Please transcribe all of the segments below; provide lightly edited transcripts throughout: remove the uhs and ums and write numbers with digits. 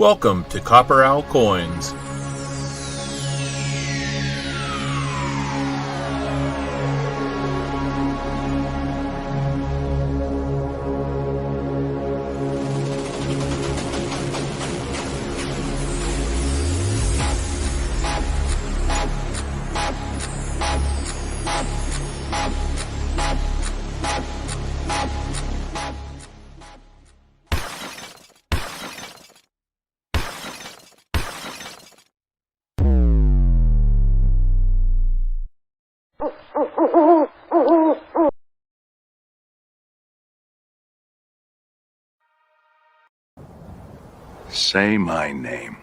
Welcome to CopperOwlCoins. Say my name.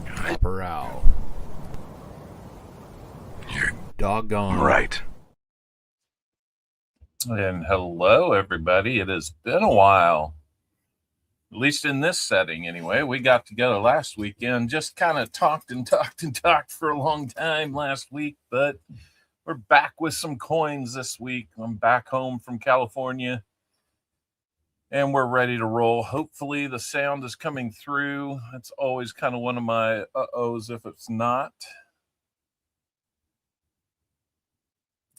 CopperOwl. You're doggone right. And hello, everybody. It has been a while, at least in this setting anyway. We got together last weekend, just kind of talked for a long time last week, but we're back with some coins this week. I'm back home from California, and we're ready to roll. Hopefully the sound is coming through. It's always kind of one of my uh-ohs if it's not.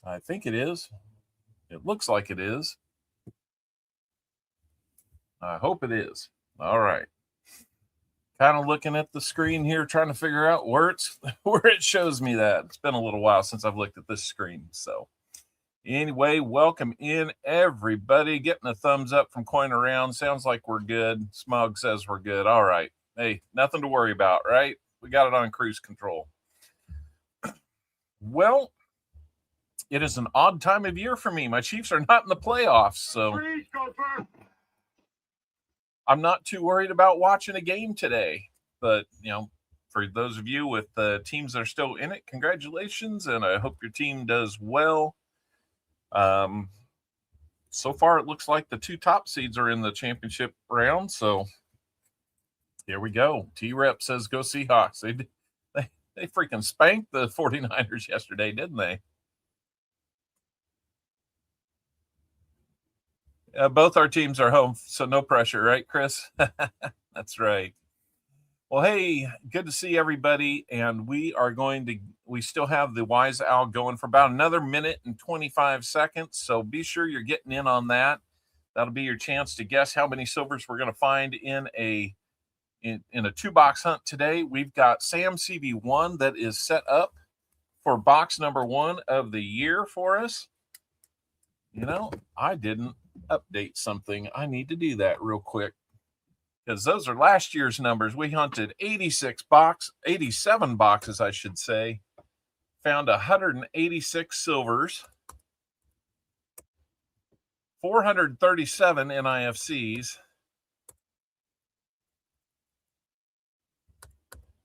I think it is. It looks like it is. I hope it is. All right. Kind of looking at the screen here, trying to figure out where it shows me that. It's been a little while since I've looked at this screen. So anyway, welcome in everybody. Getting a thumbs up from Coin Around. Sounds like we're good. Smug says we're good. All right. Hey, nothing to worry about, right? We got it on cruise control. Well, it is an odd time of year for me. My Chiefs are not in the playoffs, so I'm not too worried about watching a game today. But, for those of you with teams that are still in it, congratulations, and I hope your team does well. So far, it looks like the two top seeds are in the championship round, so here we go. T-Rep says, go Seahawks. They freaking spanked the 49ers yesterday, didn't they? Both our teams are home, so no pressure, right, Chris? That's right. Well, hey, good to see everybody, and we still have the Wise Owl going for about another minute and 25 seconds, so be sure you're getting in on that. That'll be your chance to guess how many silvers we're going to find in a two-box hunt today. We've got Sam CB1 that is set up for box number 1 of the year for us. I didn't update something. I need to do that real quick because those are last year's numbers. We hunted 87 boxes, I should say. Found 186 silvers, 437 NIFCs,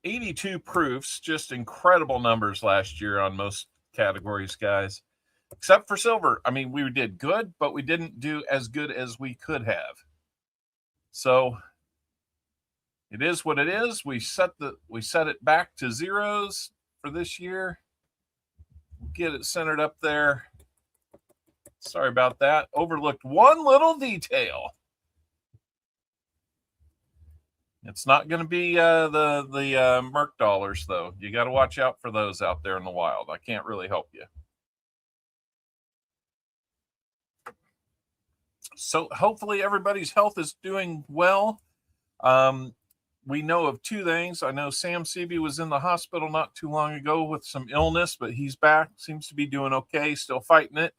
82 proofs, just incredible numbers last year on most categories, guys. Except for silver. I mean, we did good, but we didn't do as good as we could have. So it is what it is. We set it back to zeros for this year. Get it centered up there. Sorry about that. Overlooked one little detail. It's not going to be the Merc dollars, though. You got to watch out for those out there in the wild. I can't really help you. So hopefully everybody's health is doing well. We know of two things. I know Sam Seby was in the hospital not too long ago with some illness, but he's back. Seems to be doing okay, still fighting it.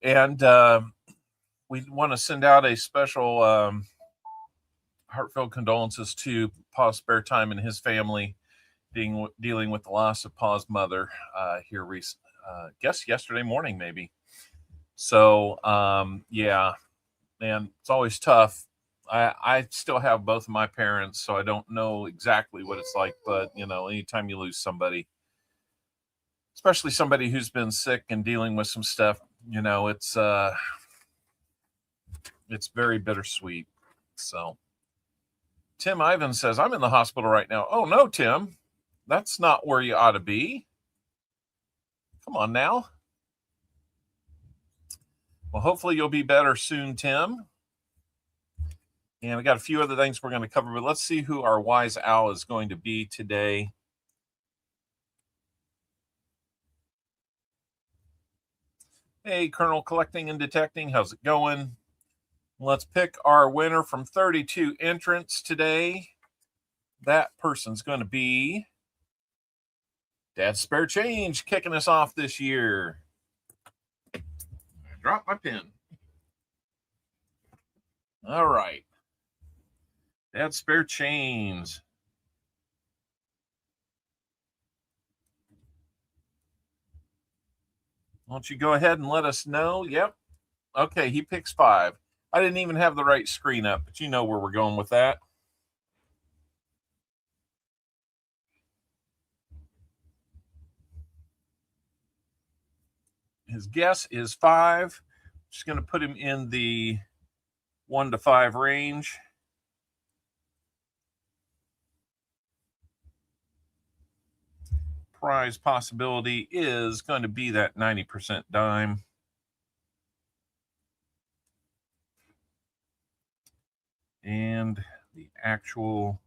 And we want to send out a special heartfelt condolences to Pa's spare time and his family dealing with the loss of Pa's mother here recently. Guess yesterday morning, maybe. So, yeah, man, it's always tough. I still have both of my parents, so I don't know exactly what it's like. But, anytime you lose somebody, especially somebody who's been sick and dealing with some stuff, it's very bittersweet. So Tim Ivan says, I'm in the hospital right now. Oh, no, Tim, that's not where you ought to be. Come on now. Well, hopefully you'll be better soon, Tim. And we got a few other things we're going to cover, but let's see who our wise owl is going to be today. Hey, Colonel Collecting and Detecting, how's it going? Let's pick our winner from 32 entrants today. That person's going to be Dad's Spare Change, kicking us off this year. I dropped my pen. All right. Dad's Spare Change. Why don't you go ahead and let us know? Yep. Okay, he picks 5. I didn't even have the right screen up, but you know where we're going with that. His guess is 5. Just going to put him in the 1 to 5 range. Prize possibility is going to be that 90% dime. And the actual,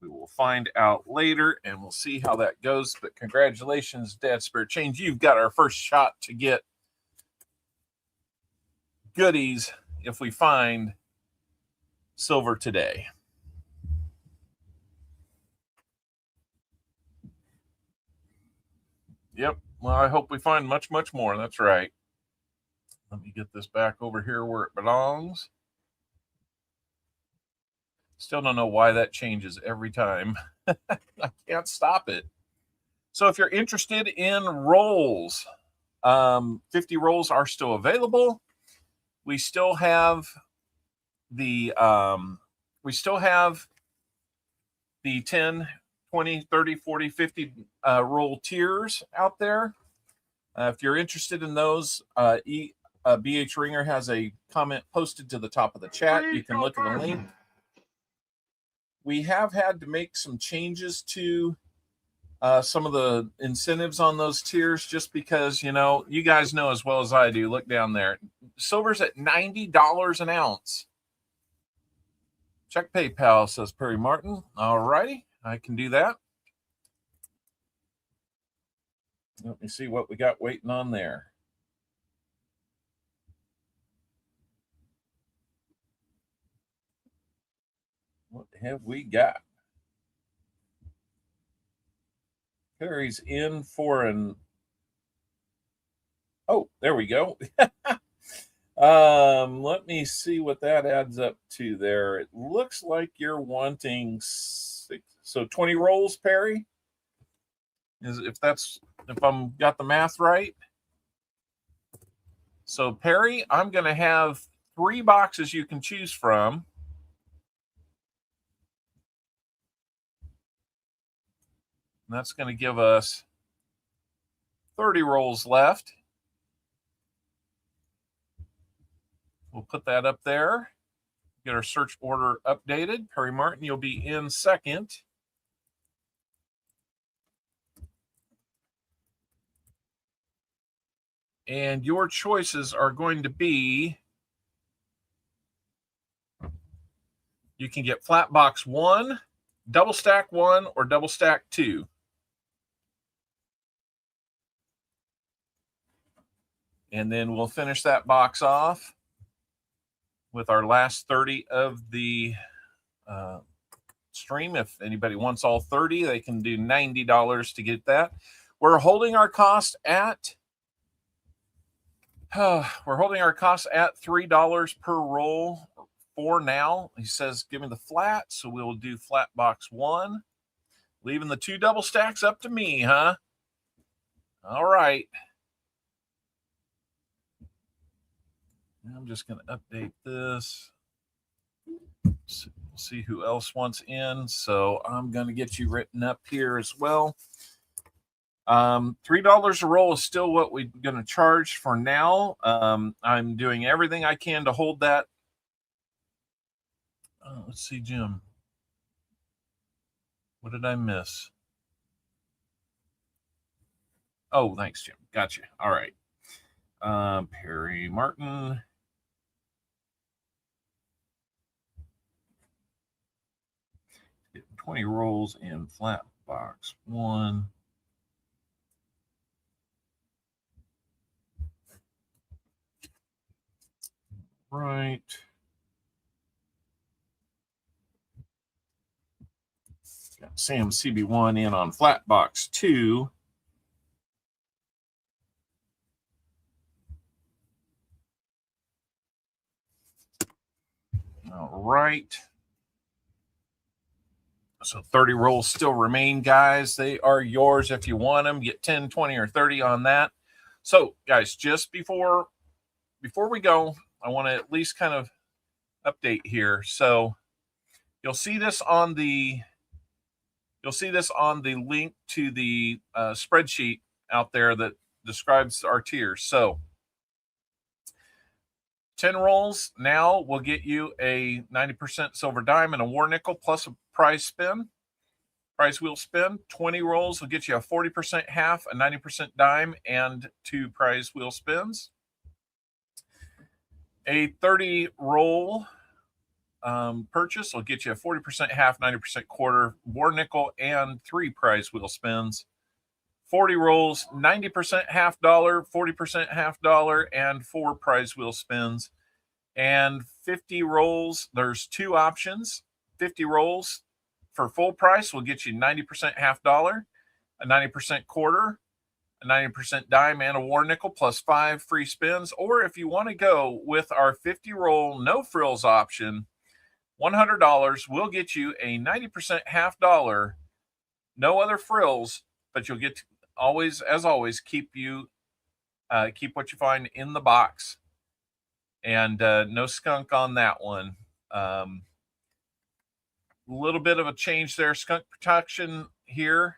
we will find out later, and we'll see how that goes. But congratulations, Dad Spare Change. You've got our first shot to get goodies if we find silver today. Yep. Well, I hope we find much, much more. That's right. Let me get this back over here where it belongs. Still don't know why that changes every time. I can't stop it. So if you're interested in rolls, 50 rolls are still available. We still have the 10, 20, 30, 40, 50 roll tiers out there. If you're interested in those, BH Ringer has a comment posted to the top of the chat. You can look at the link. We have had to make some changes to some of the incentives on those tiers just because, you know, you guys know as well as I do. Look down there. Silver's at $90 an ounce. Check PayPal, says Perry Martin. All righty. I can do that. Let me see what we got waiting on there. What have we got? Perry's in for an... Oh, there we go. Let me see what that adds up to there. It looks like you're wanting 6, so 20 rolls, Perry. If I'm got the math right. So Perry, I'm going to have 3 boxes you can choose from. And that's going to give us 30 rolls left. We'll put that up there. Get our search order updated. Perry Martin, you'll be in second. And your choices are going to be, you can get flat box 1, double stack 1, or double stack 2. And then we'll finish that box off with our last 30 of the stream. If anybody wants all 30, they can do $90 to get that. We're holding our cost at $3 per roll for now. He says, give me the flat. So we'll do flat box 1, leaving the 2 double stacks up to me, huh? All right. I'm just going to update this. See who else wants in. So I'm going to get you written up here as well. $3 a roll is still what we're going to charge for now. I'm doing everything I can to hold that. Let's see, Jim. What did I miss? Oh, thanks, Jim. Gotcha. All right. Perry Martin. Getting 20 rolls in flat box 1. Right. Got Sam CB1 in on flat box 2. All right. So 30 rolls still remain, guys. They are yours if you want them. Get 10, 20, or 30 on that. So, guys, just before we go, I want to at least kind of update here. So you'll see this on the link to the spreadsheet out there that describes our tiers. So 10 rolls now will get you a 90% silver dime and a war nickel plus a prize wheel spin. 20 rolls will get you a 40% half, a 90% dime, and 2 prize wheel spins. A 30 roll purchase will get you a 40% half, 90% quarter, war nickel, and 3 prize wheel spins. 40 rolls, 90% half dollar, 40% half dollar, and 4 prize wheel spins. And 50 rolls, there's 2 options. 50 rolls for full price will get you 90% half dollar, a 90% quarter, a 90% dime, and a war nickel plus 5 free spins. Or if you want to go with our 50 roll no frills option, $100 will get you a 90% half dollar, no other frills, but you'll get to always, as always, keep what you find in the box, and no skunk on that one. A little bit of a change there. Skunk protection here.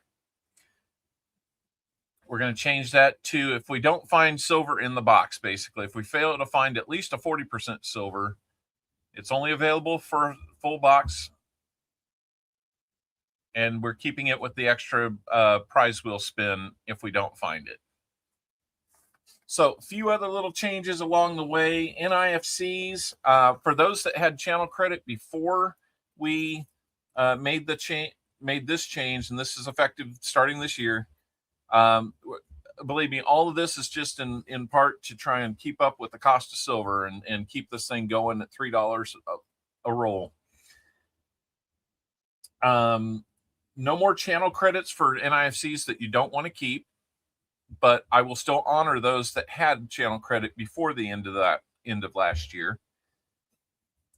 We're going to change that to if we don't find silver in the box, basically. If we fail to find at least a 40% silver, it's only available for full box, and we're keeping it with the extra prize wheel spin if we don't find it. So a few other little changes along the way. NIFCs, for those that had channel credit before we made this change, and this is effective starting this year. Believe me, all of this is just in part to try and keep up with the cost of silver and keep this thing going at $3 a roll. No more channel credits for NIFCs that you don't want to keep, but I will still honor those that had channel credit before the end of last year.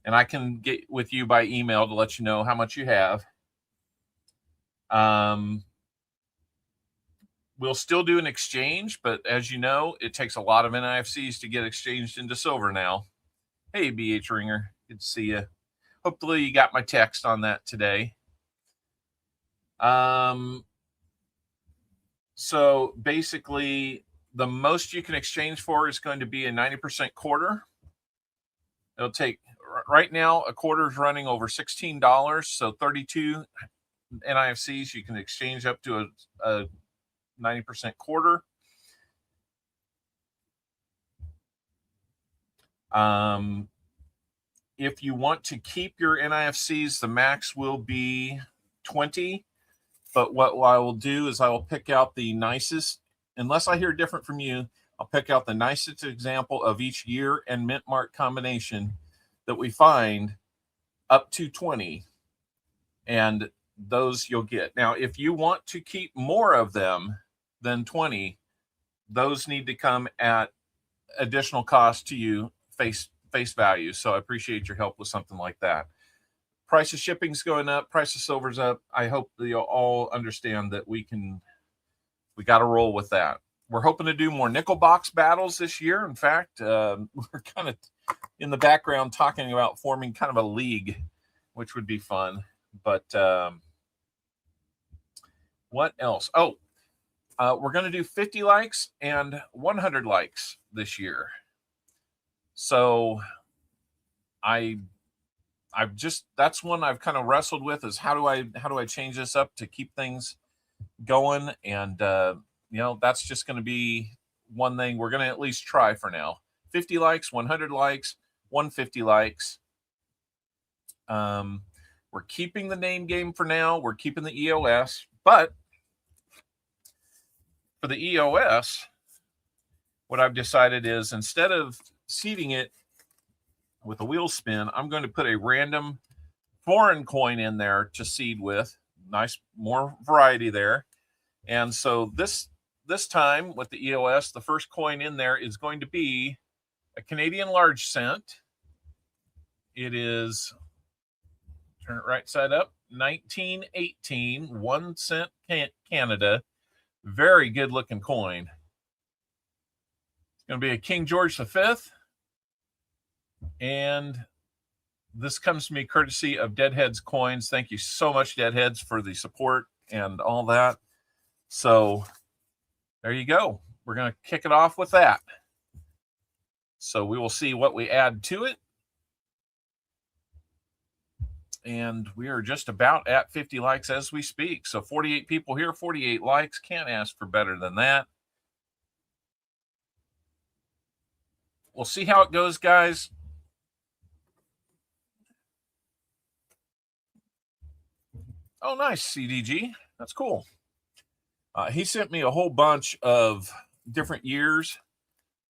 And I can get with you by email to let you know how much you have. We'll still do an exchange, but as you know, it takes a lot of NIFCs to get exchanged into silver now. Hey, BH Ringer, good to see you. Hopefully you got my text on that today. So basically, the most you can exchange for is going to be a 90% quarter. It'll take, right now, a quarter is running over $16, so 32 NIFCs you can exchange up to a 90% quarter. If you want to keep your NIFCs, the max will be 20. But what I will do is I will pick out the nicest, unless I hear different from you, I'll pick out the nicest example of each year and mint mark combination that we find up to 20. And those you'll get. Now, if you want to keep more of them than 20, those need to come at additional cost to you, face value. So I appreciate your help with something like that. Price of shipping's going up. Price of silver's up. I hope that you'll all understand that we got to roll with that. We're hoping to do more nickel box battles this year. In fact, we're kind of in the background talking about forming kind of a league, which would be fun. But what else? Oh, we're going to do 50 likes and 100 likes this year. So that's one I've kind of wrestled with, is how do I change this up to keep things going? And that's just going to be one thing we're going to at least try for now. 50 likes, 100 likes, 150 likes. We're keeping the name game for now. We're keeping the EOS, but for the EOS, what I've decided is instead of seeding it with a wheel spin, I'm going to put a random foreign coin in there to seed with. Nice, more variety there. And so this time with the EOS, the first coin in there is going to be a Canadian large cent. It is, turn it right side up, 1918, 1 cent Canada. Very good looking coin. It's going to be a King George V. And this comes to me courtesy of Deadheads Coins. Thank you so much, Deadheads, for the support and all that. So there you go. We're going to kick it off with that. So we will see what we add to it. And we are just about at 50 likes as we speak. So 48 people here, 48 likes. Can't ask for better than that. We'll see how it goes, guys. Oh, nice, CDG. That's cool. He sent me a whole bunch of different years,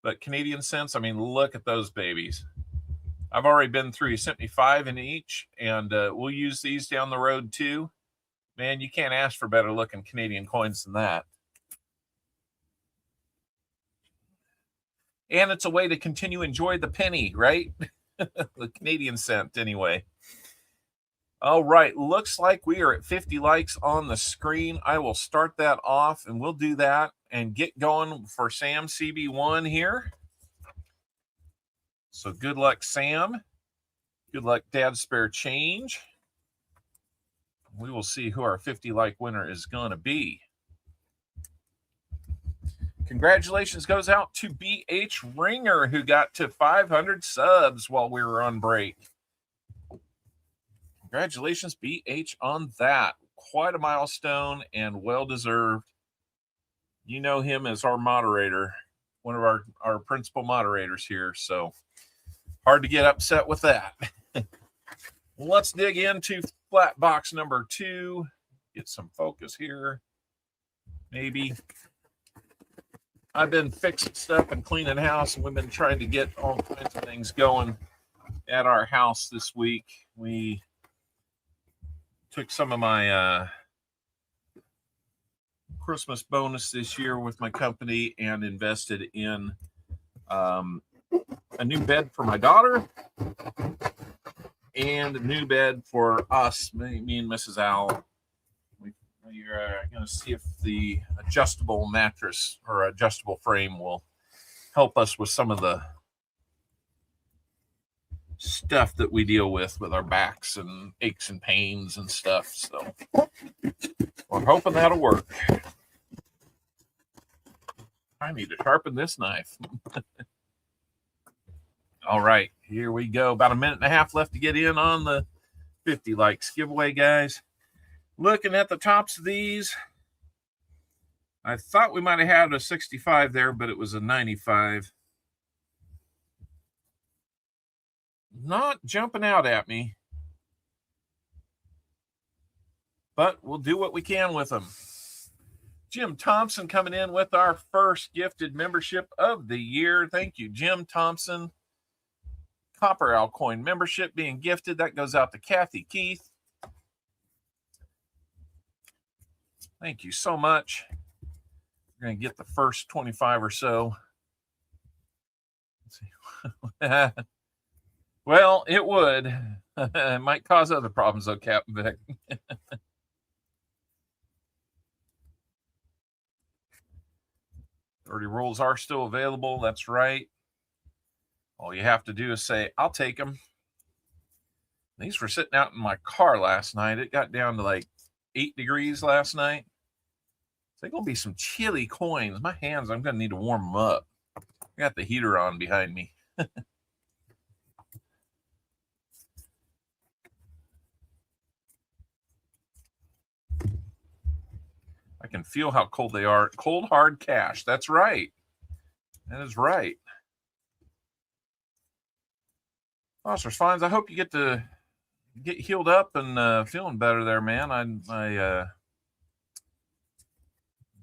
but Canadian cents, I mean, look at those babies. I've already been through. He sent me 5 in each, and we'll use these down the road too. Man, you can't ask for better looking Canadian coins than that. And it's a way to continue to enjoy the penny, right? The Canadian cent, anyway. All right, looks like we are at 50 likes on the screen. I will start that off, and we'll do that and get going for Sam CB1 here. So good luck, Sam. Good luck, Dad Spare Change. We will see who our 50 like winner is going to be. Congratulations goes out to BH Ringer, who got to 500 subs while we were on break. Congratulations, BH, on that. Quite a milestone and well-deserved. You know him as our moderator, one of our principal moderators here, so hard to get upset with that. Let's dig into flat box number 2. Get some focus here. Maybe. I've been fixing stuff and cleaning house, and we've been trying to get all kinds of things going at our house this week. We took some of my Christmas bonus this year with my company and invested in a new bed for my daughter and a new bed for us, me and Mrs. Owl. We're going to see if the adjustable mattress or adjustable frame will help us with some of the stuff that we deal with our backs and aches and pains and stuff. So we're hoping that'll work. I need to sharpen this knife. All right, here we go. About a minute and a half left to get in on the 50 likes giveaway, guys. Looking at the tops of these, I thought we might have had a 65 there, but it was a 95. Not jumping out at me, but we'll do what we can with them. Jim Thompson coming in with our first gifted membership of the year. Thank you, Jim Thompson. CopperOwlCoin membership being gifted. That goes out to Kathy Keith. Thank you so much. We're going to get the first 25 or so. Let's see. Well, it would. It might cause other problems, though, Captain Vic. 30 rolls are still available. That's right. All you have to do is say, I'll take them. These were sitting out in my car last night. It got down to like 8 degrees last night. They're going to be some chilly coins. My hands, I'm going to need to warm them up. I got the heater on behind me. I can feel how cold they are. Cold, hard cash. That's right. That is right. Foster's Finds, I hope you get healed up and feeling better there, man. I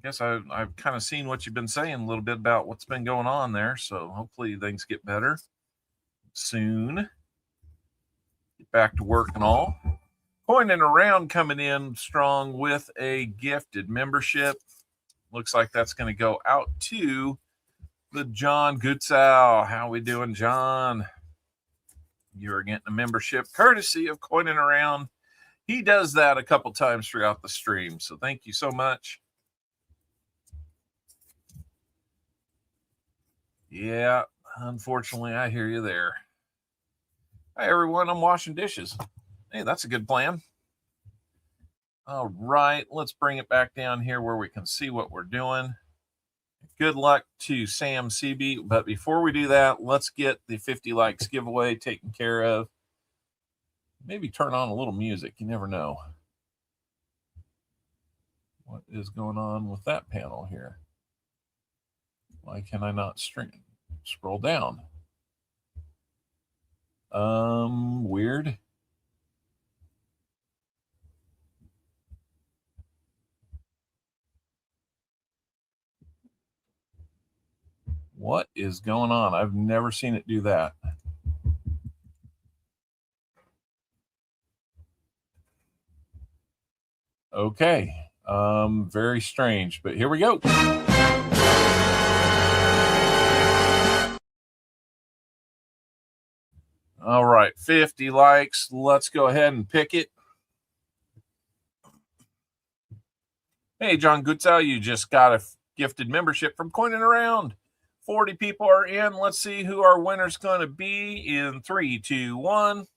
guess I've kind of seen what you've been saying a little bit about what's been going on there. So hopefully things get better soon. Get back to work and all. Coining Around coming in strong with a gifted membership. Looks like that's going to go out to the John Gutzow. How we doing, John? You're getting a membership courtesy of Coining Around. He does that a couple times throughout the stream, so thank you so much. Yeah, unfortunately, I hear you there. Hi, everyone. I'm washing dishes. Hey, that's a good plan. All right, let's bring it back down here where we can see what we're doing. Good luck to Sam CB. But before we do that, let's get the 50 likes giveaway taken care of. Maybe turn on a little music. You never know. What is going on with that panel here? Why can I not scroll down? Weird. What is going on? I've never seen it do that. Okay. Very strange, but here we go. All right, 50 likes. Let's go ahead and pick it. Hey, John Gutzow, you just got a gifted membership from Coining Around. 40 people are in. Let's see who our winner's going to be in 3, 2, 1.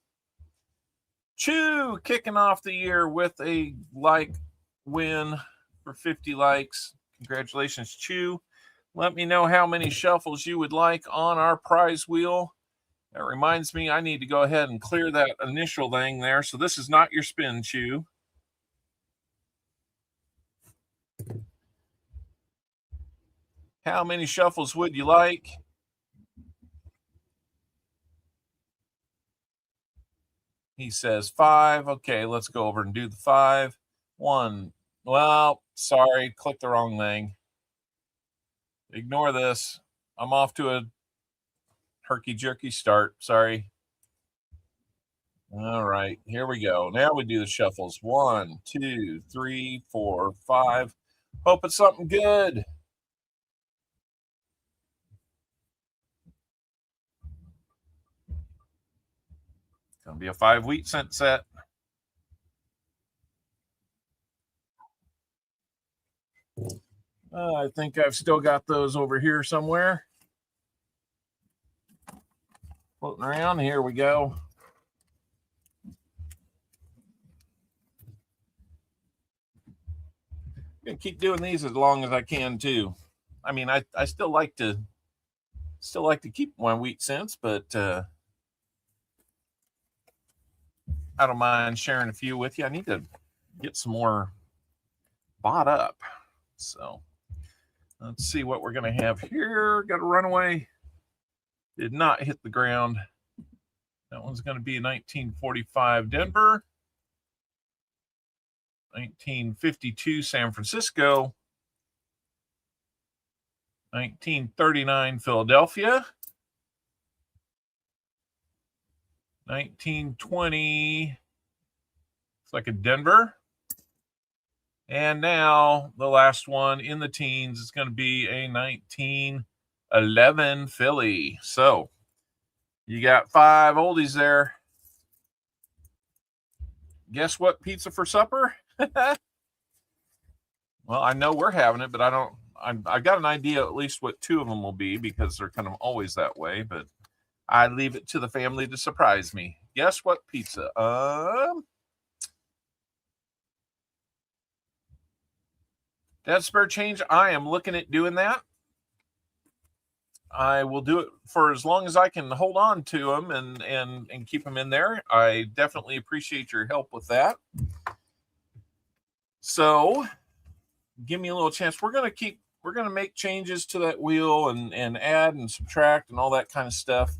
Chew kicking off the year with a like win for 50 likes. Congratulations, Chew. Let me know how many shuffles you would like on our prize wheel. That reminds me, I need to go ahead and clear that initial thing there. So this is not your spin, Chew. How many shuffles would you like? He says 5. Okay, let's go over and do the 5. 1. Well, sorry, clicked the wrong thing. Ignore this. I'm off to a herky-jerky start. Sorry. All right, here we go. Now we do the shuffles. 1, 2, 3, 4, 5. Hope it's something good. It's going to be a 5 wheat cent set. I think I've still got those over here somewhere. Floating around. Here we go. I'm going to keep doing these as long as I can too. I mean, I still like to keep my wheat cents, but I don't mind sharing a few with you. I need to get some more bought up. So let's see what we're going to have here. Got a runaway. Did not hit the ground. That one's going to be a 1945 Denver. 1952 San Francisco. 1939 Philadelphia. 1920. It's like a Denver. And now the last one in the teens is going to be a 1911 Philly. So you got 5 oldies there. Guess what pizza for supper? Well, I know we're having it, but I've got an idea at least what 2 of them will be because they're kind of always that way, but I leave it to the family to surprise me. Guess what pizza? Dead spare change. I am looking at doing that. I will do it for as long as I can hold on to them and keep them in there. I definitely appreciate your help with that. So give me a little chance. We're going to keep we're going to make changes to that wheel and add and subtract and all that kind of stuff.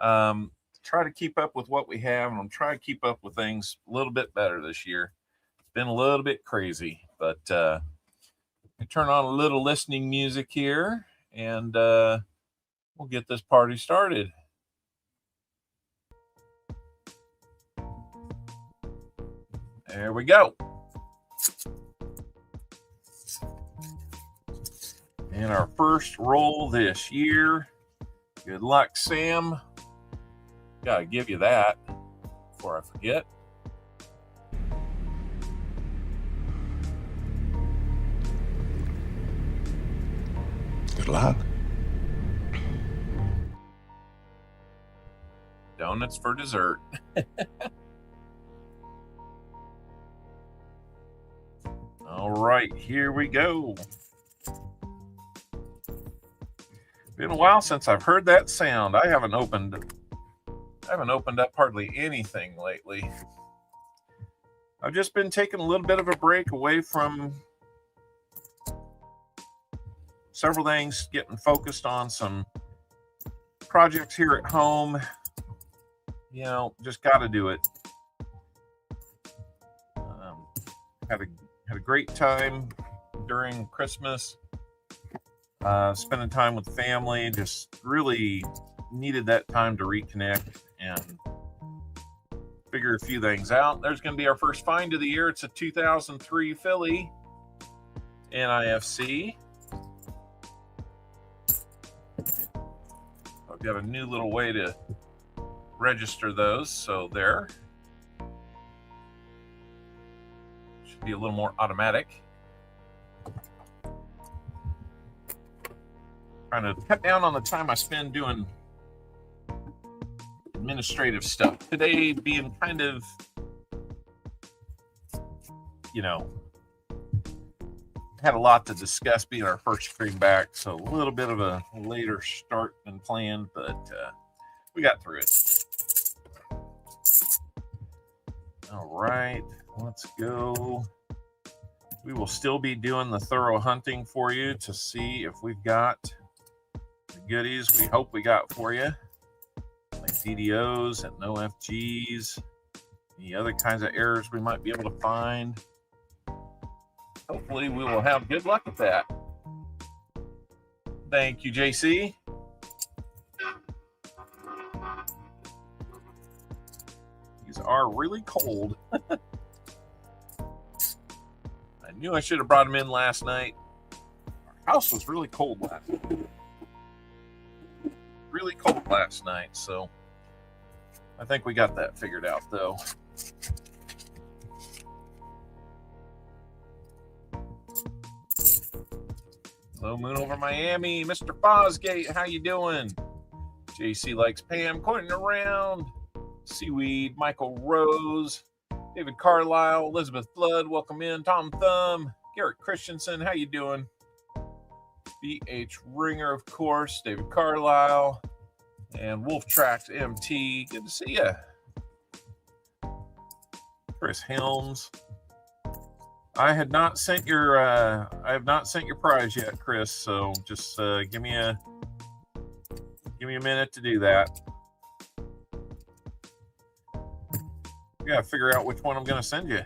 Try to keep up with what we have, and I'm trying to keep up with things a little bit better this year. It's been a little bit crazy, but I turn on a little listening music here, and we'll get this party started. There we go. And our first roll this year. Good luck, Sam. Gotta give you that before I forget. Good luck. Donuts for dessert. All right, here we go. Been a while since I've heard that sound. I haven't opened up hardly anything lately. I've just been taking a little bit of a break away from several things, getting focused on some projects here at home. You know, just got to do it. Had a great time during Christmas. Spending time with family, just really needed that time to reconnect and figure a few things out. There's going to be our first find of the year. It's a 2003 Philly NIFC. I've got a new little way to register those, so there. Should be a little more automatic. Trying to cut down on the time I spend doing administrative stuff. Today being kind of, you know, had a lot to discuss being our first spring back, so a little bit of a later start than planned, but we got through it. All right, let's go. We will still be doing the thorough hunting for you to see if we've got the goodies we hope we got for you, like DDOs and no FGs, any other kinds of errors we might be able to find. Hopefully we will have good luck with that. Thank you, JC. These are really cold. I knew I should have brought them in last night. Our house was really cold last night. Really cold last night, so I think we got that figured out, though. Low moon over Miami. Mr. Fosgate, how you doing? JC likes Pam, pointing around. Seaweed, Michael Rose, David Carlisle, Elizabeth Flood, welcome in. Tom Thumb, Garrett Christensen, how you doing? BH Ringer, of course, David Carlisle, and Wolf Tracks MT. Good to see you. Chris Helms. I have not sent your prize yet, Chris. So just give me a minute to do that. I gotta figure out which one I'm gonna send you.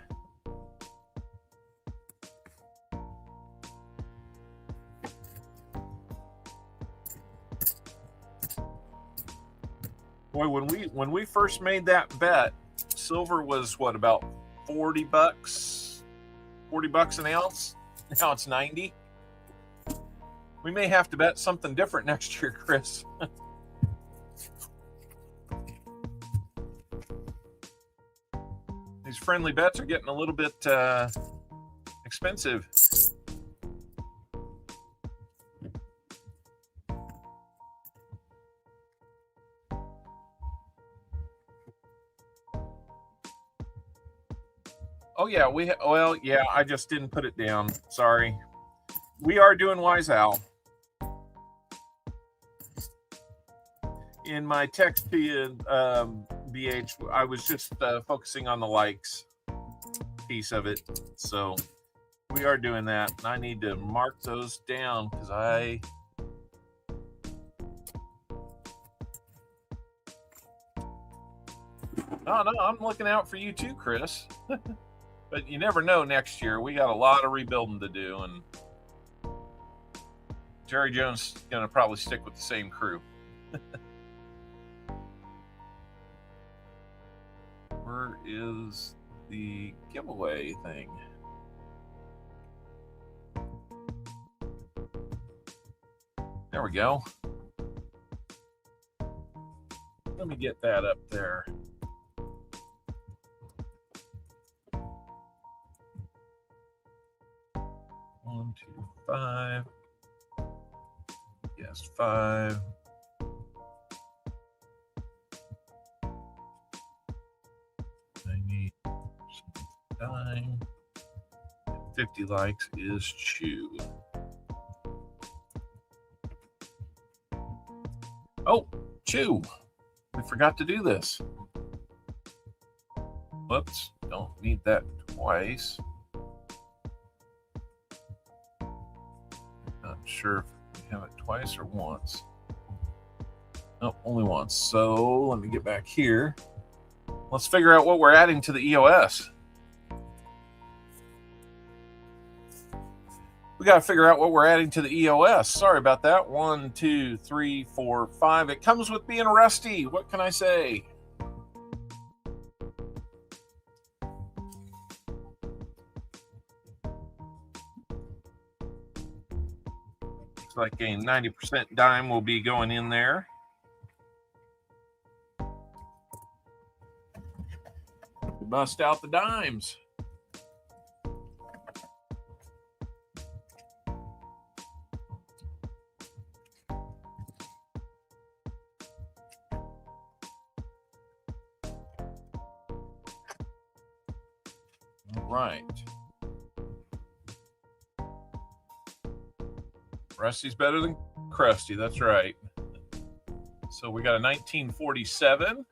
Boy, when we first made that bet, silver was what, about $40, $40 an ounce. Now it's 90. We may have to bet something different next year, Chris. These friendly bets are getting a little bit expensive. Oh yeah, I just didn't put it down. Sorry. We are doing Wise Owl. In my text to you, BH, I was just focusing on the likes piece of it. So We are doing that. I need to mark those down because No, I'm looking out for you too, Chris. But you never know next year. We got a lot of rebuilding to do, and Jerry Jones is going to probably stick with the same crew. Where is the giveaway thing? There we go. Let me get that up there. One, two, 5. Yes, 5. I need some dime. 50 likes is Chew. Oh, Chew. We forgot to do this. Whoops, don't need that twice. Not sure if we have it twice or once. Nope, only once. So let me get back here. Let's figure out what we're adding to the EOS. We got to figure out what we're adding to the EOS. Sorry about that. 1, 2, 3, 4, 5. It comes with being rusty. What can I say? Looks like a 90% dime will be going in there. We bust out the dimes. Right. Rusty's better than Krusty. That's right. So we got a 1947.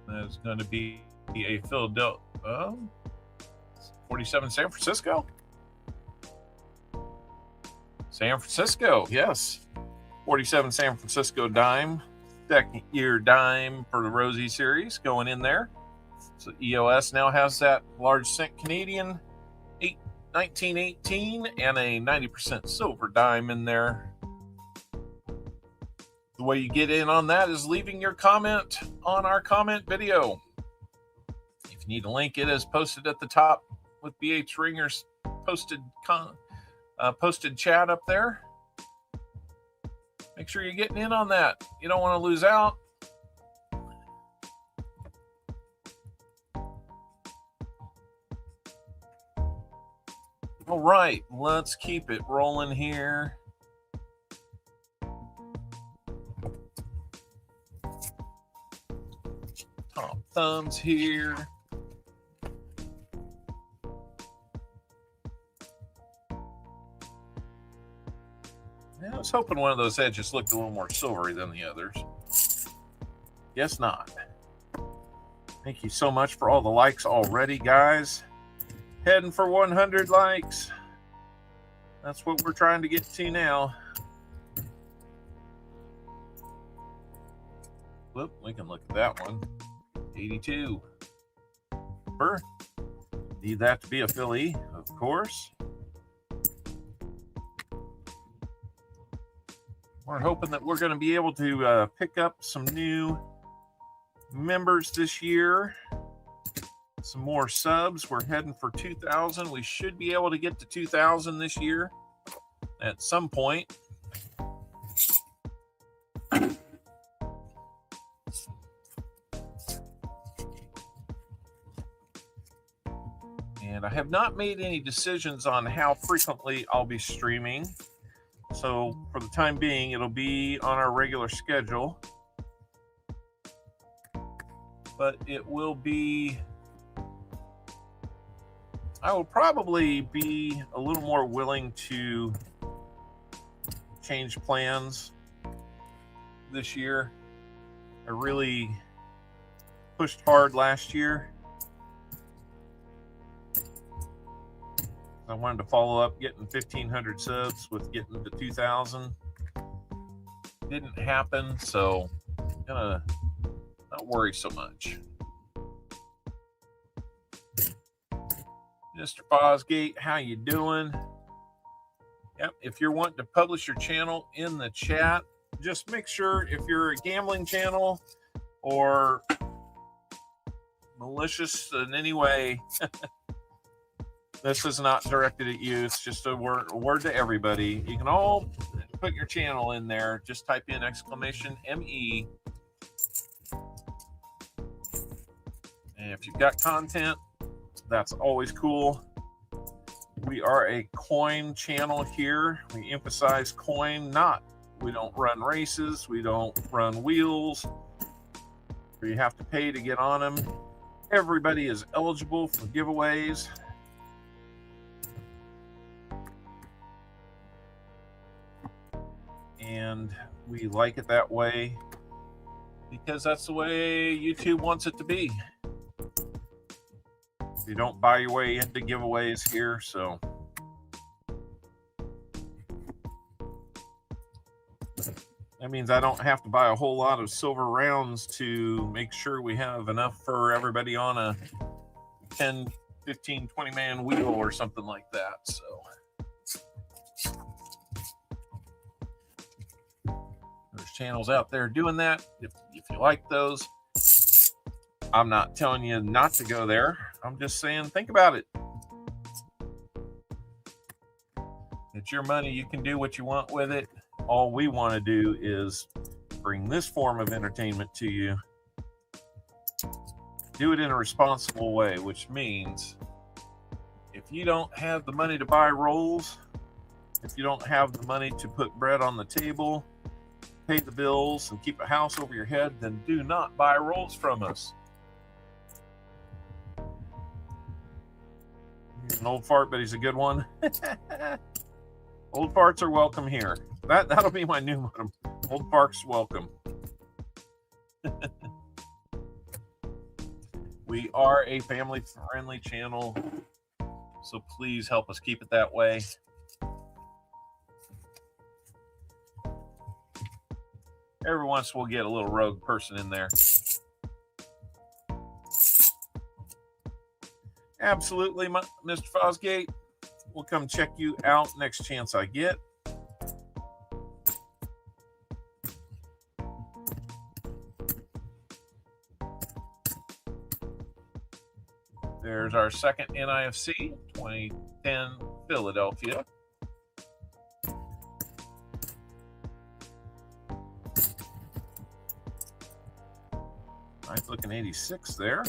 That's going to be a Philadelphia 47 San Francisco. San Francisco, yes. 47 San Francisco dime. Second year dime for the Rosie series going in there. So EOS now has that large cent Canadian 1918 and a 90% silver dime in there. The way you get in on that is leaving your comment on our comment video. If you need a link, it is posted at the top with BH Ringer's posted chat up there. Make sure you're getting in on that. You don't want to lose out. All right, let's keep it rolling here. Top thumbs here. Yeah, I was hoping one of those edges looked a little more silvery than the others. Guess not. Thank you so much for all the likes already, guys. Heading for 100 likes. That's what we're trying to get to now. Whoop, we can look at that one. 82. Need that to be a Philly, of course. We're hoping that we're going to be able to pick up some new members this year. Some more subs. We're heading for 2,000. We should be able to get to 2,000 this year at some point. And I have not made any decisions on how frequently I'll be streaming. So for the time being, it'll be on our regular schedule. But it will be... I will probably be a little more willing to change plans this year. I really pushed hard last year. I wanted to follow up getting 1,500 subs with getting to 2,000. Didn't happen, so I'm gonna not worry so much. Mr. Fosgate, how you doing? Yep, if you're wanting to publish your channel in the chat, just make sure if you're a gambling channel or malicious in any way, this is not directed at you. It's just a word to everybody. You can all put your channel in there. Just type in !ME. And if you've got content, that's always cool. We are a coin channel here. We emphasize coin, we don't run races. We don't run wheels where you have to pay to get on them. Everybody is eligible for giveaways. And we like it that way because that's the way YouTube wants it to be. You don't buy your way into giveaways here, so that means I don't have to buy a whole lot of silver rounds to make sure we have enough for everybody on a 10, 15, 20 man wheel or something like that. So there's channels out there doing that. If you like those, I'm not telling you not to go there. I'm just saying, think about it. It's your money. You can do what you want with it. All we want to do is bring this form of entertainment to you. Do it in a responsible way, which means if you don't have the money to buy rolls, if you don't have the money to put bread on the table, pay the bills, and keep a house over your head, then do not buy rolls from us. He's an old fart, but he's a good one. Old farts are welcome here. That'll be my new one. Old farts welcome. We are a family-friendly channel, so please help us keep it that way. Every once we'll get a little rogue person in there. Absolutely, Mr. Fosgate. We'll come check you out next chance I get. There's our second NIFC, 2010 Philadelphia. Nice looking 86 there.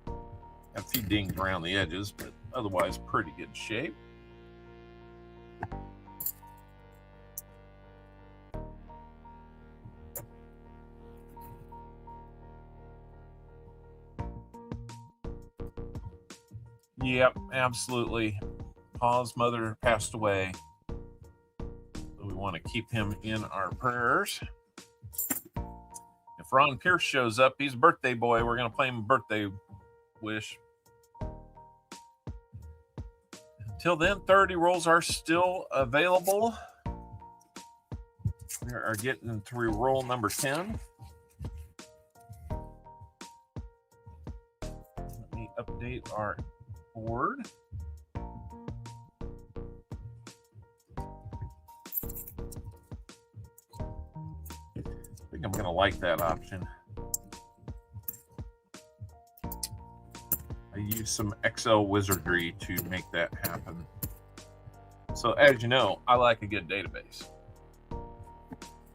Got a few dings around the edges, but otherwise pretty good shape. Yep, absolutely. Paul's mother passed away. So we want to keep him in our prayers. If Ron Pierce shows up, he's a birthday boy. We're going to play him a birthday wish. Until then, 30 rolls are still available. We are getting through roll number 10. Let me update our board. I think I'm going to like that option. I used some Excel wizardry to make that happen. So as you know, I like a good database.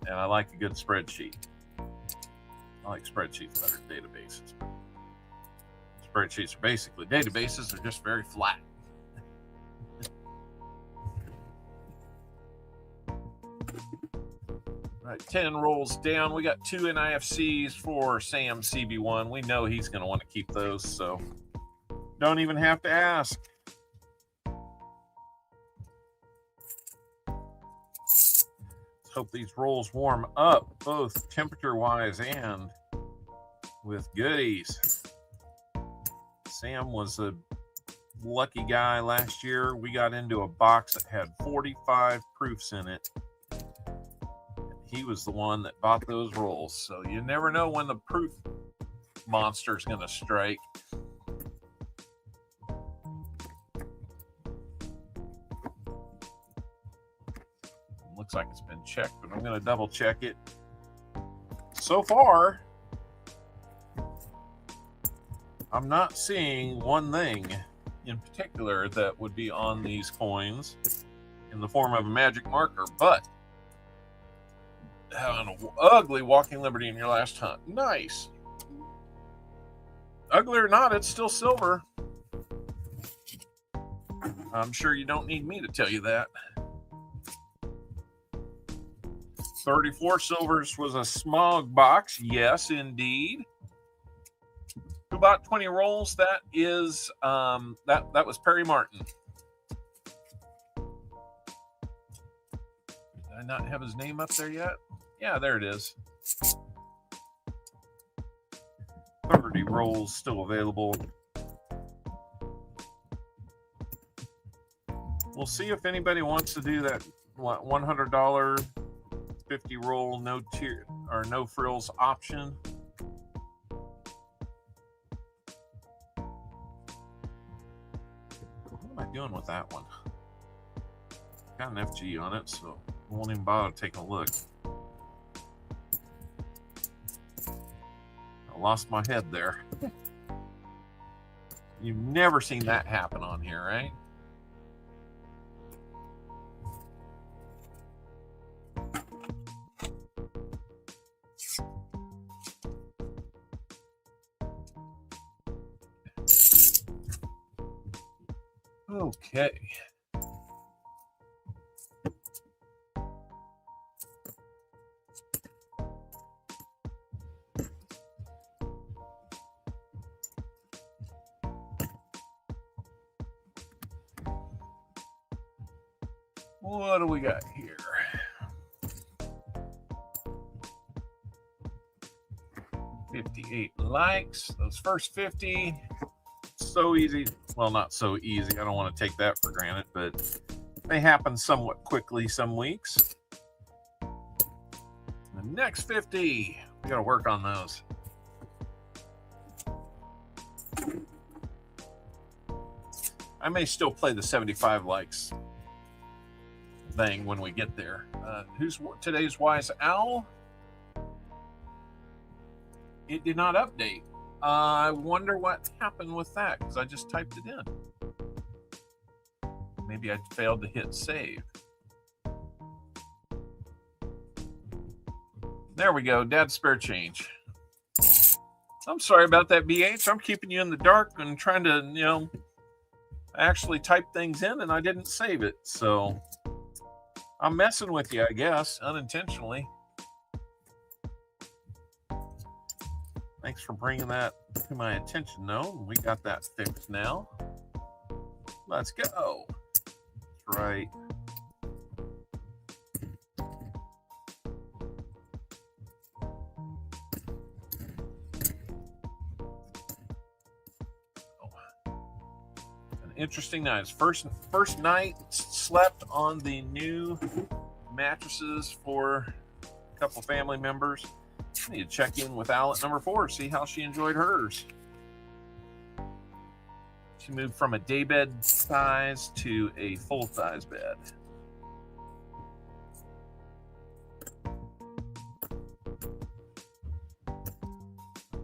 And I like a good spreadsheet. I like spreadsheets better than databases. Spreadsheets are basically databases. They're just very flat. Right, 10 rolls down. We got 2 NIFCs for Sam CB1. We know he's going to want to keep those, so don't even have to ask. Let's hope these rolls warm up, both temperature-wise and with goodies. Sam was lucky guy last year. We got into a box that had 45 proofs in it. He was the one that bought those rolls. So you never know when the proof monster is going to strike. Looks like it's been checked, but I'm going to double check it. So far, I'm not seeing one thing in particular that would be on these coins in the form of a magic marker, but having an ugly walking liberty in your last hunt. Nice. Ugly or not, it's still silver. I'm sure you don't need me to tell you that. 34 silvers was a smog box. Yes, indeed. Who bought 20 rolls? That is that was Perry Martin. Did I not have his name up there yet? Yeah, there it is. 30 rolls still available. We'll see if anybody wants to do that $100 50 roll no tier or no frills option. What am I doing with that one? Got an FG on it, so I won't even bother taking a look. I lost my head there. You've never seen that happen on here, right? Okay. What do we got here? $58 likes. Those first 50. So easy. Well, not so easy. I don't want to take that for granted, but they happen somewhat quickly some weeks. The next 50, we got to work on those. I may still play the 75 likes thing when we get there. Who's today's wise owl? It did not update. I wonder what happened with that because I just typed it in. Maybe I failed to hit save. There we go. Dad's spare change. I'm sorry about that, BH. I'm keeping you in the dark and trying to, actually type things in, and I didn't save it. So I'm messing with you, I guess, unintentionally. Thanks for bringing that to my attention, though. We got that fixed now. Let's go. That's right. An interesting night. First night slept on the new mattresses for a couple family members. I need to check in with Al at number 4, see how she enjoyed hers. She moved from a daybed size to a full-size bed.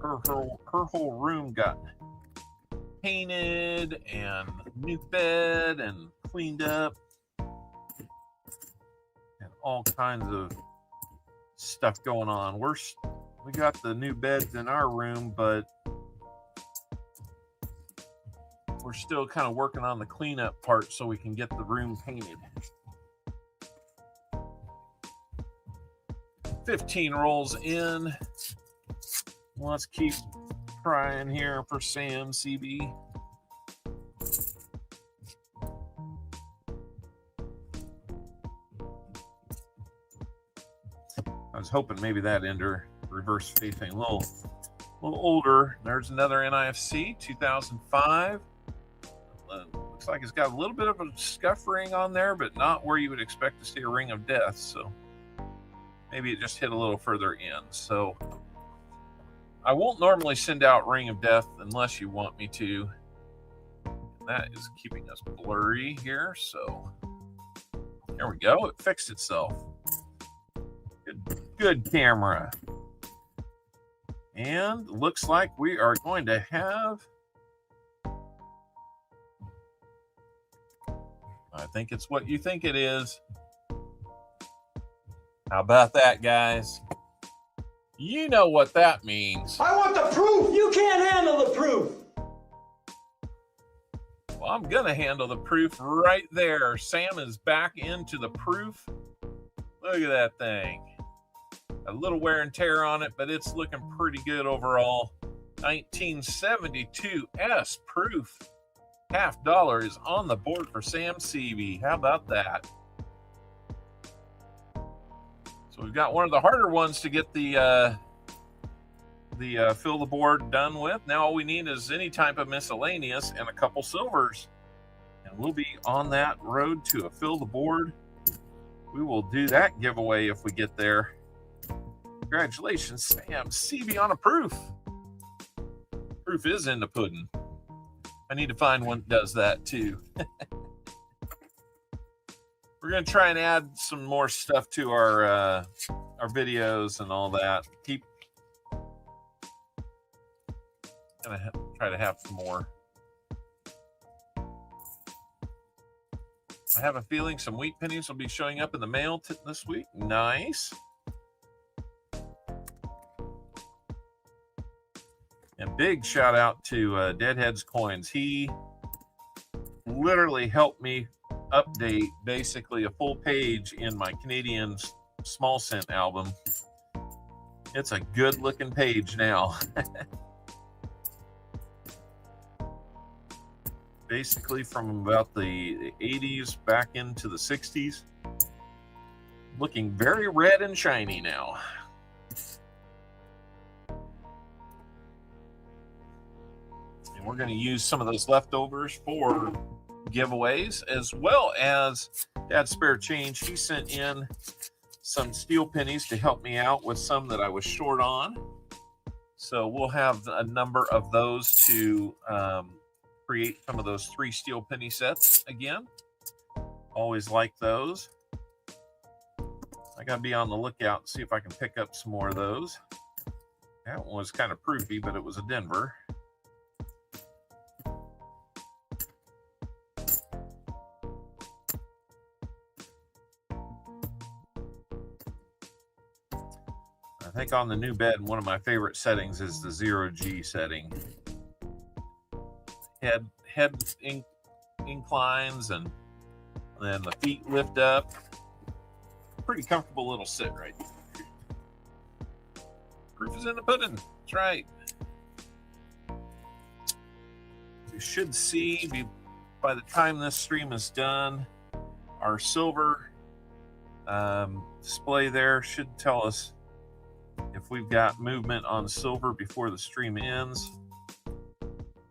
Her whole room got painted and new bed and cleaned up and all kinds of stuff going on. We got the new beds in our room, but we're still kind of working on the cleanup part so we can get the room painted. 15 rolls in. Let's keep trying here for Sam CB. I was hoping maybe that ender reverse facing a little older. There's another NIFC 2005. like it's got a little bit of a scuff ring on there, but not where you would expect to see a ring of death. So maybe it just hit a little further in. So I won't normally send out ring of death unless you want me to. And that is keeping us blurry here. So there we go. It fixed itself. Good camera. And looks like we are going to have, I think it's what you think it is. How about that, guys? You know what that means. I want the proof! You can't handle the proof! Well, I'm going to handle the proof right there. Sam is back into the proof. Look at that thing. A little wear and tear on it, but it's looking pretty good overall. 1972 S proof. $50 is on the board for Sam CB. How about that? So we've got one of the harder ones to get the fill the board done with. Now all we need is any type of miscellaneous and a couple silvers. And we'll be on that road to a fill the board. We will do that giveaway if we get there. Congratulations, Sam CB on a proof. Proof is in the pudding. I need to find one that does that too. We're going to try and add some more stuff to our videos and all that. Gonna try to have some more. I have a feeling some wheat pennies will be showing up in the mail this week. Nice. And big shout out to Deadhead's Coins. He literally helped me update basically a full page in my Canadian small cent album. It's a good looking page now. Basically from about the 80s back into the 60s. Looking very red and shiny now. We're going to use some of those leftovers for giveaways, as well as Dad's Spare Change. He sent in some steel pennies to help me out with some that I was short on. So we'll have a number of those to create some of those 3 steel penny sets again. Always like those. I got to be on the lookout and see if I can pick up some more of those. That one was kind of proofy, but it was a Denver. I think on the new bed, one of my favorite settings is the 0G setting. Head inclines and then the feet lift up. Pretty comfortable little sit right there. Proof is in the pudding. That's right. You should see by the time this stream is done, our silver display there should tell us if we've got movement on silver before the stream ends.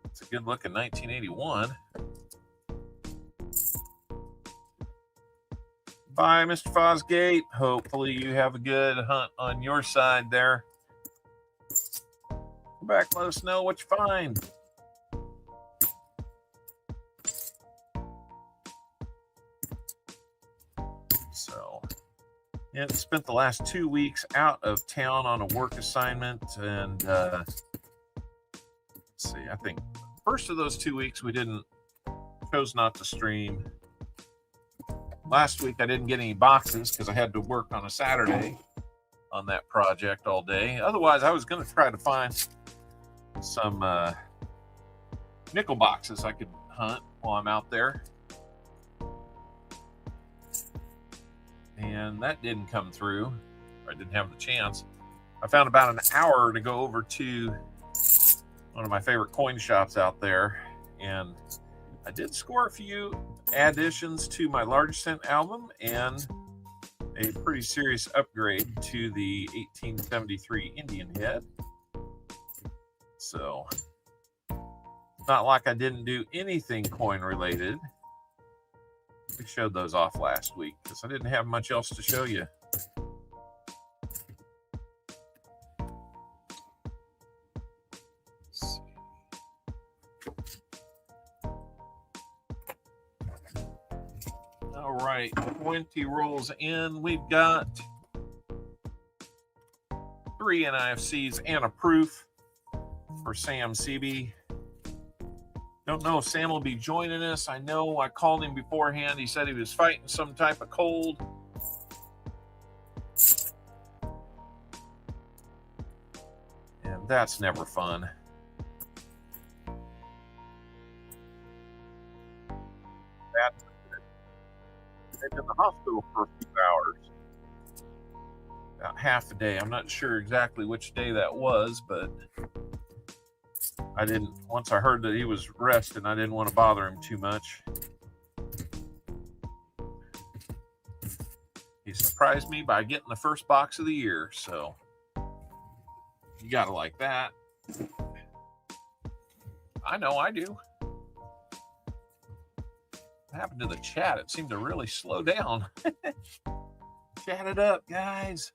It's a good look at 1981. Bye, Mr. Fosgate. Hopefully you have a good hunt on your side there. Come back, let us know what you find. So, yeah, spent the last 2 weeks out of town on a work assignment, and let's see, I think first of those 2 weeks we chose not to stream. Last week I didn't get any boxes because I had to work on a Saturday on that project all day. Otherwise, I was going to try to find some nickel boxes I could hunt while I'm out there. And that didn't come through. I didn't have the chance. I found about an hour to go over to one of my favorite coin shops out there, and I did score a few additions to my large cent album and a pretty serious upgrade to the 1873 Indian head. So, not like I didn't do anything coin related. We showed those off last week because I didn't have much else to show you. All right, 20 rolls in. We've got 3 NIFCs and a proof for Sam CB. Don't know if Sam will be joining us. I know I called him beforehand. He said he was fighting some type of cold. And that's never fun. They've been in the hospital for a few hours. About half a day. I'm not sure exactly which day that was, but once I heard that he was resting, I didn't want to bother him too much. He surprised me by getting the first box of the year, so you gotta like that. I know I do. What happened to the chat? It seemed to really slow down. Chat it up, guys.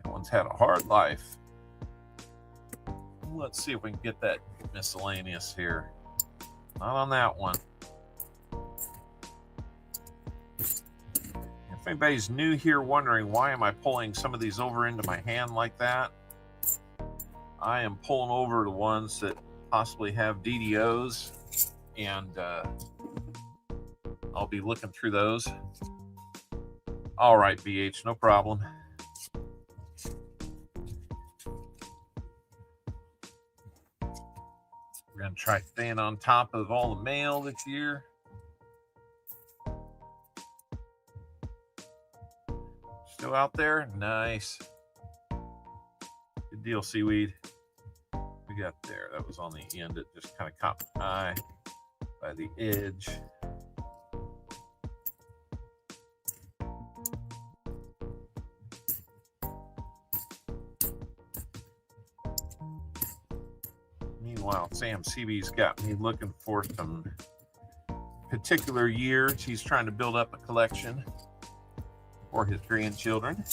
Everyone's had a hard life. Let's see if we can get that miscellaneous here. Not on that one. If anybody's new here wondering why am I pulling some of these over into my hand like that, I am pulling over the ones that possibly have DDOs, and I'll be looking through those. All right, BH, no problem. We're going to try staying on top of all the mail this year. Still out there? Nice. Good deal, Seaweed. We got there. That was on the end. It just kind of caught my eye by the edge. Meanwhile, Sam CB's got me looking for some particular years. He's trying to build up a collection for his grandchildren.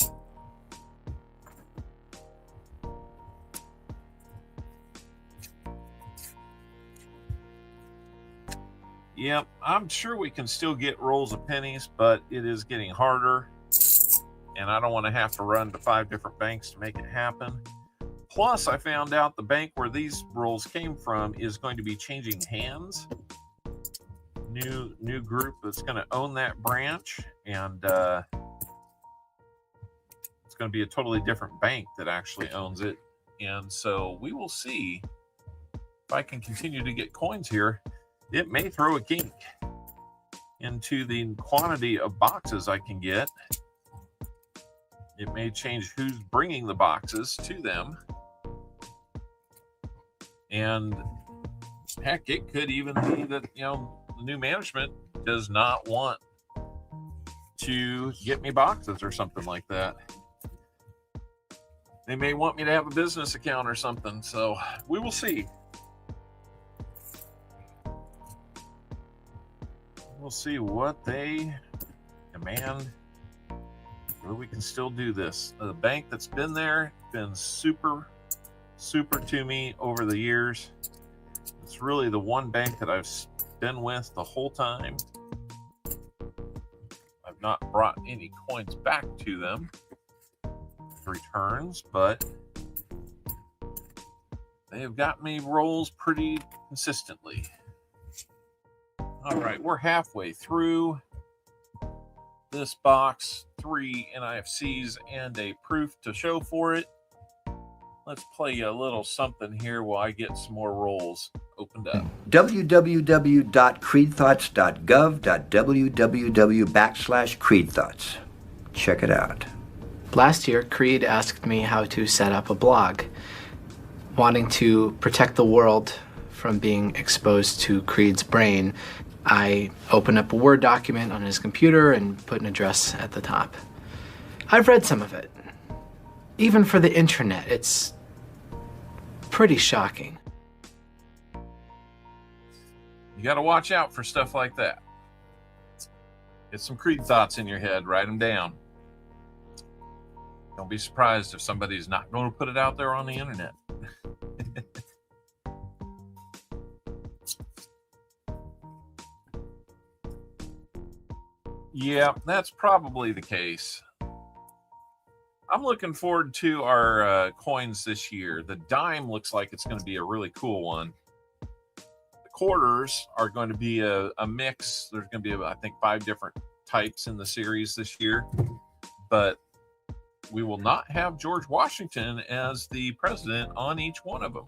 Yep, I'm sure we can still get rolls of pennies, but it is getting harder, and I don't want to have to run to 5 different banks to make it happen. Plus, I found out the bank where these rolls came from is going to be changing hands. New group that's going to own that branch, and it's going to be a totally different bank that actually owns it. And so we will see if I can continue to get coins here. It may throw a kink into the quantity of boxes I can get. It may change who's bringing the boxes to them. And heck, it could even be that, the new management does not want to get me boxes or something like that. They may want me to have a business account or something. So we will see. We'll see what they demand, whether we can still do this. The bank that's been there, been super to me over the years. It's really the one bank that I've been with the whole time. I've not brought any coins back to them, returns, but they have got me rolls pretty consistently. All right, we're halfway through this box. 3 NIFCs and a proof to show for it. Let's play you a little something here while I get some more rolls opened up. www.creedthoughts.gov.www/creedthoughts. Check it out. Last year, Creed asked me how to set up a blog, wanting to protect the world from being exposed to Creed's brain. I open up a Word document on his computer and put an address at the top. I've read some of it. Even for the internet, it's pretty shocking. You got to watch out for stuff like that. Get some Creed thoughts in your head, write them down. Don't be surprised if somebody's not going to put it out there on the internet. Yeah, that's probably the case. I'm looking forward to our coins this year. The dime looks like it's going to be a really cool one. The quarters are going to be a mix. There's going to be, I think, 5 different types in the series this year. But we will not have George Washington as the president on each one of them.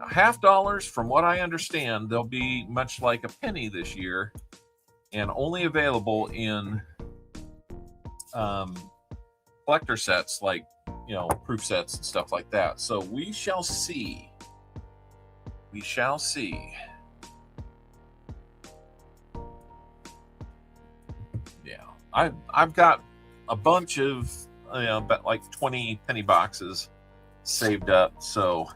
$50, from what I understand, they'll be much like a penny this year and only available in collector sets, like, you know, proof sets and stuff like that. So we shall see. We shall see. Yeah, I've got a bunch of, you know, about like 20 penny boxes saved up, so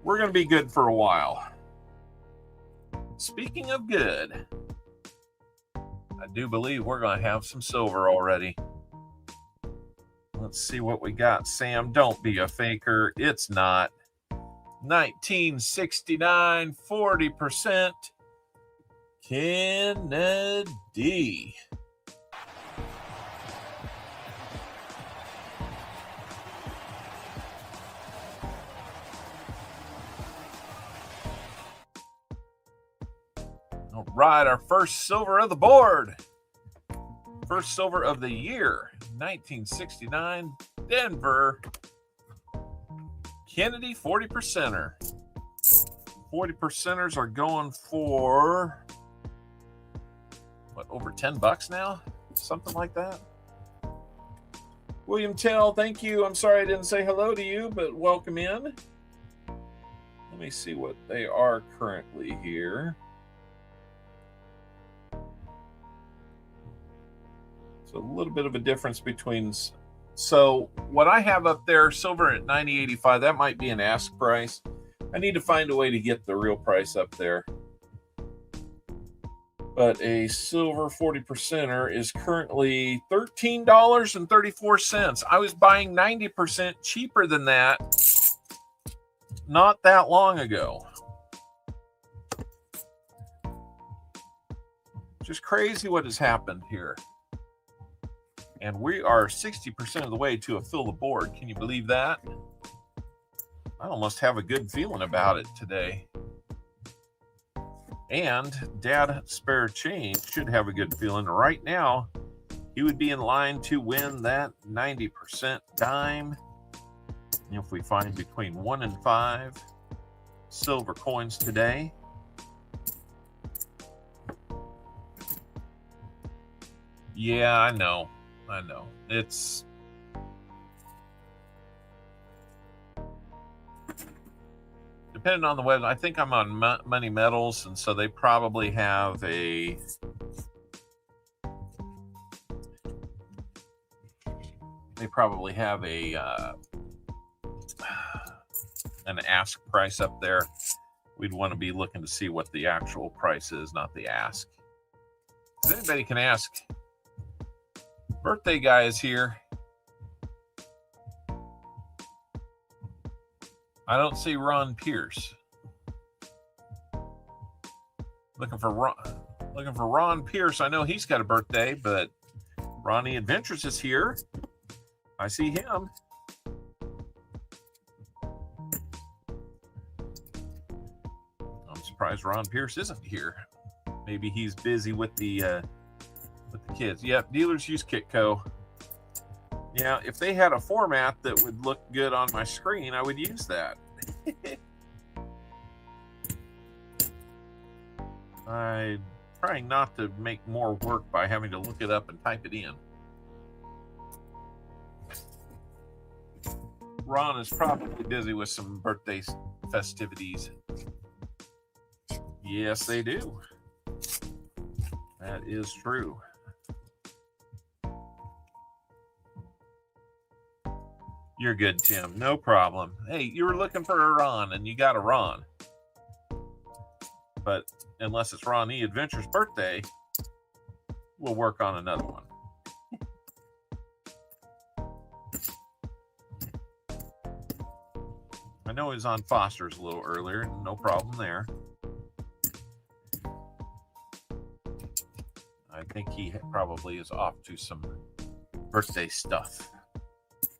we're going to be good for a while. Speaking of good, I do believe we're going to have some silver already. Let's see what we got. Sam, don't be a faker. It's not. 1969, 40%. Kennedy. All right, our first silver of the board. First silver of the year, 1969, Denver. Kennedy 40%er. 40%ers are going for, what, over $10 now? Something like that. William Tell, thank you. I'm sorry I didn't say hello to you, but welcome in. Let me see what they are currently here. So a little bit of a difference between. So what I have up there, silver at $90.85, that might be an ask price. I need to find a way to get the real price up there. But a silver 40%er is currently $13.34. I was buying 90% cheaper than that not that long ago. Just crazy what has happened here. And we are 60% of the way to a fill the board. Can you believe that? I almost have a good feeling about it today. And Dad Spare Change should have a good feeling. Right now, he would be in line to win that 90% dime. And if we find between 1 and 5 silver coins today. Yeah, I know. It's depending on the web. I think I'm on Money Metals, and so they probably have an ask price up there. We'd want to be looking to see what the actual price is, not the ask. Because anybody can ask. Birthday guy is here. I don't see Ron Pierce. Looking for Ron Pierce. I know he's got a birthday, but Ronnie Adventures is here. I see him. I'm surprised Ron Pierce isn't here. Maybe he's busy with the kids. Yep, dealers use Kitco. Yeah, if they had a format that would look good on my screen, I would use that. I'm trying not to make more work by having to look it up and type it in. Ron is probably busy with some birthday festivities. Yes, they do. That is true. You're good, Tim. No problem. Hey, you were looking for a Ron, and you got a Ron. But unless it's Ron E. Adventure's birthday, we'll work on another one. I know he was on Foster's a little earlier. No problem there. I think he probably is off to some birthday stuff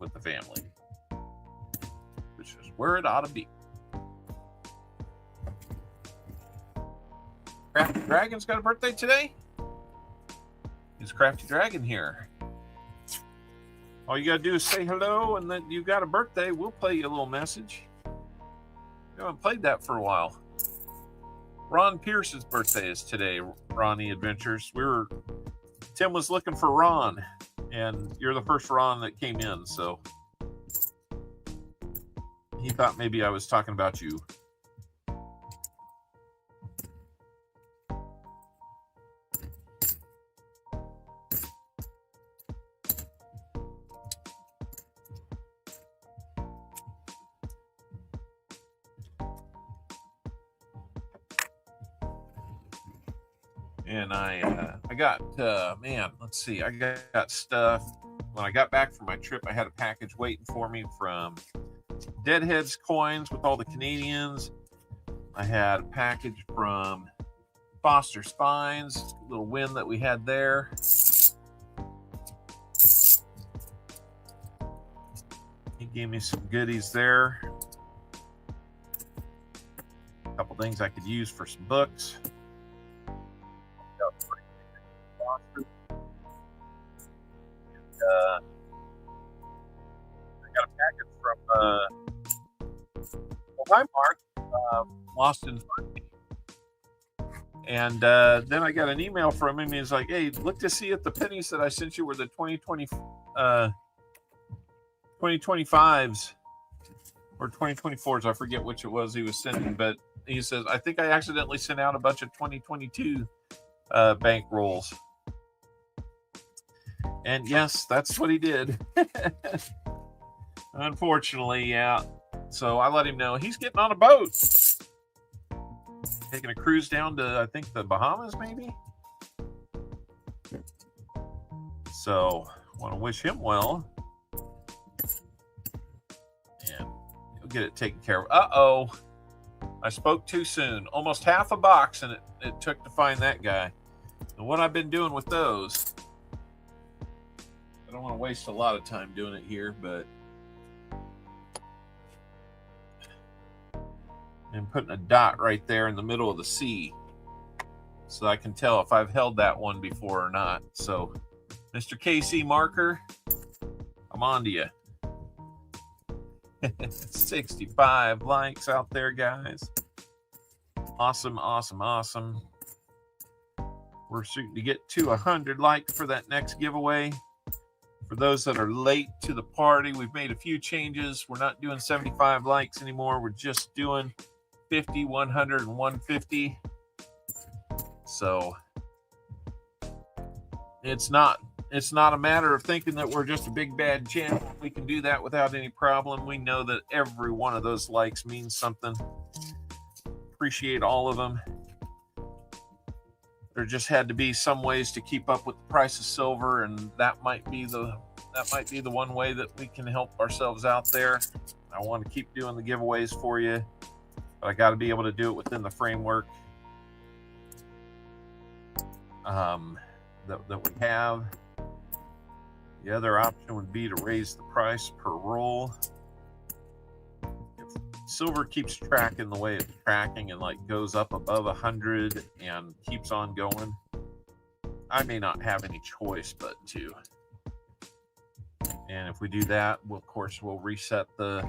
with the family, which is where it ought to be. Crafty Dragon's got a birthday today? Is Crafty Dragon here? All you gotta do is say hello, and then you got a birthday. We'll play you a little message. We haven't played that for a while. Ron Pierce's birthday is today, Ronnie Adventures. Tim was looking for Ron, and you're the first Ron that came in, so he thought maybe I was talking about you. And I got, let's see, I got stuff. When I got back from my trip, I had a package waiting for me from Deadhead's Coins with all the Canadians. I had a package from Foster Spines, little win that we had there. He gave me some goodies there. A couple things I could use for some books. I got a package from hi Mark, Lost in Fun. And then I got an email from him. He's like, hey, look to see if the pennies that I sent you were the 2025s or 2024s. I forget which it was he was sending, but he says, I think I accidentally sent out a bunch of 2022 bank rolls. And yes, that's what he did. Unfortunately, yeah. So I let him know he's getting on a boat, taking a cruise down to, I think, the Bahamas, maybe. So want to wish him well, and he'll get it taken care of. Uh-oh, I spoke too soon. Almost half a box, and it took to find that guy. And what I've been doing with those, I don't want to waste a lot of time doing it here, but I'm putting a dot right there in the middle of the C so I can tell if I've held that one before or not. So, Mr. KC Marker, I'm on to you. 65 likes out there, guys. Awesome, awesome, awesome. We're shooting to get to 100 likes for that next giveaway. For those that are late to the party, we've made a few changes. We're not doing 75 likes anymore. We're just doing 50, 100, and 150. So it's not a matter of thinking that we're just a big bad channel. We can do that without any problem. We know that every one of those likes means something. Appreciate all of them. There just had to be some ways to keep up with the price of silver, and that might be the one way that we can help ourselves out there. I want to keep doing the giveaways for you, but I got to be able to do it within the framework that we have. The other option would be to raise the price per roll. If silver keeps tracking the way it's tracking and like goes up above 100 and keeps on going, I may not have any choice but to. And if we do that, of course, we'll reset the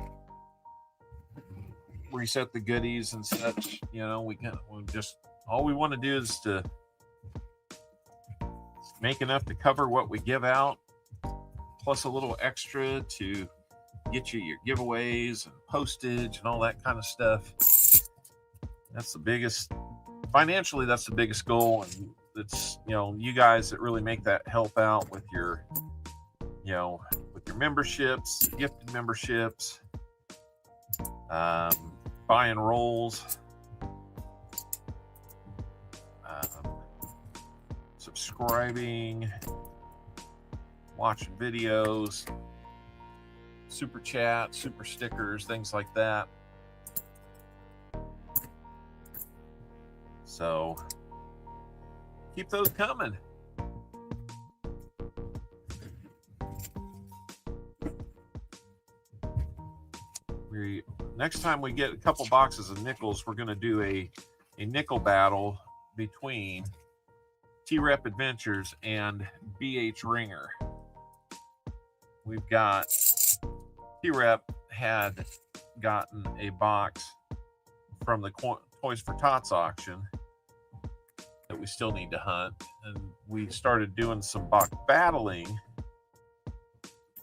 goodies and such. You know, we just, all we want to do is to make enough to cover what we give out, plus a little extra to get you your giveaways and postage and all that kind of stuff. That's the biggest financially, that's the biggest goal, and it's, you know, you guys that really make that help out with your, you know, with your memberships, gifted memberships, buying rolls, subscribing, watching videos, super chat, super stickers, things like that. So keep those coming. Next time we get a couple boxes of nickels, we're going to do a nickel battle between T-Rep Adventures and BH Ringer. We've got T-Rep had gotten a box from the Toys for Tots auction that we still need to hunt, and we started doing some box battling,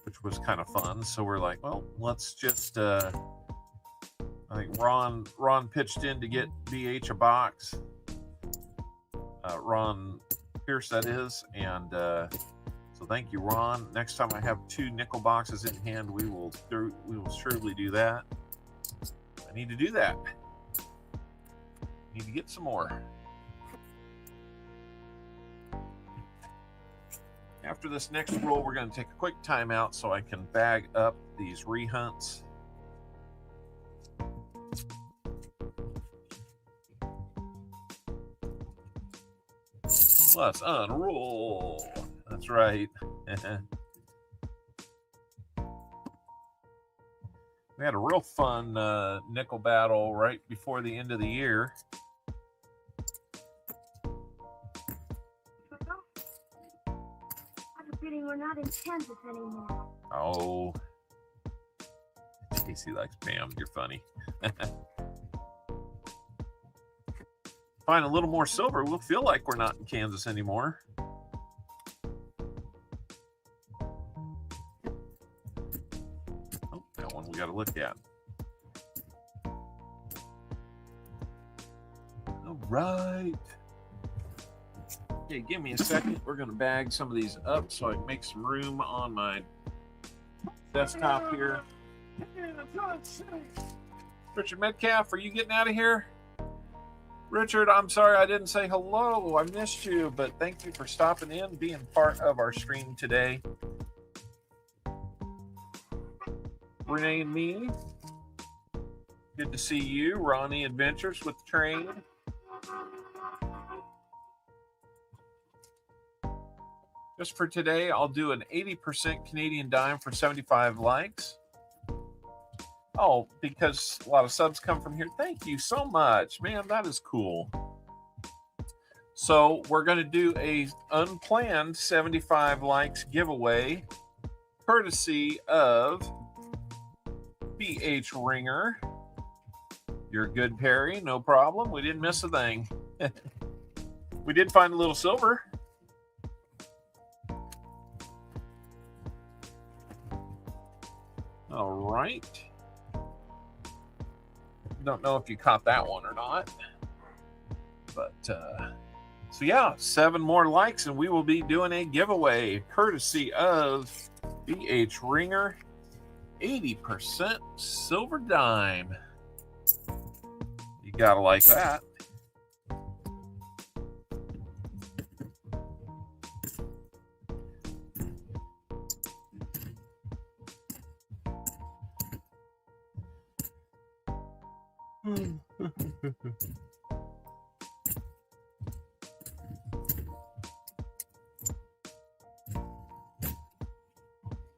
which was kind of fun. So we're like, well, let's just I think Ron pitched in to get BH a box. Ron Pierce, that is, and so thank you, Ron. Next time I have 2 nickel boxes in hand, we will surely do that. I need to do that. Need to get some more. After this next roll, we're going to take a quick timeout so I can bag up these rehunts. Let's unroll. That's right. We had a real fun nickel battle right before the end of the year. We're not in Kansas anymore. Oh, Casey likes Pam. You're funny. Find a little more silver, we'll feel like we're not in Kansas anymore. Oh, that one we got to look at. All right. Okay, give me a second. We're going to bag some of these up so I can make some room on my desktop here. Richard Metcalf, are you getting out of here? Richard, I'm sorry I didn't say hello. I missed you, but thank you for stopping in, being part of our stream today. Renee and me, good to see you. Ronnie Adventures with the Train. Just for today, I'll do an 80% Canadian dime for 75 likes. Oh, because a lot of subs come from here. Thank you so much. Man, that is cool. So we're going to do a unplanned 75 likes giveaway, courtesy of BH Ringer. You're good, Perry. No problem. We didn't miss a thing. We did find a little silver. All right. Don't know if you caught that one or not. But, so yeah, 7 more likes and we will be doing a giveaway courtesy of BH Ringer. 80% silver dime. You gotta like that.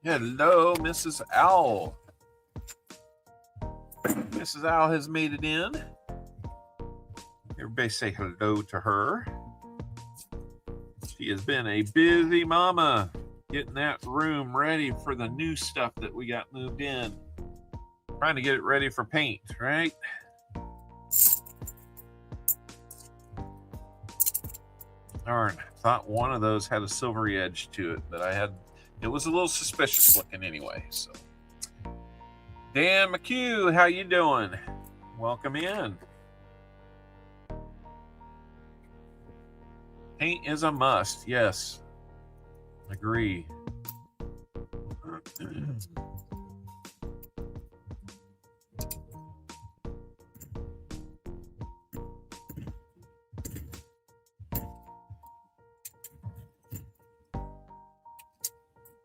Hello, Mrs. Owl. Mrs. Owl has made it in. Everybody say hello to her. She has been a busy mama getting that room ready for the new stuff that we got moved in. Trying to get it ready for paint, right? Darn, thought one of those had a silvery edge to it, but it was a little suspicious looking anyway. So, Dan McHugh, how you doing? Welcome in. Paint is a must. Yes. Agree.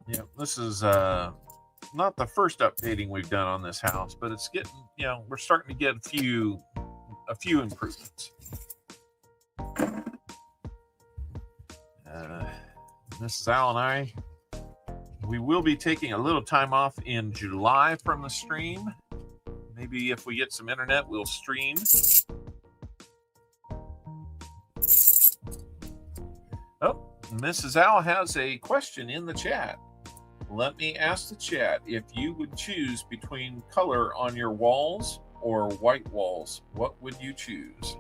Yeah, this is not the first updating we've done on this house, but it's getting, we're starting to get a few improvements. Mrs. Al and I, we will be taking a little time off in July from the stream. Maybe if we get some internet, we'll stream. Oh, Mrs. Al has a question in the chat. Let me ask the chat, if you would choose between color on your walls or white walls, what would you choose?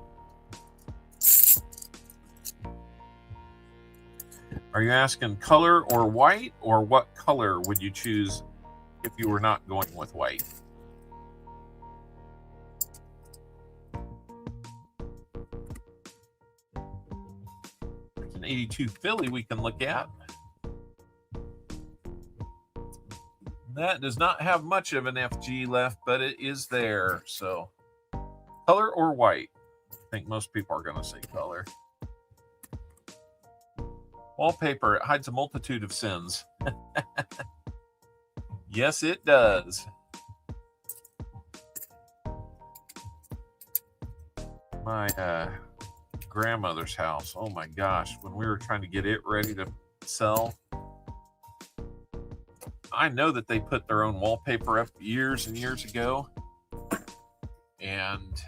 Are you asking color or white, or what color would you choose if you were not going with white? There's an 82 Philly we can look at. That does not have much of an FG left, but it is there. So, color or white? I think most people are going to say color. Wallpaper, it hides a multitude of sins. Yes, it does. My grandmother's house. Oh my gosh, when we were trying to get it ready to sell, I know that they put their own wallpaper up years and years ago. And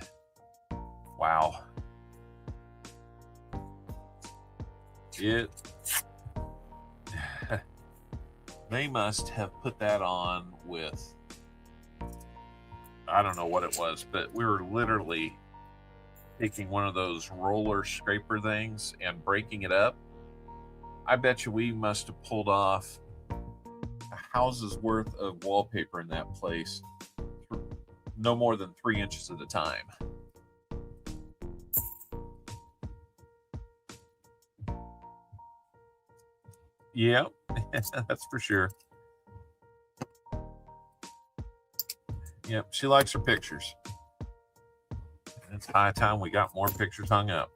wow. They must have put that on with, I don't know what it was, but we were literally taking one of those roller scraper things and breaking it up. I bet you we must have pulled off a house's worth of wallpaper in that place, no more than 3 inches at a time. Yep, that's for sure. Yep, she likes her pictures. It's high time we got more pictures hung up.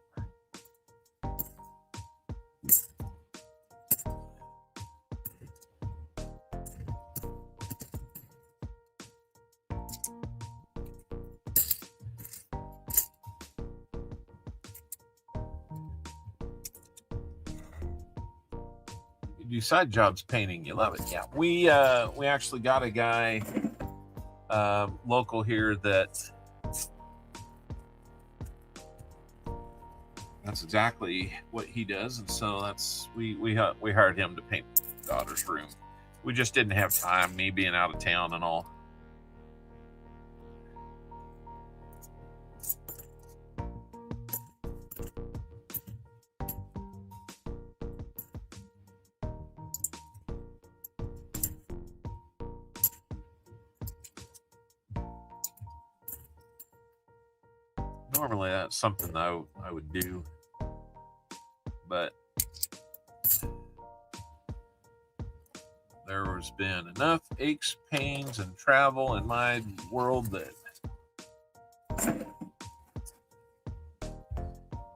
You do side jobs painting, you love it. Yeah, we actually got a guy local here that's exactly what he does, and so that's we hired him to paint daughter's room. We just didn't have time, me being out of town and all. Normally that's something that I would do, but there has been enough aches, pains, and travel in my world that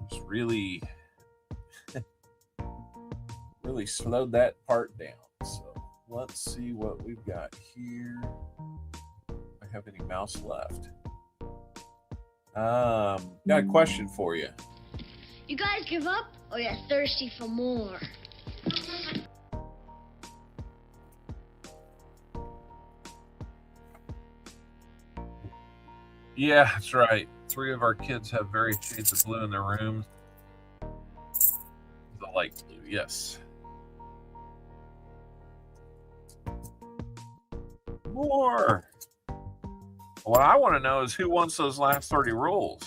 just really slowed that part down. So let's see what we've got here. Do I have any mouse left? Got a question for you. You guys give up, or you're thirsty for more? Yeah, that's right. 3 of our kids have various shades of blue in their rooms. The light blue, yes. More. What I want to know is who wants those last 30 rolls.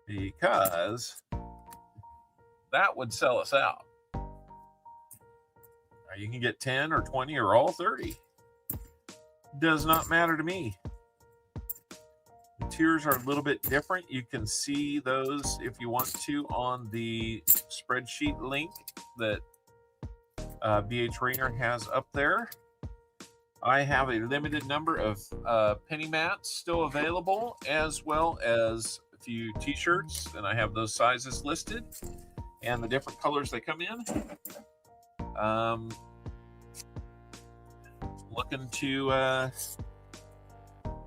Because that would sell us out. Now you can get 10 or 20 or all 30. Does not matter to me. tiers are a little bit different. You can see those if you want to on the spreadsheet link that BH Ringer has up there. I have a limited number of penny mats still available, as well as a few t-shirts, and I have those sizes listed and the different colors they come in. Looking to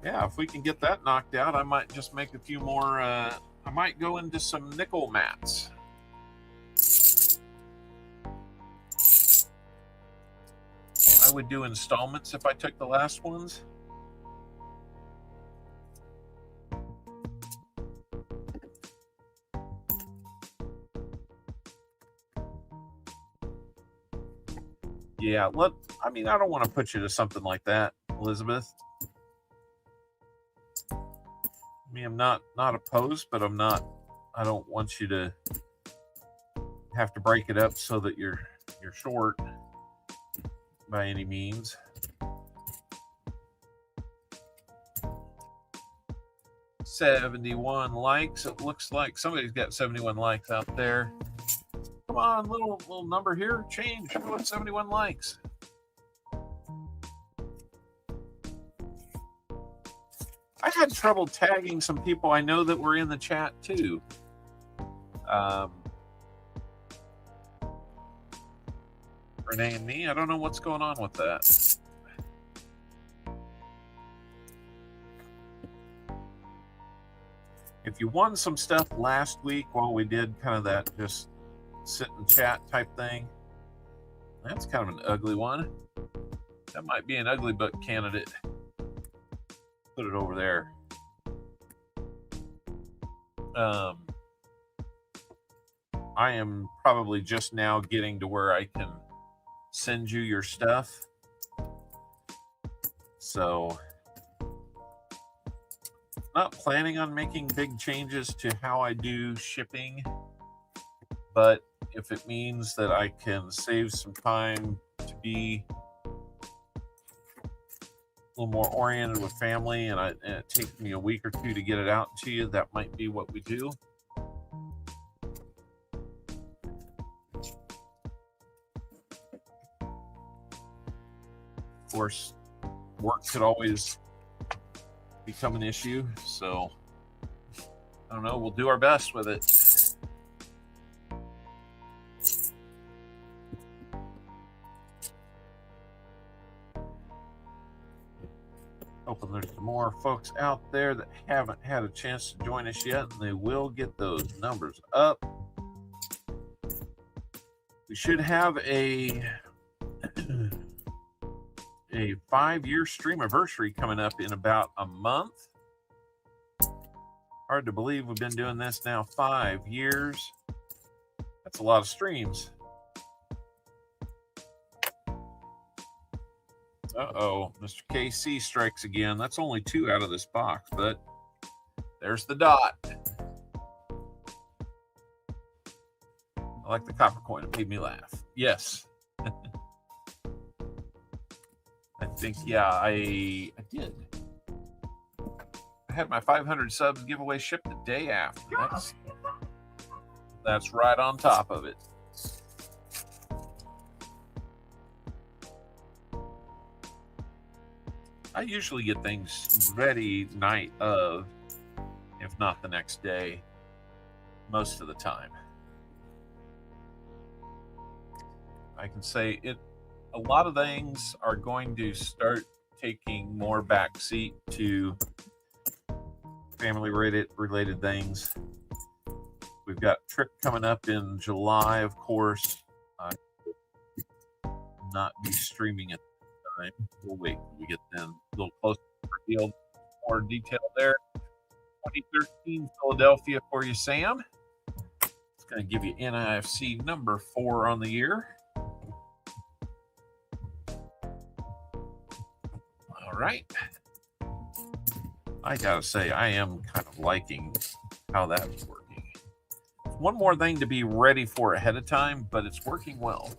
yeah, if we can get that knocked out, I might just make a few more. I might go into some nickel mats. I would do installments if I took the last ones. Yeah, I mean, I don't want to put you to something like that, Elizabeth. I mean, I'm not opposed, but I don't want you to have to break it up so that you're short by any means. $71 likes. It looks like somebody's got 71 likes out there. Come on, little number here. Change. Go with 71 likes. I had trouble tagging some people I know that were in the chat too. Renee and me, I don't know what's going on with that. If you won some stuff last week while we did kind of that just sit and chat type thing, that's kind of an ugly one. That might be an ugly book candidate. Put it over there. I am probably just now getting to where I can send you your stuff. So, not planning on making big changes to how I do shipping, but if it means that I can save some time to be a little more oriented with family, and it takes me a week or two to get it out to you, that might be what we do. Of course, work could always become an issue, so I don't know, we'll do our best with it. Hoping there's some more folks out there that haven't had a chance to join us yet, and they will get those numbers up. We should have a 5-year stream anniversary coming up in about a month. Hard to believe we've been doing this now 5 years. That's a lot of streams. Uh-oh, Mr. KC strikes again. That's only 2 out of this box, but there's the dot. I like the copper coin. It made me laugh. Yes. I think, yeah, I did. I had my 500 subs giveaway shipped the day after. That's right on top of it. I usually get things ready night of, if not the next day, most of the time. I can say it. A lot of things are going to start taking more backseat to family related things. We've got a trip coming up in July, of course. I will not be streaming at the time. We'll wait till we get then a little closer to the deal. More detail there. 2013 Philadelphia for you, Sam. It's going to give you NIFC number 4 on the year. All right. I gotta say, I am kind of liking how that's working. One more thing to be ready for ahead of time, but it's working well.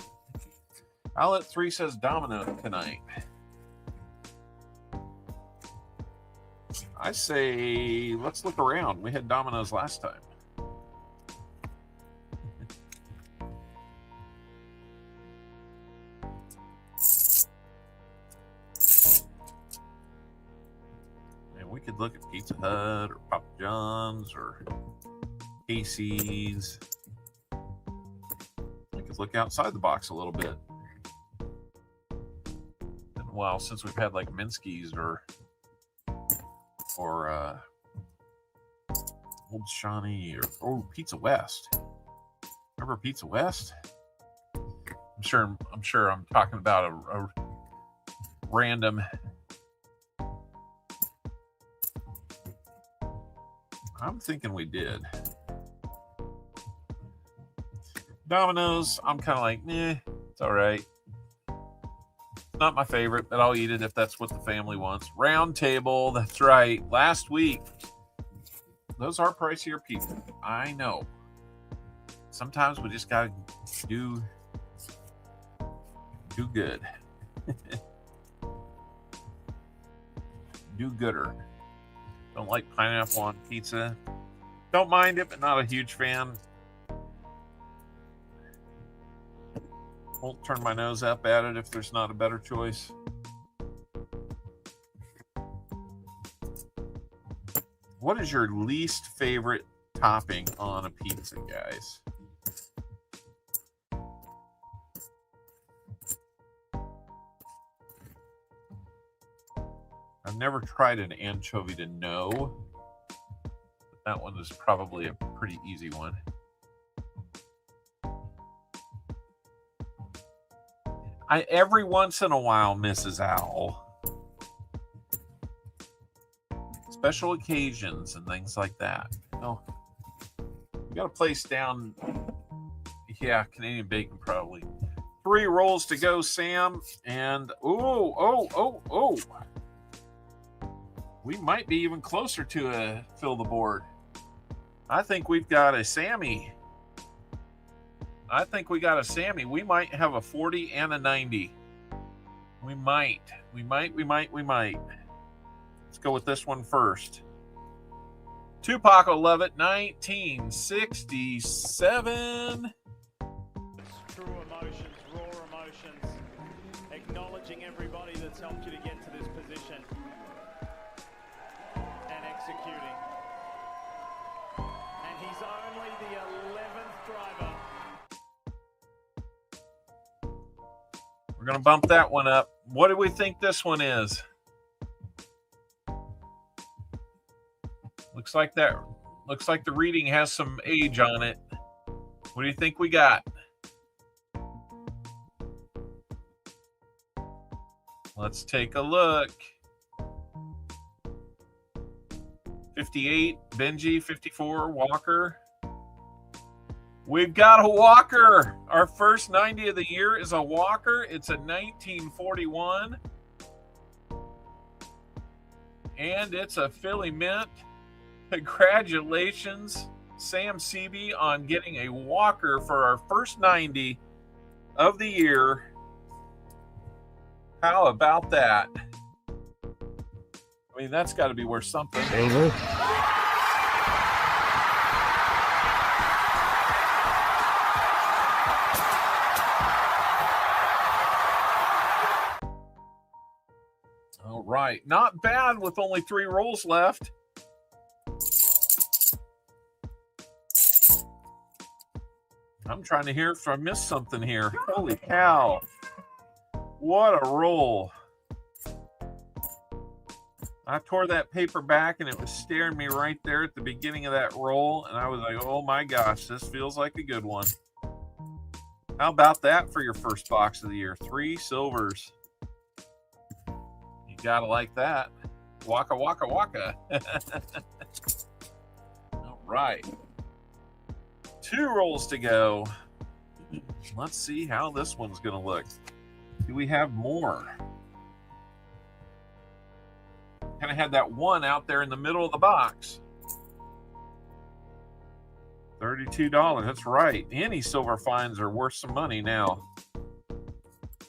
Outlet 3 says domino tonight. I say let's look around. We had Domino's last time. And we could look at Pizza Hut or Papa John's or Casey's. We could look outside the box a little bit. And well, since we've had like Minsky's or Old Shawnee or Pizza West. Remember Pizza West? I'm sure I'm talking about a random. I'm thinking we did. Domino's, I'm kind of like, it's all right. Not my favorite, but I'll eat it if that's what the family wants. Round Table, that's right. Last week, those are pricier people. I know. Sometimes we just gotta do good. Do gooder. Don't like pineapple on pizza. Don't mind it, but not a huge fan. Won't turn my nose up at it if there's not a better choice. What is your least favorite topping on a pizza, guys? I've never tried an anchovy to know. But that one is probably a pretty easy one. I every once in a while, Mrs. Owl. Special occasions and things like that. Oh, we got a place down. Yeah, Canadian bacon probably. 3 rolls to go, Sam. And oh. We might be even closer to a fill the board. I think we've got a Sammy. We might have a 40 and a 90. We might. Let's go with this one first. Tupac will love it. 1967. True emotions, raw emotions. Acknowledging everybody that's helped you to get to this position. And executing. And he's only the 11th driver. We're going to bump that one up. What do we think this one is? Looks like the reading has some age on it. What do you think we got? Let's take a look. 58, Benji, 54, Walker. We've got a Walker. Our first 90 of the year is a Walker. It's a 1941. And it's a Philly Mint. Congratulations, Sam Seaby, on getting a Walker for our first 90 of the year. How about that? I mean, that's got to be worth something. All right. Not bad with only 3 rolls left. I'm trying to hear if I missed something here. Holy cow. What a roll. I tore that paper back and it was staring me right there at the beginning of that roll. And I was like, oh my gosh, this feels like a good one. How about that for your first box of the year? 3 silvers. You gotta like that. Waka, waka, waka. All right. 2 rolls to go. Let's see how this one's going to look. Do we have more? Kind of had that one out there in the middle of the box. $32. That's right. Any silver finds are worth some money now.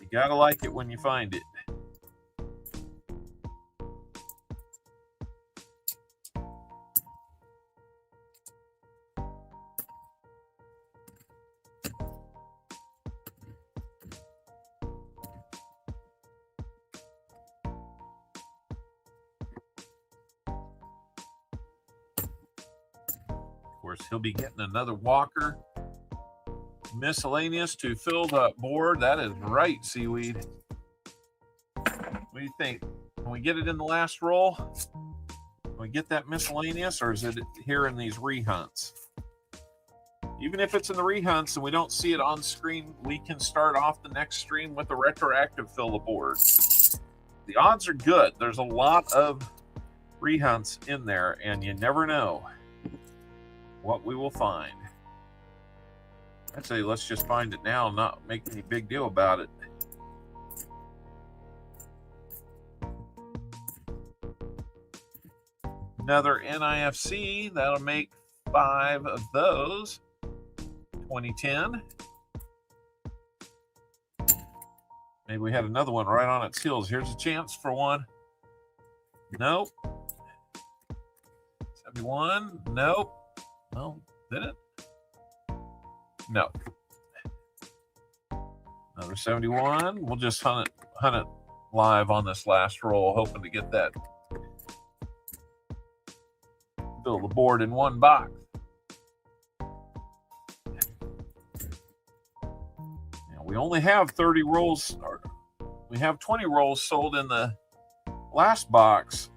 You got to like it when you find it. course, he'll be getting another walker. Miscellaneous to fill the board. That is right, Seaweed. What do you think? Can we get it in the last roll? Can we get that miscellaneous, or is it here in these rehunts? Even if it's in the rehunts and we don't see it on screen, we can start off the next stream with a retroactive fill the board. The odds are good. There's a lot of rehunts in there, and you never know what we will find. I'd say let's just find it now and not make any big deal about it. Another NIFC, that'll make 5 of those. 2010. Maybe we had another one right on its heels. Here's a chance for one. Nope. 71. Nope. Well, did it? No. Another 71. We'll just hunt it live on this last roll, hoping to get that. Fill the board in one box. We only have 30 rolls. We have 20 rolls sold in the last box.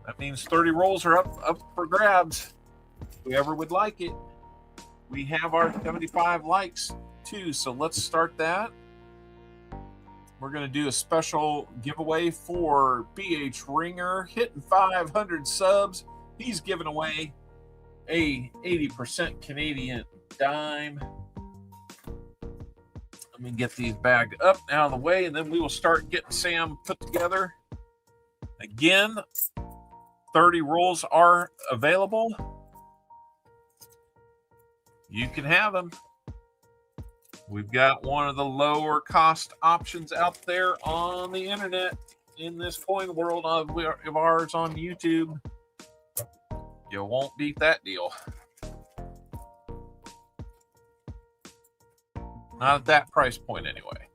That means 30 rolls are up for grabs. Whoever would like it. We have our 75 likes too, so let's start that. We're going to do a special giveaway for BH Ringer hitting 500 subs. He's giving away a 80% Canadian dime. Let me get these bagged up out of the way, and then we will start getting Sam put together. Again, 30 rolls are available. You can have them. We've got one of the lower cost options out there on the internet in this coin world of ours on YouTube. You won't beat that deal. Not at that price point, anyway.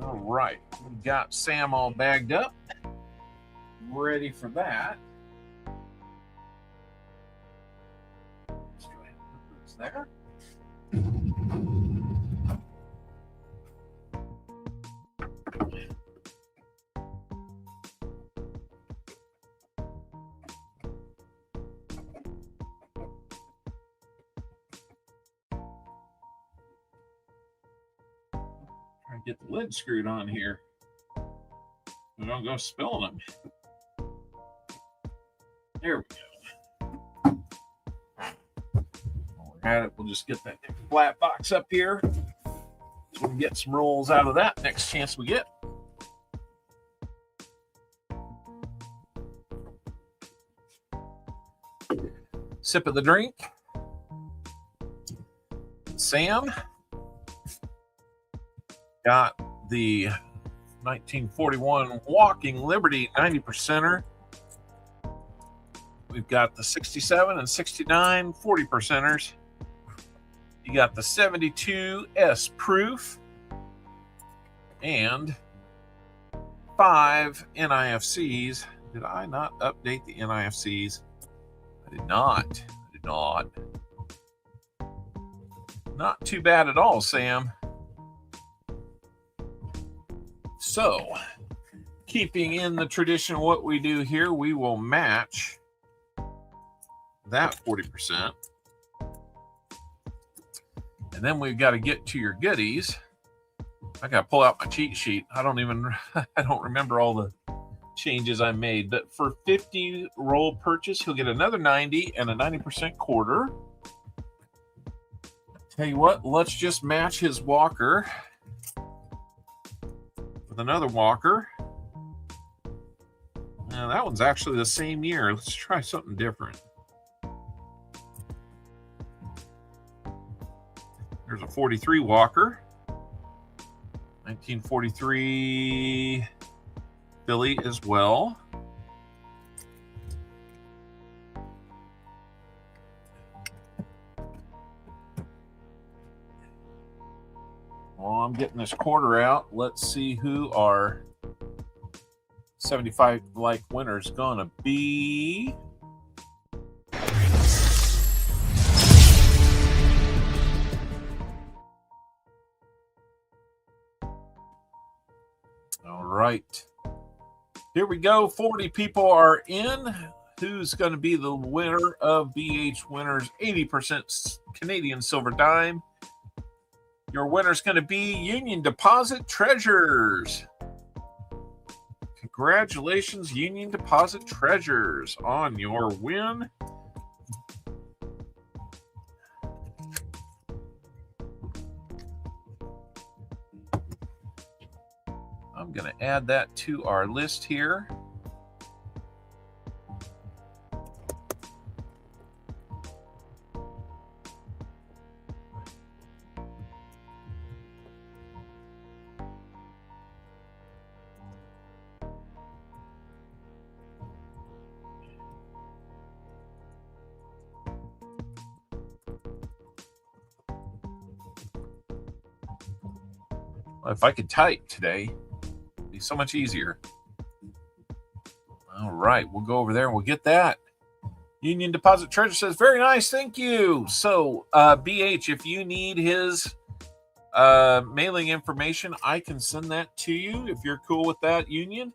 All right, we got Sam all bagged up, ready for that. Let's go ahead and put this there. Get the lid screwed on here. We don't go spilling them. There we go. While we're at it, we'll just get that flat box up here so we can get some rolls out of that next chance we get. Sip of the drink. Sam got the 1941 Walking Liberty 90%er. We've got the 67 and 69 40%ers. You got the 72 S Proof and 5 NIFCs. Did I not update the NIFCs? I did not. Not too bad at all, Sam. So, keeping in the tradition of what we do here, we will match that 40%. And then we've got to get to your goodies. I got to pull out my cheat sheet. I don't remember all the changes I made. But for 50 roll purchase, he'll get another 90 and a 90% quarter. Tell you what, let's just match his walker with another walker. Now that one's actually the same year. Let's try something different. There's a 43 walker. 1943 Philly as well. While I'm getting this quarter out, let's see who our 75 like winner's gonna be. All right. Here we go. 40 people are in. Who's going to be the winner of BH Winners 80% Canadian Silver Dime? Your winner's going to be Union Deposit Treasures. Congratulations, Union Deposit Treasures, on your win. I'm going to add that to our list here. If I could type today, it'd be so much easier. All right, we'll go over there and we'll get that. Union Deposit Treasure says, very nice, thank you. So, BH, if you need his mailing information, I can send that to you if you're cool with that, Union.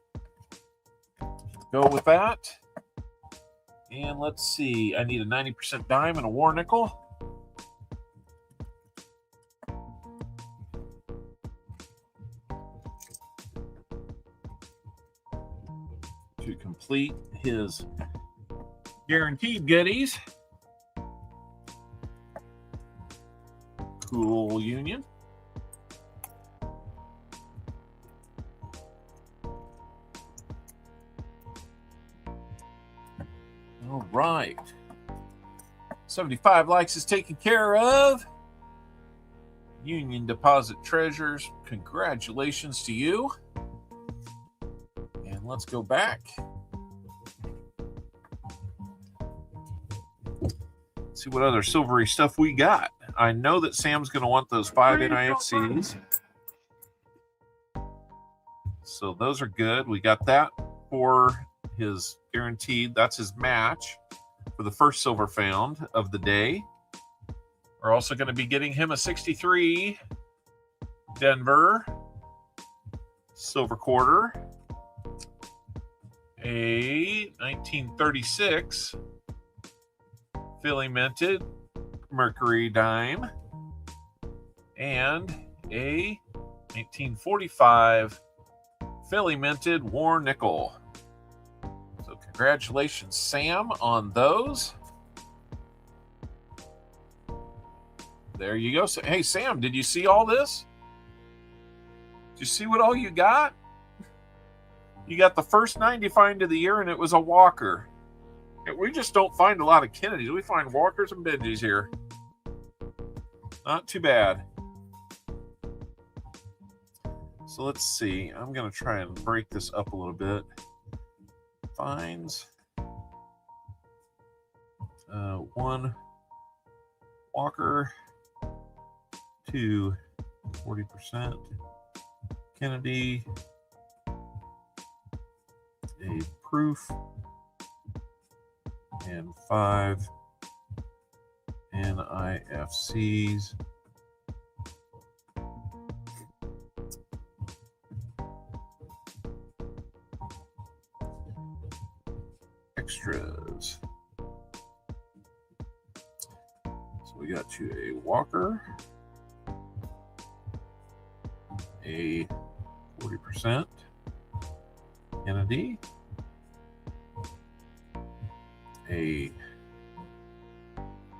Go with that. And let's see, I need a 90% dime and a war nickel. To complete his guaranteed goodies. Cool, Union. All right. 75 likes is taken care of. Union Deposit Treasures, congratulations to you. And let's go back. See what other silvery stuff we got. I know that Sam's going to want those 5 NIFCs. So those are good. We got that for his guaranteed. That's his match for the first silver found of the day. We're also going to be getting him a 63 Denver silver quarter, a 1936 Philly minted Mercury dime, and a 1945 Philly minted war nickel. So congratulations, Sam, on those. There you go. Hey, Sam, did you see all this? Did you see what all you got? You got the first 90 find of the year, and it was a Walker. We just don't find a lot of Kennedys. We find Walkers and Benjis here. Not too bad. So let's see. I'm going to try and break this up a little bit. Finds. 1 Walker. 2 40% Kennedy. A proof. And 5 NIFCs. Extras. So we got you a Walker, a 40% Kennedy, a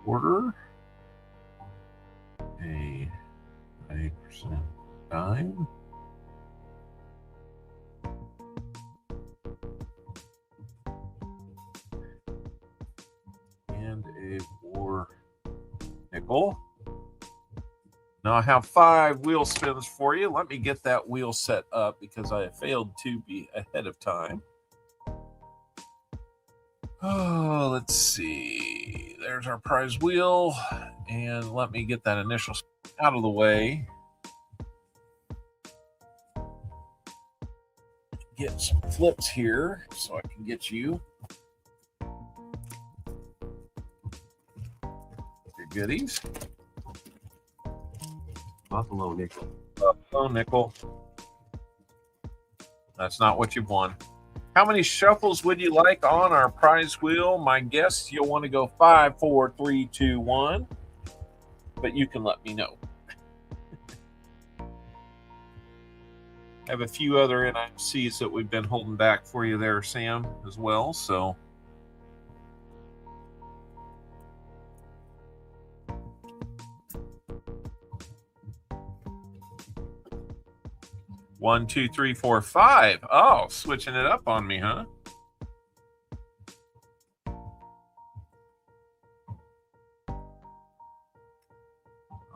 quarter, a 90% dime, and a war nickel. Now I have 5 wheel spins for you. Let me get that wheel set up because I failed to be ahead of time. Oh, let's see. There's our prize wheel. And let me get that initial out of the way. get some flips here so I can get you your goodies. Buffalo nickel. Buffalo nickel. That's not what you've won. How many shuffles would you like on our prize wheel? My guess you'll want to go 5, 4, 3, 2, 1. But you can let me know. I have a few other NICs that we've been holding back for you there, Sam, as well. So 1, 2, 3, 4, 5. Oh, switching it up on me, huh?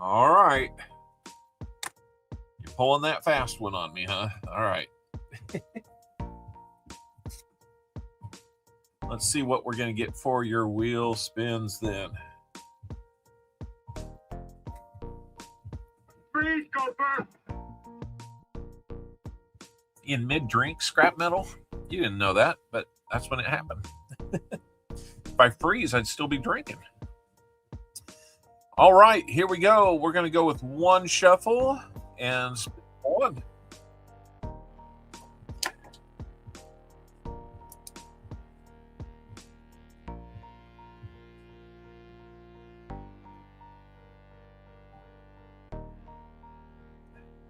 All right. You're pulling that fast one on me, huh? All right. Let's see what we're going to get for your wheel spins then. Freeze, Copper! In mid-drink, scrap metal? You didn't know that, but that's when it happened. If I freeze, I'd still be drinking. All right, here we go. We're going to go with one shuffle and spin one.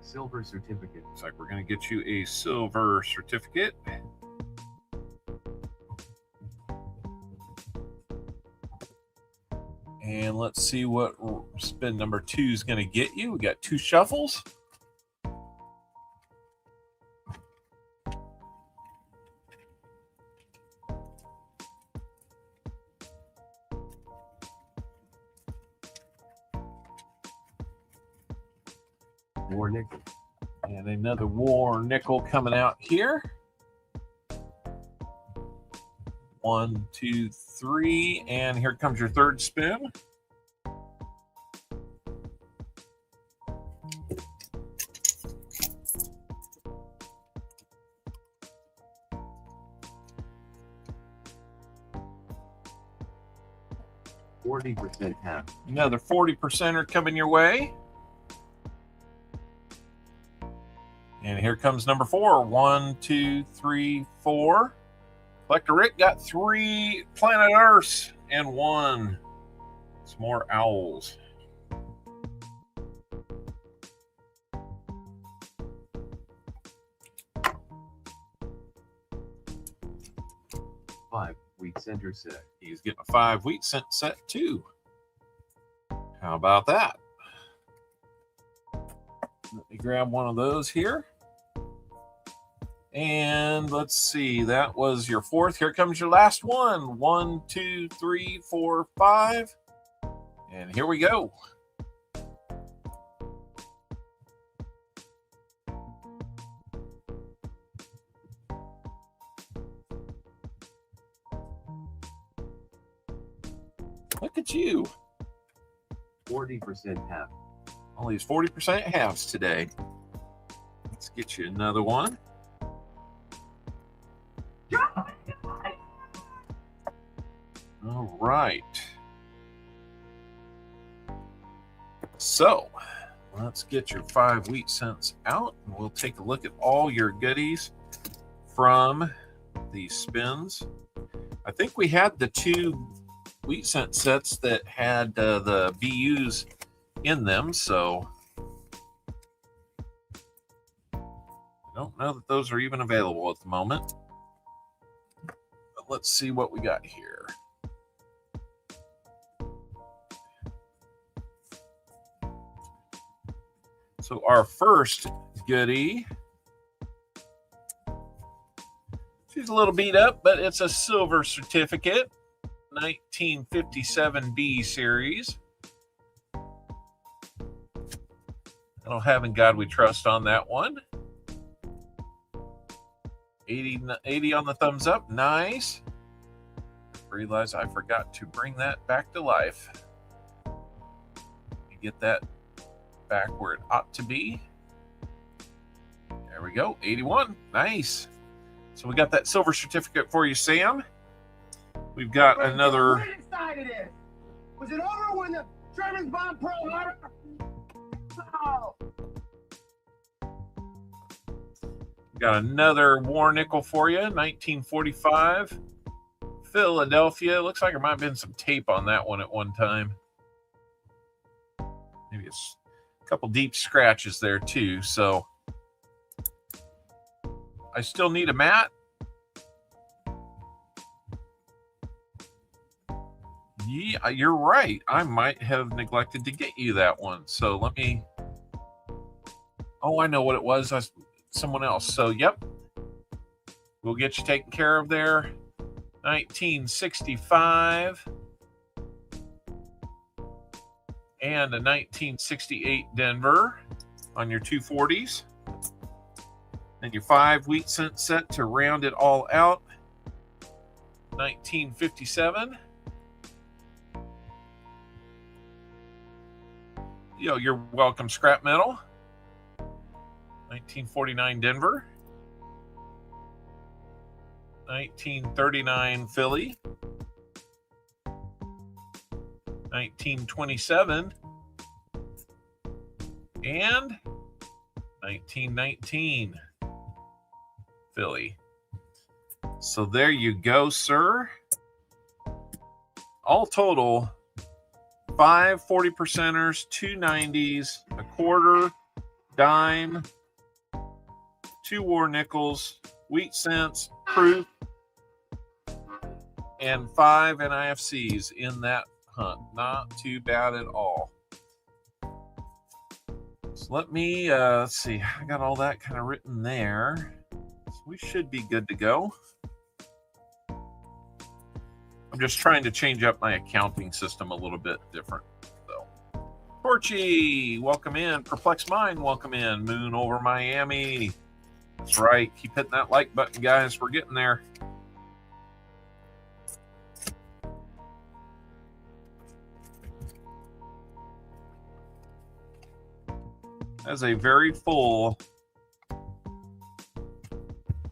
Silver certificate. Looks like we're going to get you a silver certificate. And let's see what spin number 2 is going to get you. We got 2 shuffles. War nickel. And another war nickel coming out here. 1, 2, 3, and here comes your third spin. %, half. Another 40%er coming your way. And here comes number 4. 1, 2, 3, 4. Collector Rick got 3 planet Earths and 1. Some more owls. Five wheat center set. He's getting a 5 wheat cent set too. How about that? Let me grab one of those here. And let's see, that was your 4th. Here comes your last one. 1, 2, 3, 4, 5. And here we go. Look at you. 40% half. All these 40% halves today. Let's get you another one. All right. So let's get your 5 wheat cents out, and we'll take a look at all your goodies from these spins. I think we had the 2 wheat cent sets that had the BUs in them, so I don't know that those are even available at the moment. But let's see what we got here. So our first goodie, she's a little beat up, but it's a silver certificate, 1957 B series. I don't have In God We Trust on that one. 80 on the thumbs up. Nice. Realize I forgot to bring that back to life. You get that back where it ought to be. There we go. 81. Nice. So we got that silver certificate for you, Sam. We've got another. Where decided it? Was it over when the Germans bombed Pearl Harbor? Oh. Got another war nickel for you, 1945. Philadelphia. Looks like there might have been some tape on that one at one time. Maybe it's a couple deep scratches there too. So I still need a mat. Yeah, you're right. I might have neglected to get you that one. So let me. Oh, I know what it was. Someone else. So, yep. We'll get you taken care of there. 1965. And a 1968 Denver on your 240s. And your 5 wheat cent set to round it all out. 1957. Yo, you're welcome, scrap metal. 1949 Denver. 1939 Philly. 1927. And 1919 Philly. So there you go, sir. All total, 5 40%ers, 2 90s, a quarter, dime, 2 war nickels, wheat cents, proof, and 5 NIFCs in that hunt. Not too bad at all. So let me, let's see. I got all that kind of written there. So we should be good to go. I'm just trying to change up my accounting system a little bit different. So, Torchy, welcome in. Perplexed Mind, welcome in. Moon over Miami. That's right. Keep hitting that like button, guys. We're getting there. That's a very full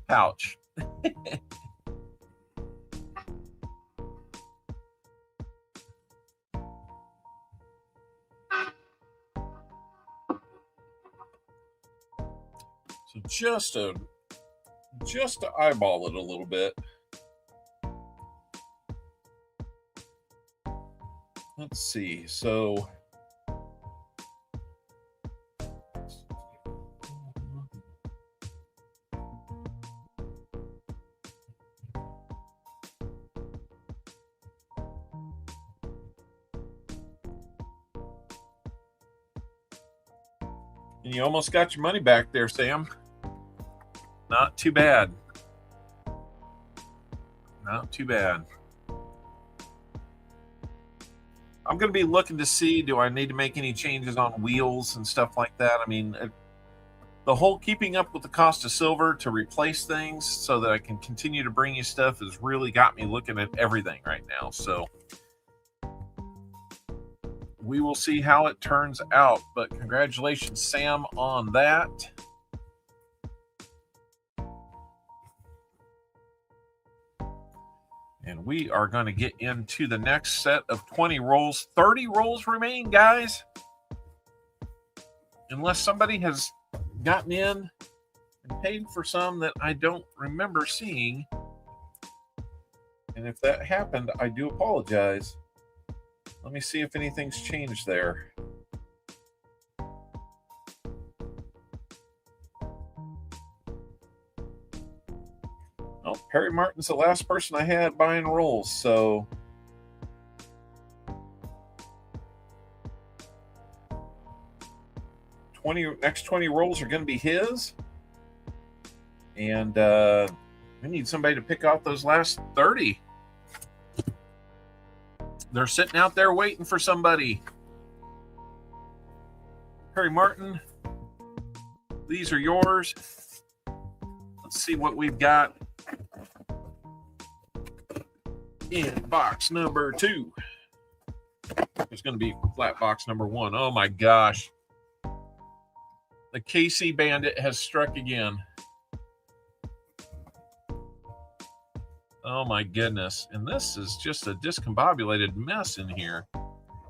pouch. So just to eyeball it a little bit. Let's see. So and you almost got your money back there, Sam. Not too bad. Not too bad. I'm going to be looking to see, do I need to make any changes on wheels and stuff like that? I mean, the whole keeping up with the cost of silver to replace things so that I can continue to bring you stuff has really got me looking at everything right now. So we will see how it turns out. But congratulations, Sam, on that. And we are going to get into the next set of 20 rolls. 30 rolls remain, guys. Unless somebody has gotten in and paid for some that I don't remember seeing. And if that happened, I do apologize. Let me see if anything's changed there. Oh, Perry Martin's the last person I had buying rolls, so next 20 rolls are going to be his, and we need somebody to pick out those last 30. They're sitting out there waiting for somebody. Perry Martin, these are yours. Let's see what we've got in box number 2. There's going to be flat box number 1. Oh my gosh. The KC Bandit has struck again. Oh my goodness. And this is just a discombobulated mess in here.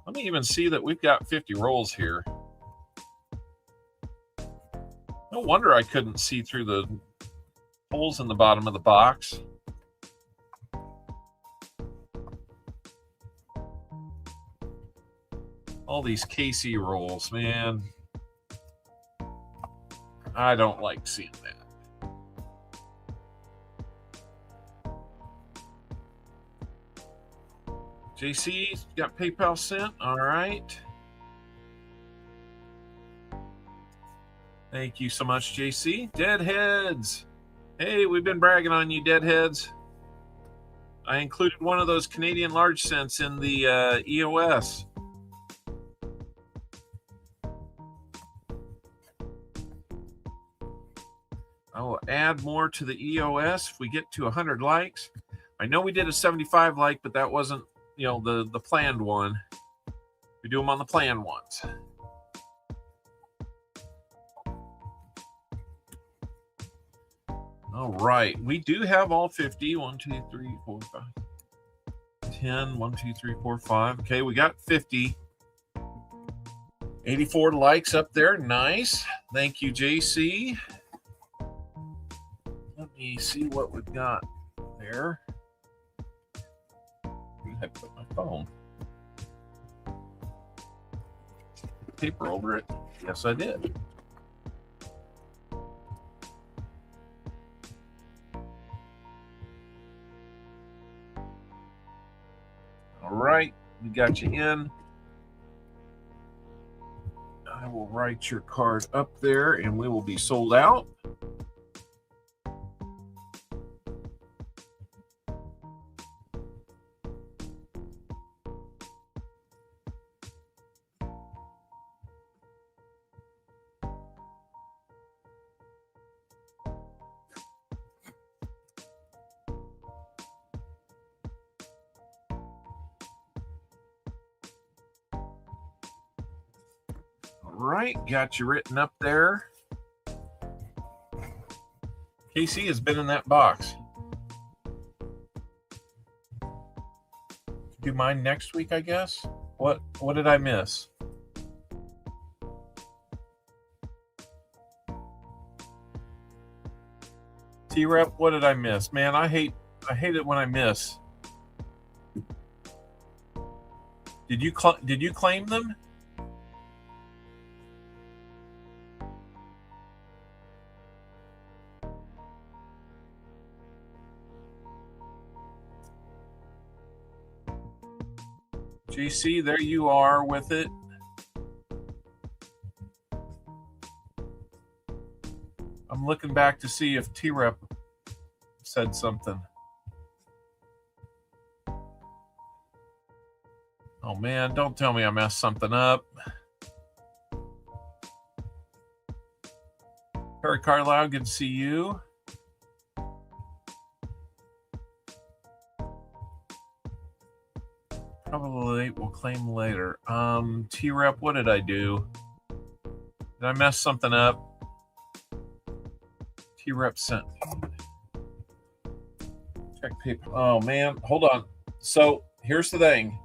Let me even see that we've got 50 rolls here. No wonder I couldn't see through the holes in the bottom of the box. All these KC rolls, man. I don't like seeing that. JC got PayPal sent. All right. Thank you so much, JC. Deadheads. Hey, we've been bragging on you, Deadheads. I included one of those Canadian large cents in the EOS. I will add more to the EOS if we get to 100 likes. I know we did a 75 like, but that wasn't, you know, the planned one. We do them on the planned ones. All right, we do have all 50. 1, 2, 3, 4, 5, 10. 1, 2, 3, 4, 5. Okay, we got 50. 84 likes up there. Nice. Thank you, JC. Let me see what we've got there. I put my phone. Paper over it. Yes, I did. All right, we got you in. I will write your card up there and we will be sold out. Right, got you written up there. KC has been in that box. Do mine next week, I guess. What did I miss? T-Rep, what did I miss? Man, I hate it when I miss. Did you claim them? JC, there you are with it. I'm looking back to see if T-Rep said something. Oh man, don't tell me I messed something up. Perry Carlisle, good to see you. Probably we'll claim later. T-Rep, what did I do? Did I mess something up? T-Rep sent. Check paper. Oh man, hold on. So here's the thing.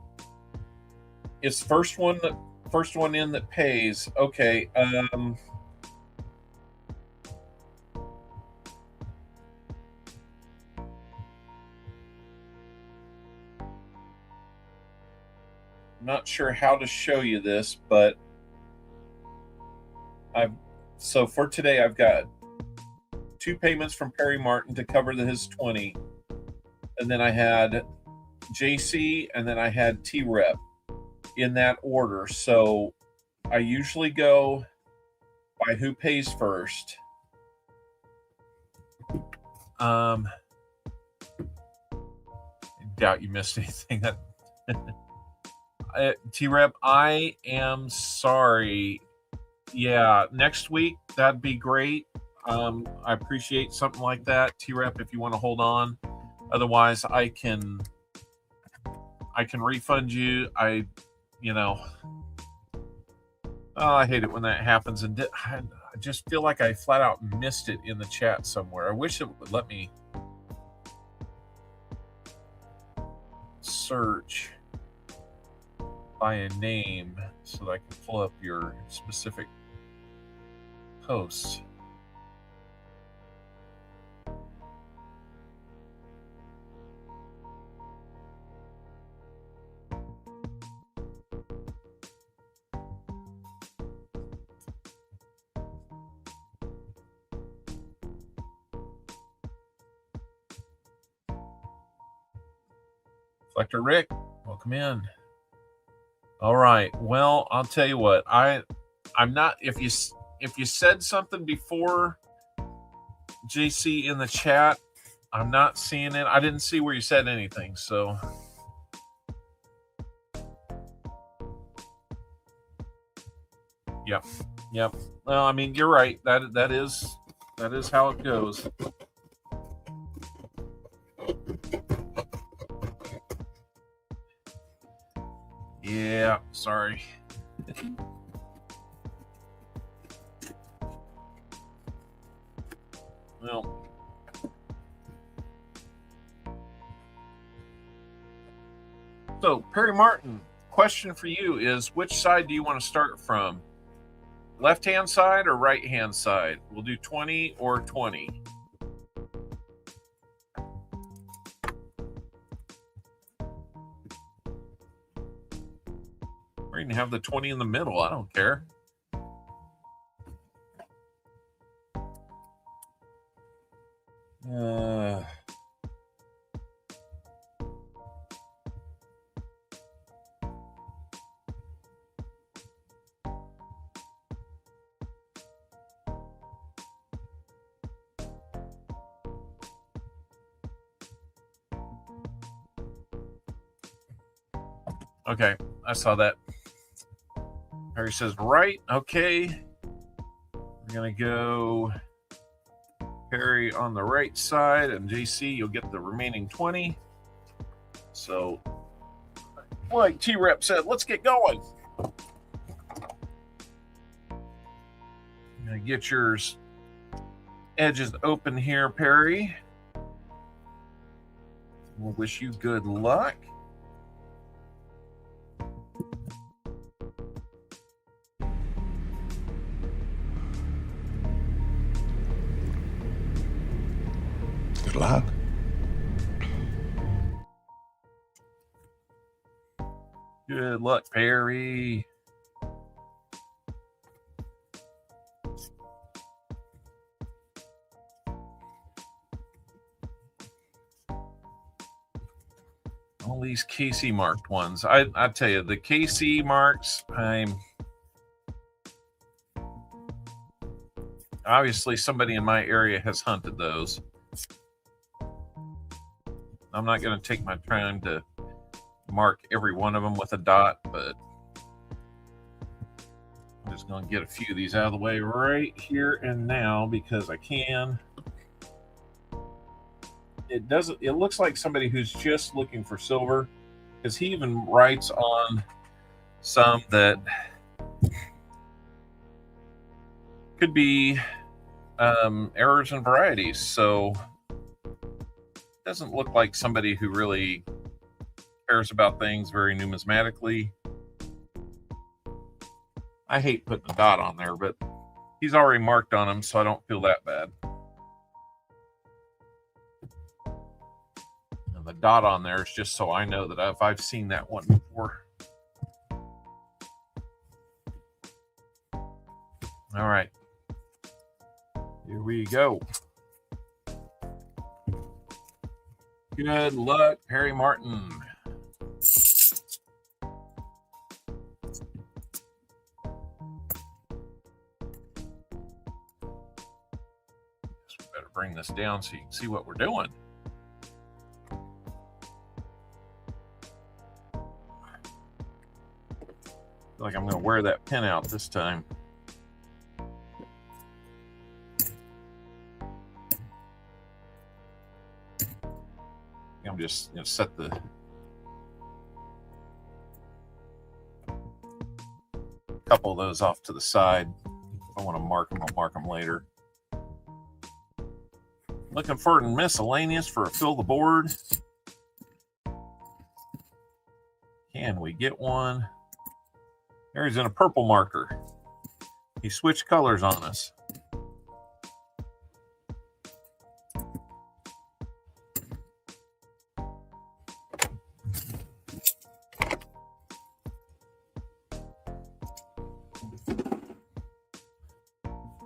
It's first one in that pays. Okay. Not sure how to show you this, but so for today I've got 2 payments from Perry Martin to cover his 20, and then I had JC, and then I had T-Rep in that order. So I usually go by who pays first. I doubt you missed anything. T-Rep, I am sorry. Yeah, next week, that'd be great. I appreciate something like that. T-Rep, if you want to hold on. Otherwise, I can refund you. I hate it when that happens. And I just feel like I flat out missed it in the chat somewhere. I wish it would let me. search by a name so that I can pull up your specific posts. Reflector Rick, welcome in. All right. Well, I'll tell you what. I'm not. If you said something before, JC, in the chat, I'm not seeing it. I didn't see where you said anything. So. Yep. Well, I mean, you're right. That is how it goes. Yeah, sorry. Well, so Perry Martin, question for you is, which side do you want to start from? Left-hand side or right-hand side? We'll do 20 or 20. Or you can have the 20 in the middle. I don't care. Okay, I saw that. Harry says right. Okay. We're going to go Perry on the right side, and JC, you'll get the remaining 20. So, like T-Rep said, let's get going. I'm going to get yours edges open here, Perry. We'll wish you good luck. Good luck. Good luck, Perry. All these KC marked ones. I tell you, the KC marks, obviously somebody in my area has hunted those. I'm not going to take my time to mark every one of them with a dot, but I'm just going to get a few of these out of the way right here and now because I can. It looks like somebody who's just looking for silver, because he even writes on some that could be errors and varieties. So doesn't look like somebody who really cares about things very numismatically. I hate putting a dot on there, but he's already marked on them, so I don't feel that bad. And the dot on there is just so I know that if I've seen that one before. All right. Here we go. Good luck, Perry Martin. Guess we better bring this down so you can see what we're doing. I feel like I'm going to wear that pin out this time. I'm just going to set the couple of those off to the side. If I want to mark them, I'll mark them later. Looking for miscellaneous for a fill the board. Can we get one? There he's in a purple marker. He switched colors on us.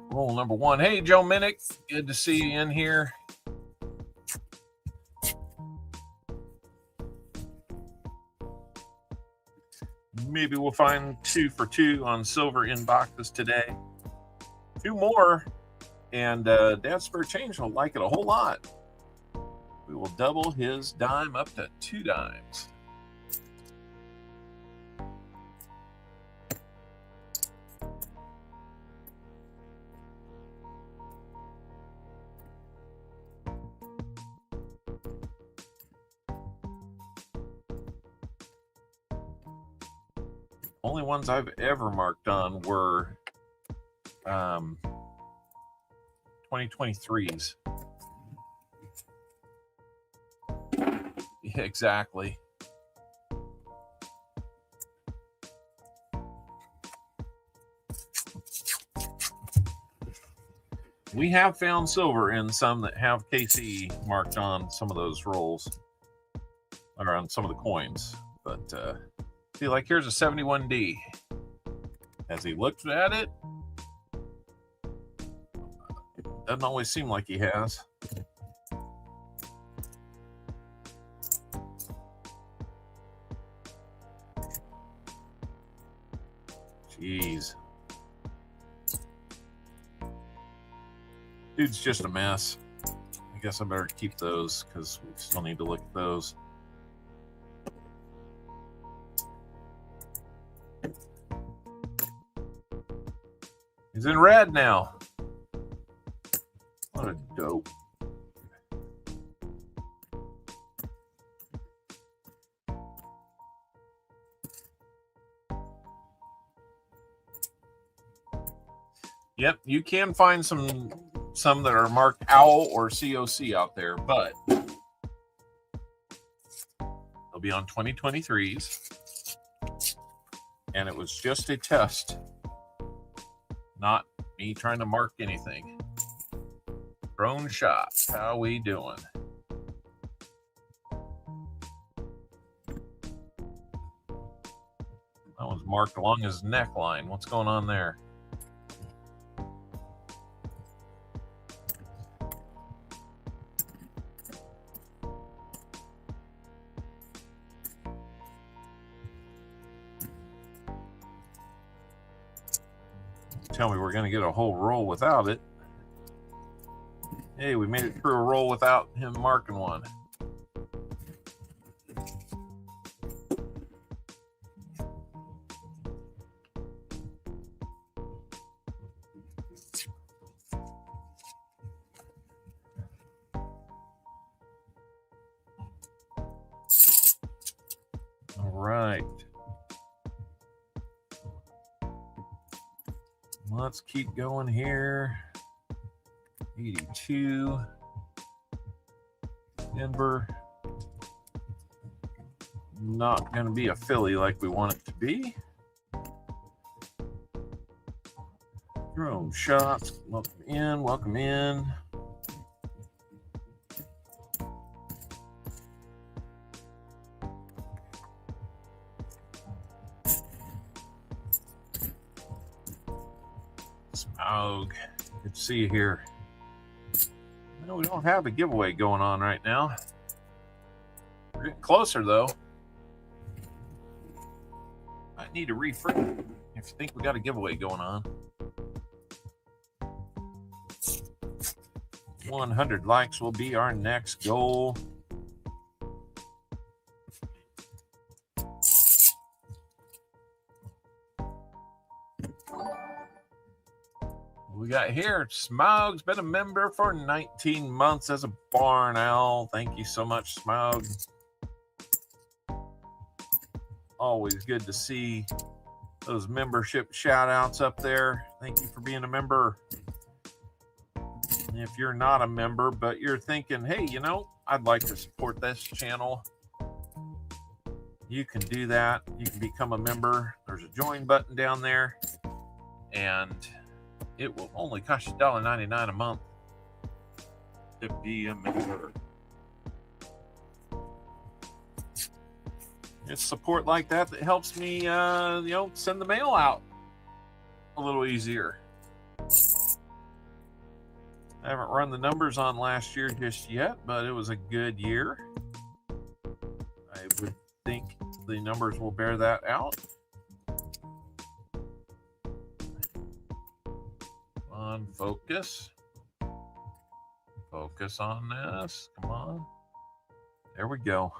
Roll number one. Hey, Joe Minnick. Good to see you in here. Maybe we'll find 2 for 2 on silver in boxes today. 2 more, and Dad's Spare Change will like it a whole lot. We will double his dime up to 2 dimes. Only ones I've ever marked on were 2023s. Yeah, exactly. We have found silver in some that have KC marked on some of those rolls, or on some of the coins, but see, like here's a 71D. As he looked at it, doesn't always seem like he has. Jeez. Dude's just a mess. I guess I better keep those because we still need to look at those. He's in red now. What a dope. Yep, you can find some that are marked OWL or COC out there, but they'll be on 2023s. And it was just a test. Not me trying to mark anything. Drone shots. How we doing? That one's marked along his neckline. What's going on there? Tell me we're going to get a whole roll without it. Hey, we made it through a roll without him marking one. All right. Let's keep going here. 82. Denver. Not going to be a Philly like we want it to be. Drone shots. Welcome in. Welcome in. Smog. Good to see you here. No, we don't have a giveaway going on right now. We're getting closer, though. I need to refresh if you think we got a giveaway going on. 100 likes will be our next goal. We got here, Smog's been a member for 19 months as a barn owl. Thank you so much, Smog. Always good to see those membership shout outs up there. Thank you for being a member. And if you're not a member, but you're thinking, hey, you know, I'd like to support this channel, you can do that. You can become a member. There's a join button down there, and it will only cost you $1.99 a month to be a member. It's support like that that helps me, send the mail out a little easier. I haven't run the numbers on last year just yet, but it was a good year. I would think the numbers will bear that out. On focus. Focus on this. Come on. There we go.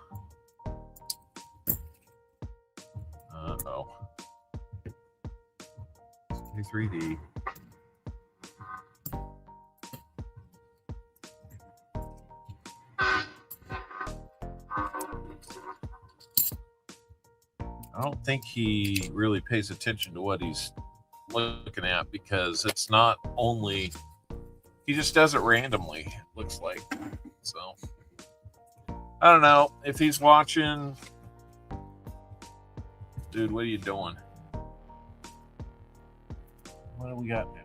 Uh-oh. 3D. I don't think he really pays attention to what he's looking at, because it's not only, he just does it randomly, looks like. So I don't know if he's watching. Dude, what are you doing? What do we got now?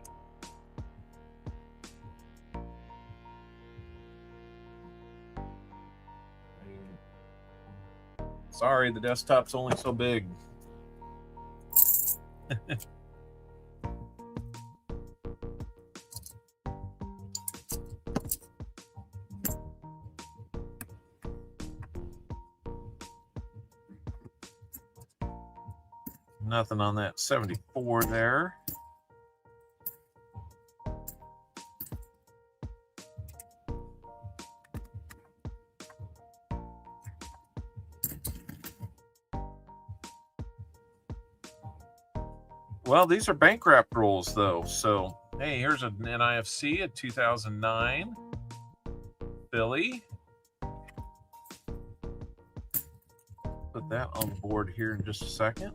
Sorry, the desktop's only so big. Nothing on that 74 there. Well, these are bank wrap rolls, though. So, hey, here's an NIFC, a 2009 Philly. Put that on the board here in just a second.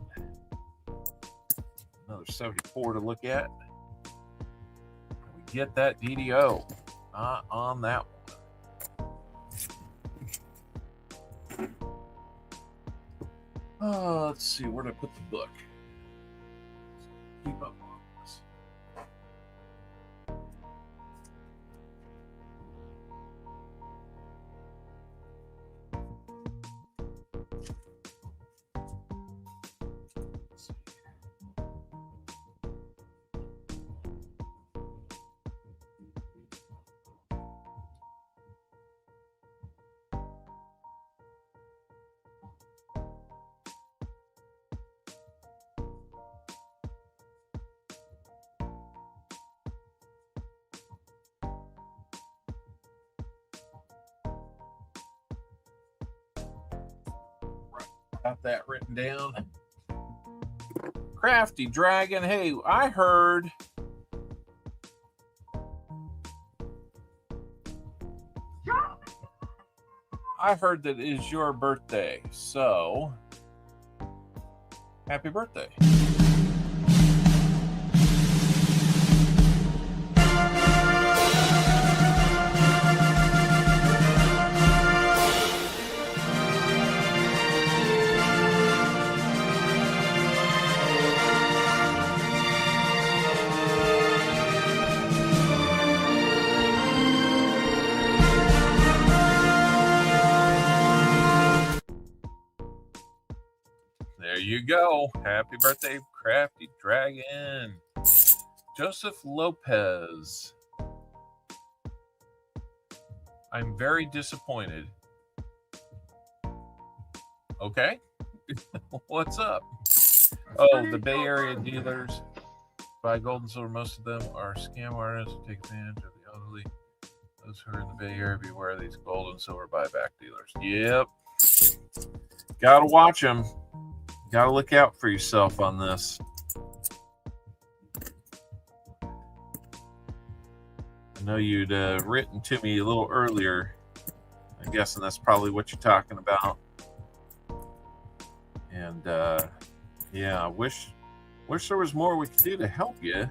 Another 74 to look at. We get that DDO. Not on that one. Oh, let's see. Where did I put the book? Keep up on this. Got that written down. Crafty Dragon. Hey, I heard that it is your birthday. So, happy birthday. There you go. Happy birthday, Crafty Dragon. Joseph Lopez. I'm very disappointed. Okay. What's up? Oh, the Bay Area dealers buy gold and silver. Most of them are scam artists who take advantage of the elderly. Those who are in the Bay Area, beware of these gold and silver buyback dealers. Yep. Gotta watch them. Gotta look out for yourself on this. I know you'd written to me a little earlier. I'm guessing that's probably what you're talking about. And yeah, I wish there was more we could do to help you.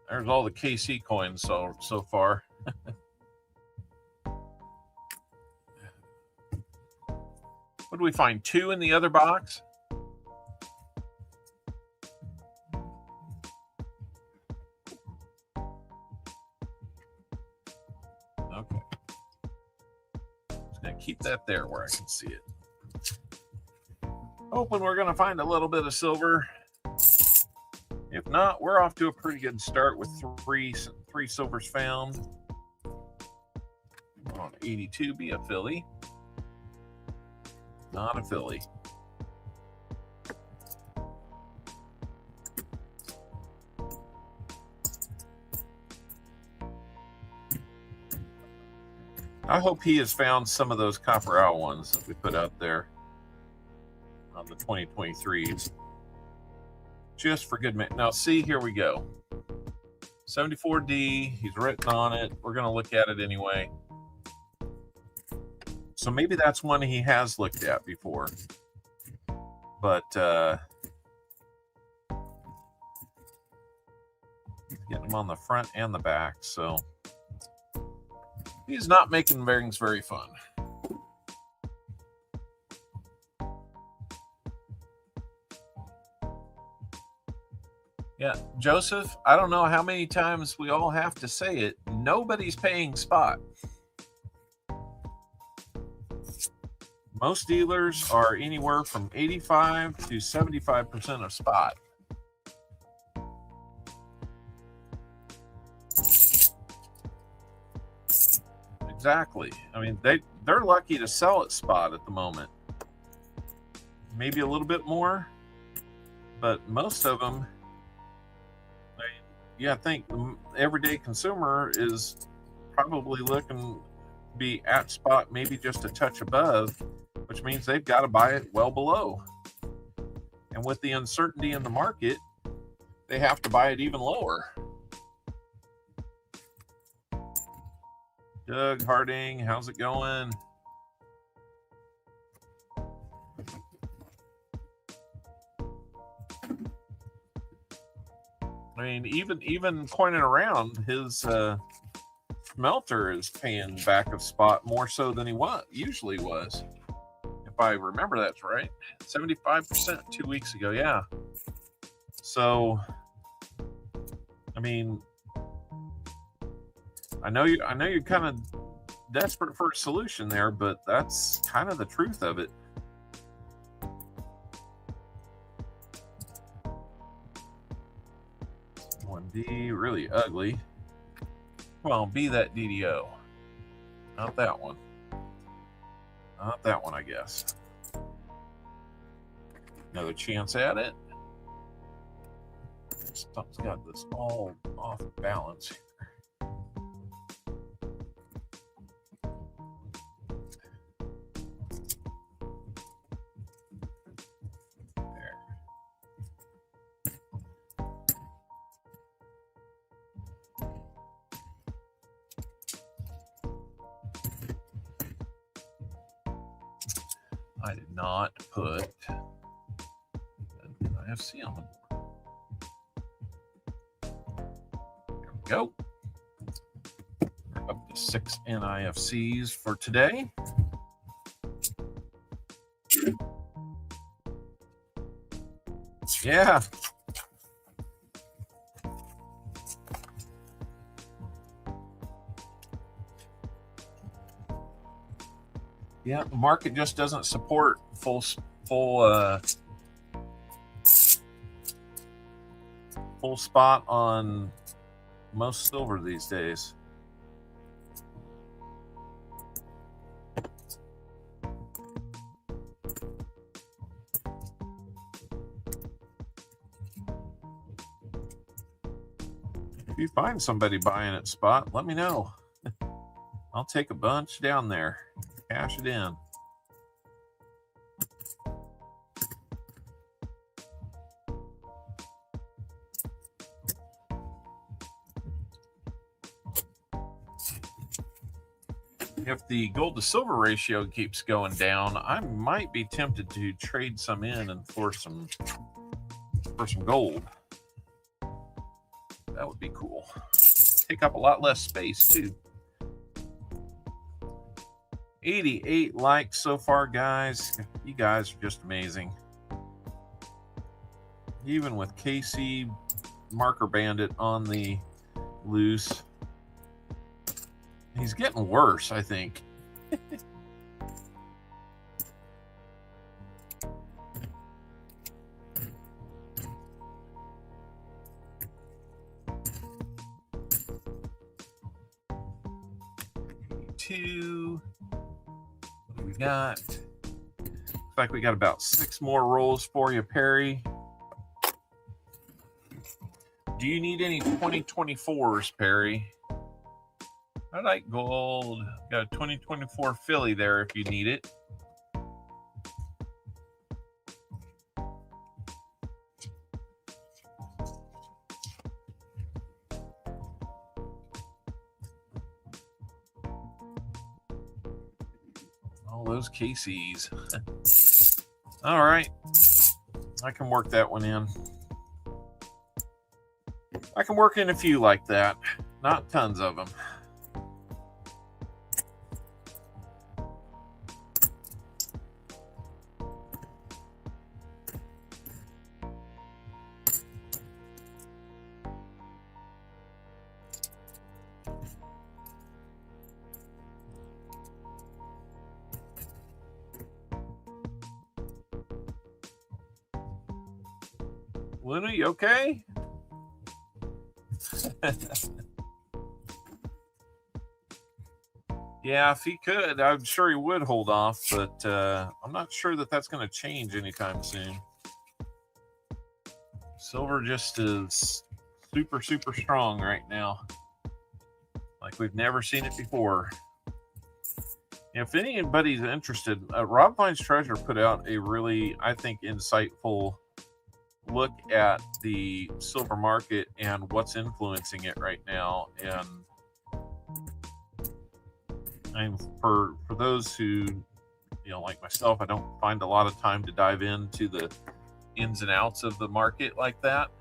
There's all the KC coins so far. What do we find? 2 in the other box? Okay. Just gonna keep that there where I can see it. Hoping we're gonna find a little bit of silver. If not, we're off to a pretty good start with three silvers found. On 82, be a Philly. Not a Philly. I hope he has found some of those copper owl ones that we put out there on the 2023s. Just for good. Now, see, here we go. 74D, he's written on it. We're going to look at it anyway. So maybe that's one he has looked at before. But getting him on the front and the back, so he's not making bearings very fun. Yeah, Joseph, I don't know how many times we all have to say it. Nobody's paying spot. Most dealers are anywhere from 85 to 75% of spot. Exactly. I mean, they're lucky to sell at spot at the moment. Maybe a little bit more, but most of them, yeah, I think the everyday consumer is probably looking to be at spot, maybe just a touch above, which means they've got to buy it well below. And with the uncertainty in the market, they have to buy it even lower. Doug Harding, how's it going? I mean, even pointing around, his smelter is paying back of spot more so than he usually was. If I remember that's right. 75% 2 weeks ago, yeah. So, I mean, I know you're kind of desperate for a solution there, but that's kind of the truth of it. D, really ugly. Well, be that DDO. Not that one. Not that one, I guess. Another chance at it. Something's got this all off balance here. I did not put an IFC on the board. There we go. We're up to 6 NIFCs for today. Yeah. Yeah, the market just doesn't support full spot on most silver these days. If you find somebody buying at spot, let me know. I'll take a bunch down there. Cash it in. If the gold to silver ratio keeps going down, I might be tempted to trade some in and for some gold. That would be cool. Take up a lot less space too. 88 likes so far, guys. You guys are just amazing. Even with KC Marker Bandit on the loose, he's getting worse, I think. Two. What do we got? Looks like we got about 6 more rolls for you, Perry. Do you need any 2024s, Perry? I like gold. Got a 2024 Philly there if you need it. All those KCs. All right. I can work that one in. I can work in a few like that. Not tons of them. Luna, you okay? Yeah, if he could, I'm sure he would hold off, but I'm not sure that that's going to change anytime soon. Silver just is super, super strong right now. Like we've never seen it before. If anybody's interested, Rob Vine's Treasure put out a really, I think, insightful look at the silver market and what's influencing it right now. And for those who, like myself, I don't find a lot of time to dive into the ins and outs of the market like that.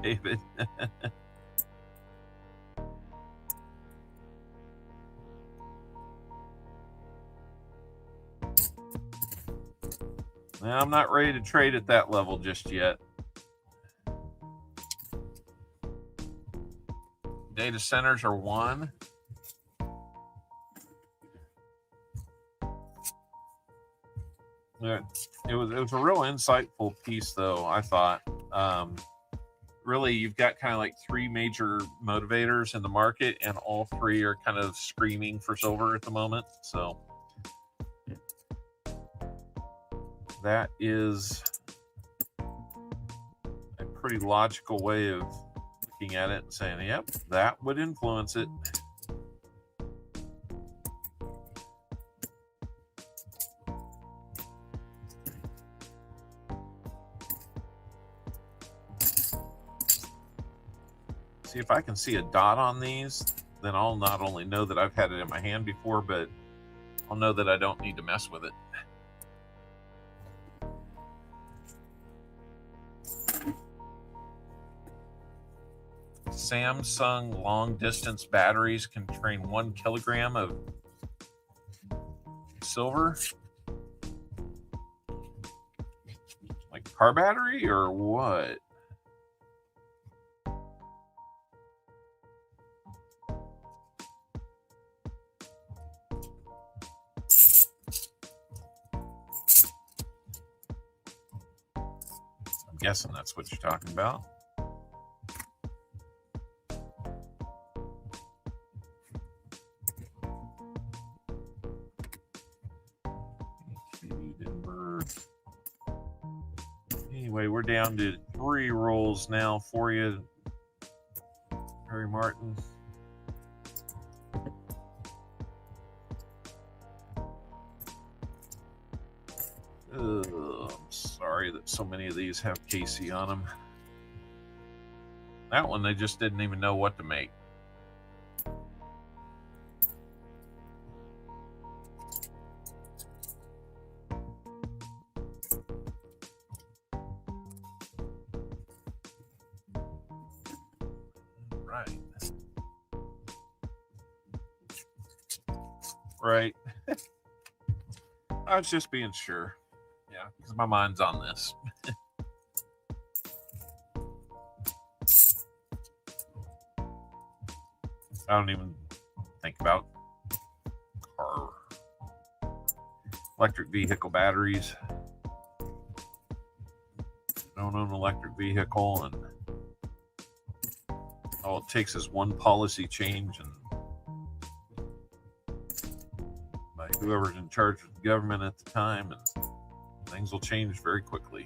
David. I'm not ready to trade at that level just yet. Data centers are one. Yeah, it was a real insightful piece, though, I thought. Really, you've got kind of like 3 major motivators in the market, and all 3 are kind of screaming for silver at the moment. So that is a pretty logical way of looking at it and saying, yep, that would influence it. See, if I can see a dot on these, then I'll not only know that I've had it in my hand before, but I'll know that I don't need to mess with it. Samsung long distance batteries can train 1 kilogram of silver. Like car battery or what? I'm guessing that's what you're talking about. Anyway, we're down to 3 rolls now for you, Harry Martin. I'm sorry that so many of these have KC on them. That one, they just didn't even know what to make. right. Right. I was just being sure. Yeah, because my mind's on this. I don't even think about car, electric vehicle batteries. Don't own an electric vehicle, and all it takes is one policy change, and by whoever's in charge of the government at the time, and things will change very quickly.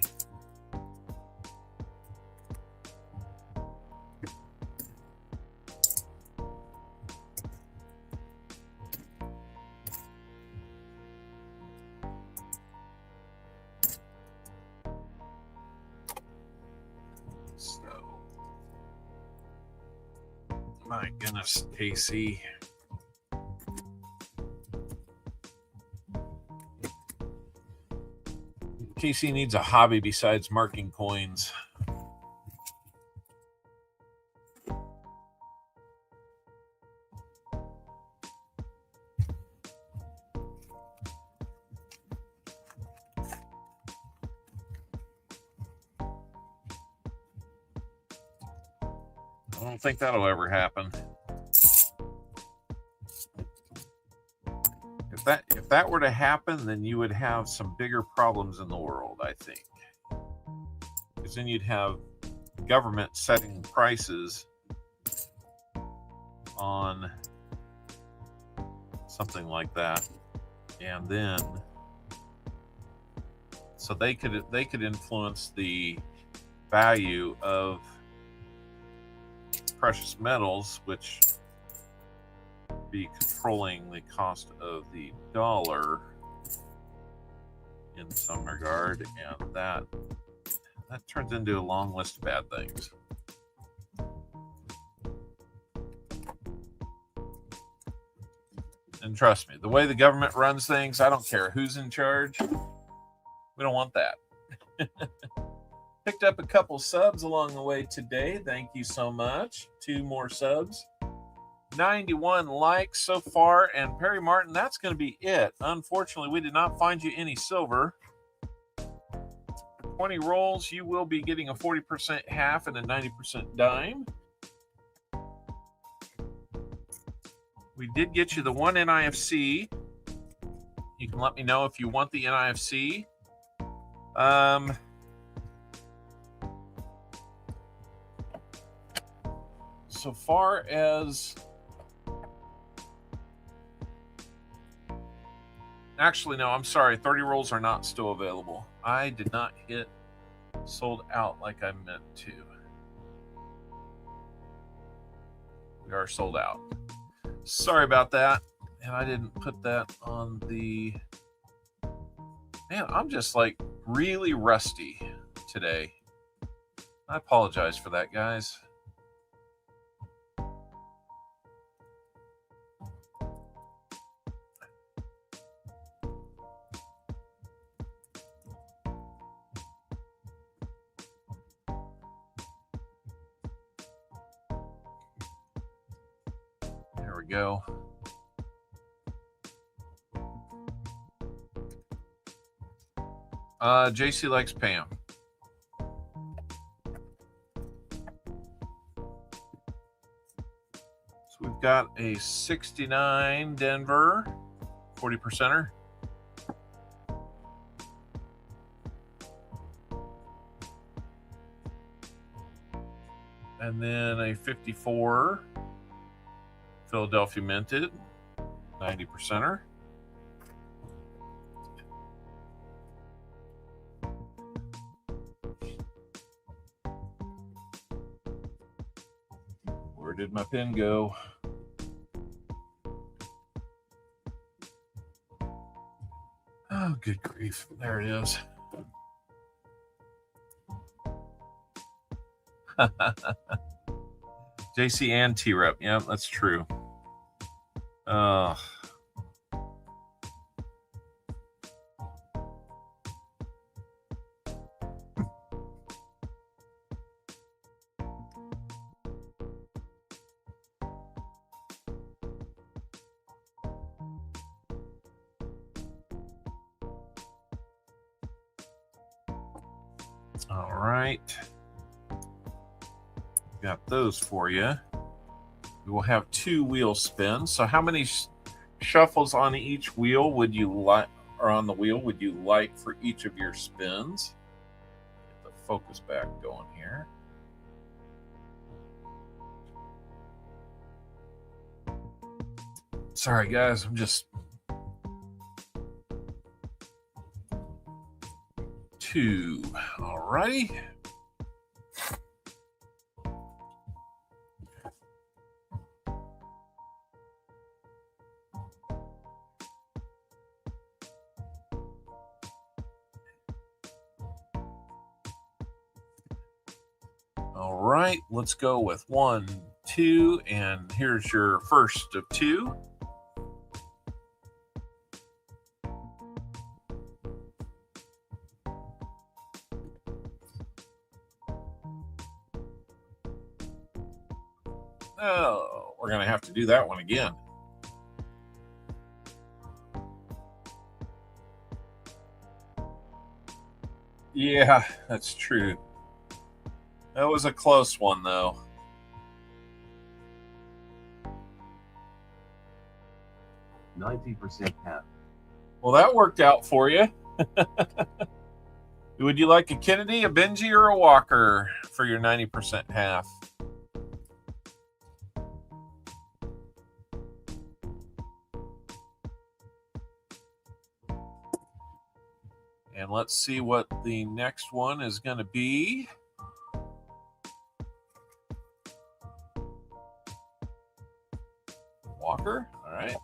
So, my goodness, AC. Casey needs a hobby besides marking coins. I don't think that'll ever happen. If that were to happen, then you would have some bigger problems in the world, I think. Because then you'd have government setting prices on something like that, and then so they could influence the value of precious metals, which be controlling the cost of the dollar in some regard, and that turns into a long list of bad things. And trust me, the way the government runs things, I don't care who's in charge. We don't want that. Picked up a couple subs along the way today. Thank you so much. 2 more subs. 91 likes so far. And Perry Martin, that's going to be it. Unfortunately, we did not find you any silver. 20 rolls, you will be getting a 40% half and a 90% dime. We did get you the 1 NIFC. You can let me know if you want the NIFC. So far as... Actually, no, I'm sorry. 30 rolls are not still available. I did not hit sold out like I meant to. We are sold out. Sorry about that. And I didn't put that on the... Man, I'm just like really rusty today. I apologize for that, guys. There we go. JC likes Pam. So we've got a 69 Denver, 40%er. And then a 54 Philadelphia Minted, 90%er. Where did my pen go? Oh, good grief. There it is. JC and T-Rep. Yeah, that's true. All right. Got those for you. We will have 2 wheel spins. So how many shuffles on each wheel would you like, or on the wheel would you like for each of your spins? Get the focus back going here. Sorry guys, I'm just 2. All righty. All right, let's go with 1, 2, and here's your first of 2. Oh, we're going to have to do that one again. Yeah, that's true. That was a close one, though. %90 half. Well, that worked out for you. Would you like a Kennedy, a Benji, or a Walker for your 90% half? And let's see what the next one is going to be. Walker. All right.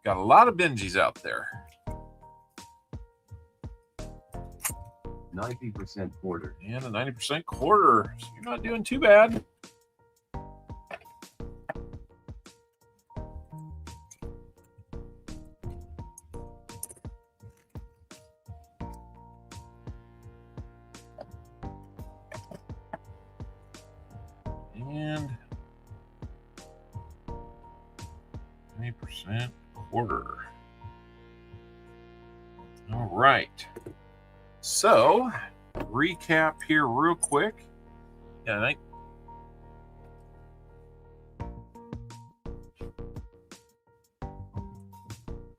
Got a lot of Benjis out there. 90% quarter. And a 90% quarter. So you're not doing too bad. And 20% quarter. All right. So, recap here real quick. Yeah,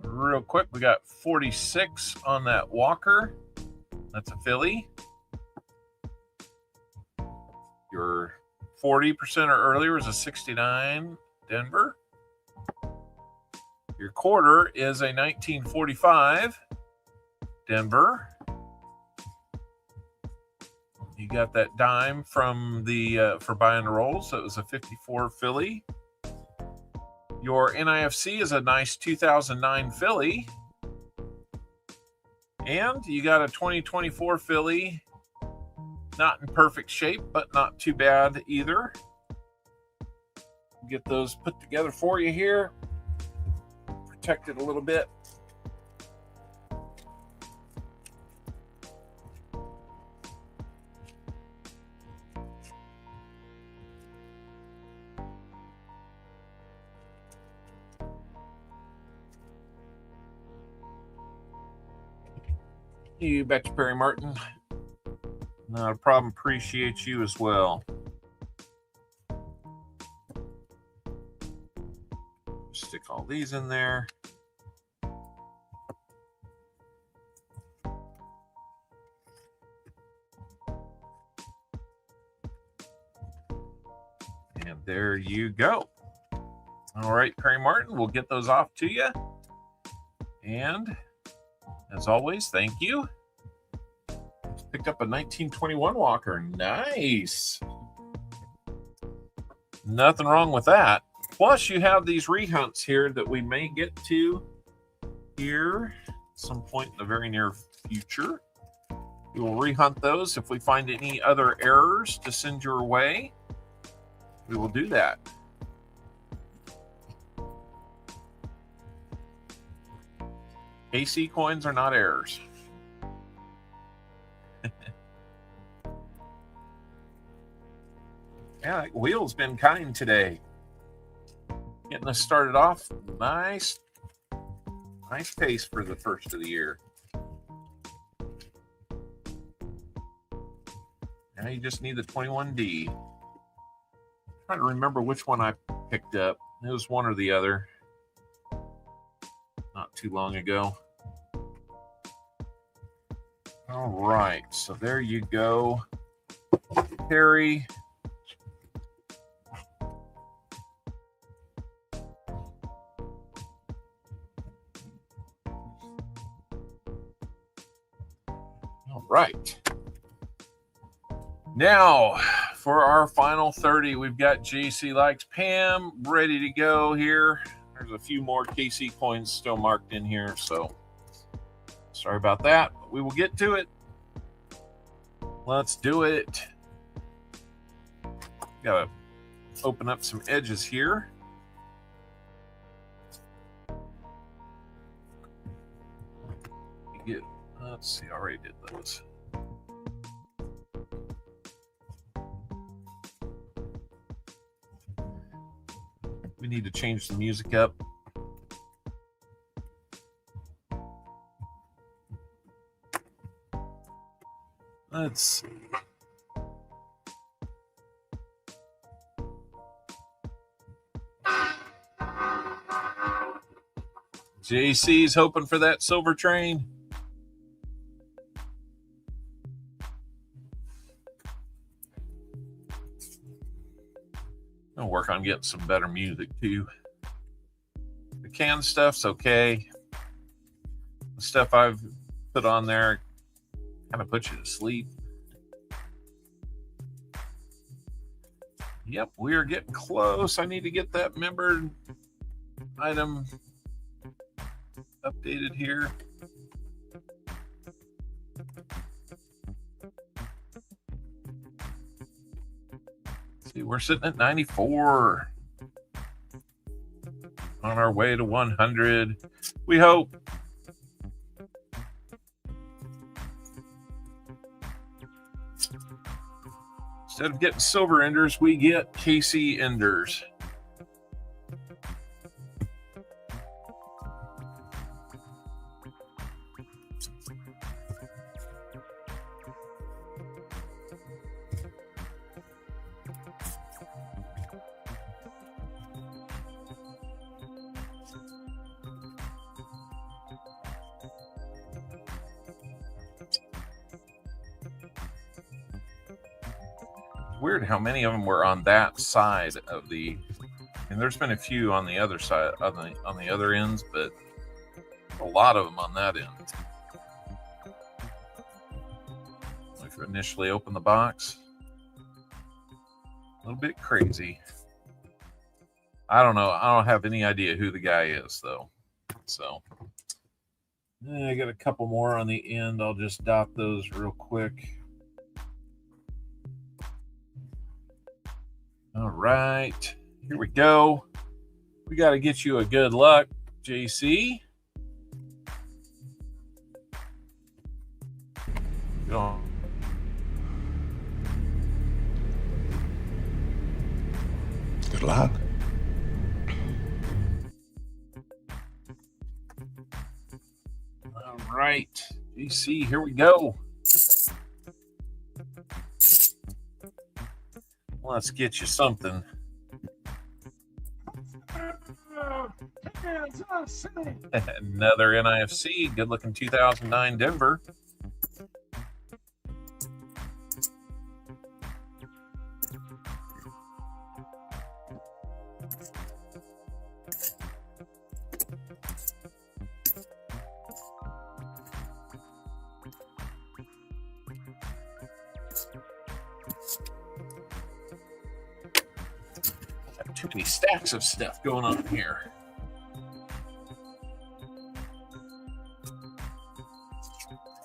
real quick, we got 46 on that Walker. That's a Philly. Your 40% or earlier is a 69 Denver. Your quarter is a 1945 Denver. You got that dime from the for buying the rolls. So it was a 54 Philly. Your NIFC is a nice 2009 Philly. And you got a 2024 Philly. Not in perfect shape, but not too bad either. Get those put together for you here. Protect it a little bit. You betcha, Perry Martin. Not a problem. Appreciate you as well. Stick all these in there. And there you go. All right, Perry Martin, we'll get those off to you. And as always, thank you. Picked up a 1921 Walker. Nice. Nothing wrong with that. Plus, you have these rehunts here that we may get to here at some point in the very near future. We will rehunt those. If we find any other errors to send your way, we will do that. AC coins are not errors. Yeah, that wheel's been kind today. Getting us started off nice pace for the first of the year. Now you just need the 21D. Trying to remember which one I picked up. It was one or the other. Not too long ago. All right, so there you go. Harry. All right. Now, for our final 30, we've got JC Likes Pam ready to go here. There's a few more KC coins still marked in here, so sorry about that. But we will get to it. Let's do it. Gotta open up some edges here. Let's see, I already did those. We need to change the music up. Let's see. JC's hoping for that silver train. I'll work on getting some better music too. The canned stuff's okay. The stuff I've put on there kind of puts you to sleep. Yep, we are getting close. I need to get that member item updated here. See, we're sitting at 94. On our way to 100. We hope. Instead of getting silver enders, we get KC enders. Weird how many of them were on that side of the, and there's been a few on the other side, on the other ends, but a lot of them on that end. We've initially opened the box. A little bit crazy. I don't know. I don't have any idea who the guy is though. So I got a couple more on the end. I'll just dot those real quick. All right, here we go. We got to get you a good luck, JC. Go. Good luck. All right, JC, here we go. Let's get you something. Another NIFC. Good looking 2009 Denver. Too many stacks of stuff going on here.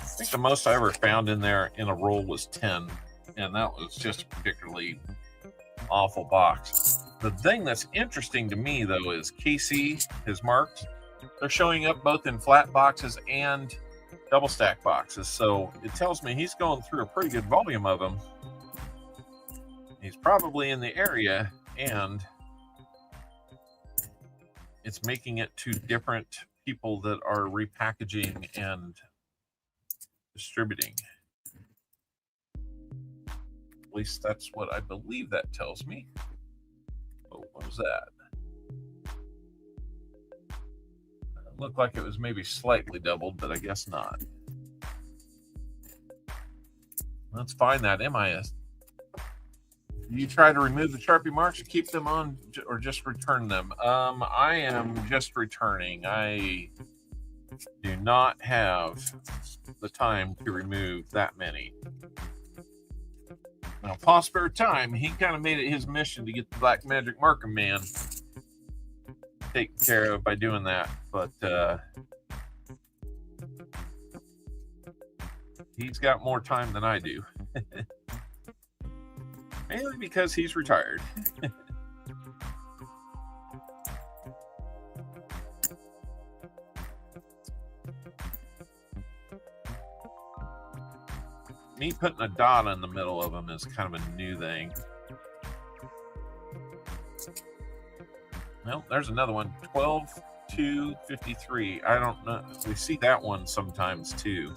I think the most I ever found in there in a roll was 10, and that was just a particularly awful box. The thing that's interesting to me, though, is KC, his marks, they're showing up both in flat boxes and double stack boxes, so it tells me he's going through a pretty good volume of them. He's probably in the area, and it's making it to different people that are repackaging and distributing. least that's what I believe that tells me. Oh, what was that? It looked like it was maybe slightly doubled, but I guess not. Let's find that MIS. Do you try to remove the Sharpie marks, keep them on, or just return them? I am just returning. I do not have the time to remove that many. Now, Paul Spare Time, he kind of made it his mission to get the Black Magic Marker Man taken care of by doing that, but he's got more time than I do. Mainly because he's retired. Me putting a dot in the middle of them is kind of a new thing. Well, there's another one. 12-2-53. I don't know. We see that one sometimes too.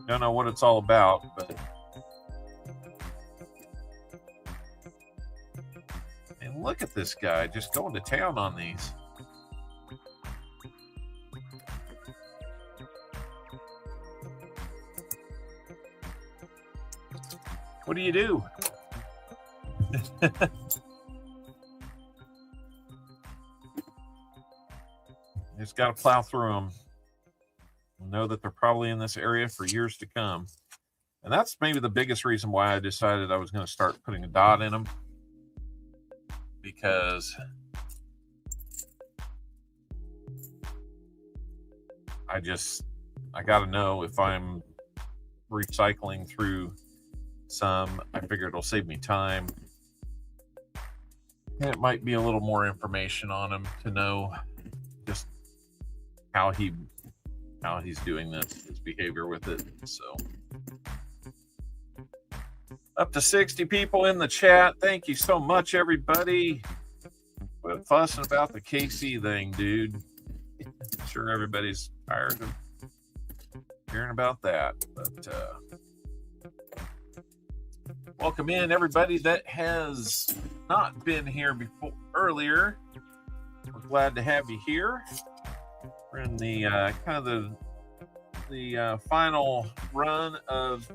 Don't know what it's all about, but and look at this guy just going to town on these. What do you do? Just got to plow through them. Know that they're probably in this area for years to come. And that's maybe the biggest reason why I decided I was going to start putting a dot in them. Because I got to know if I'm recycling through some. I figure it'll save me time. And it might be a little more information on him to know just how he's doing this, his behavior with it. So up to 60 people in the chat. Thank you so much, everybody. Quit fussing about the KC thing, dude. I'm sure everybody's tired of hearing about that. But welcome in everybody that has not been here before earlier. We're glad to have you here. We're in the kind of the final run of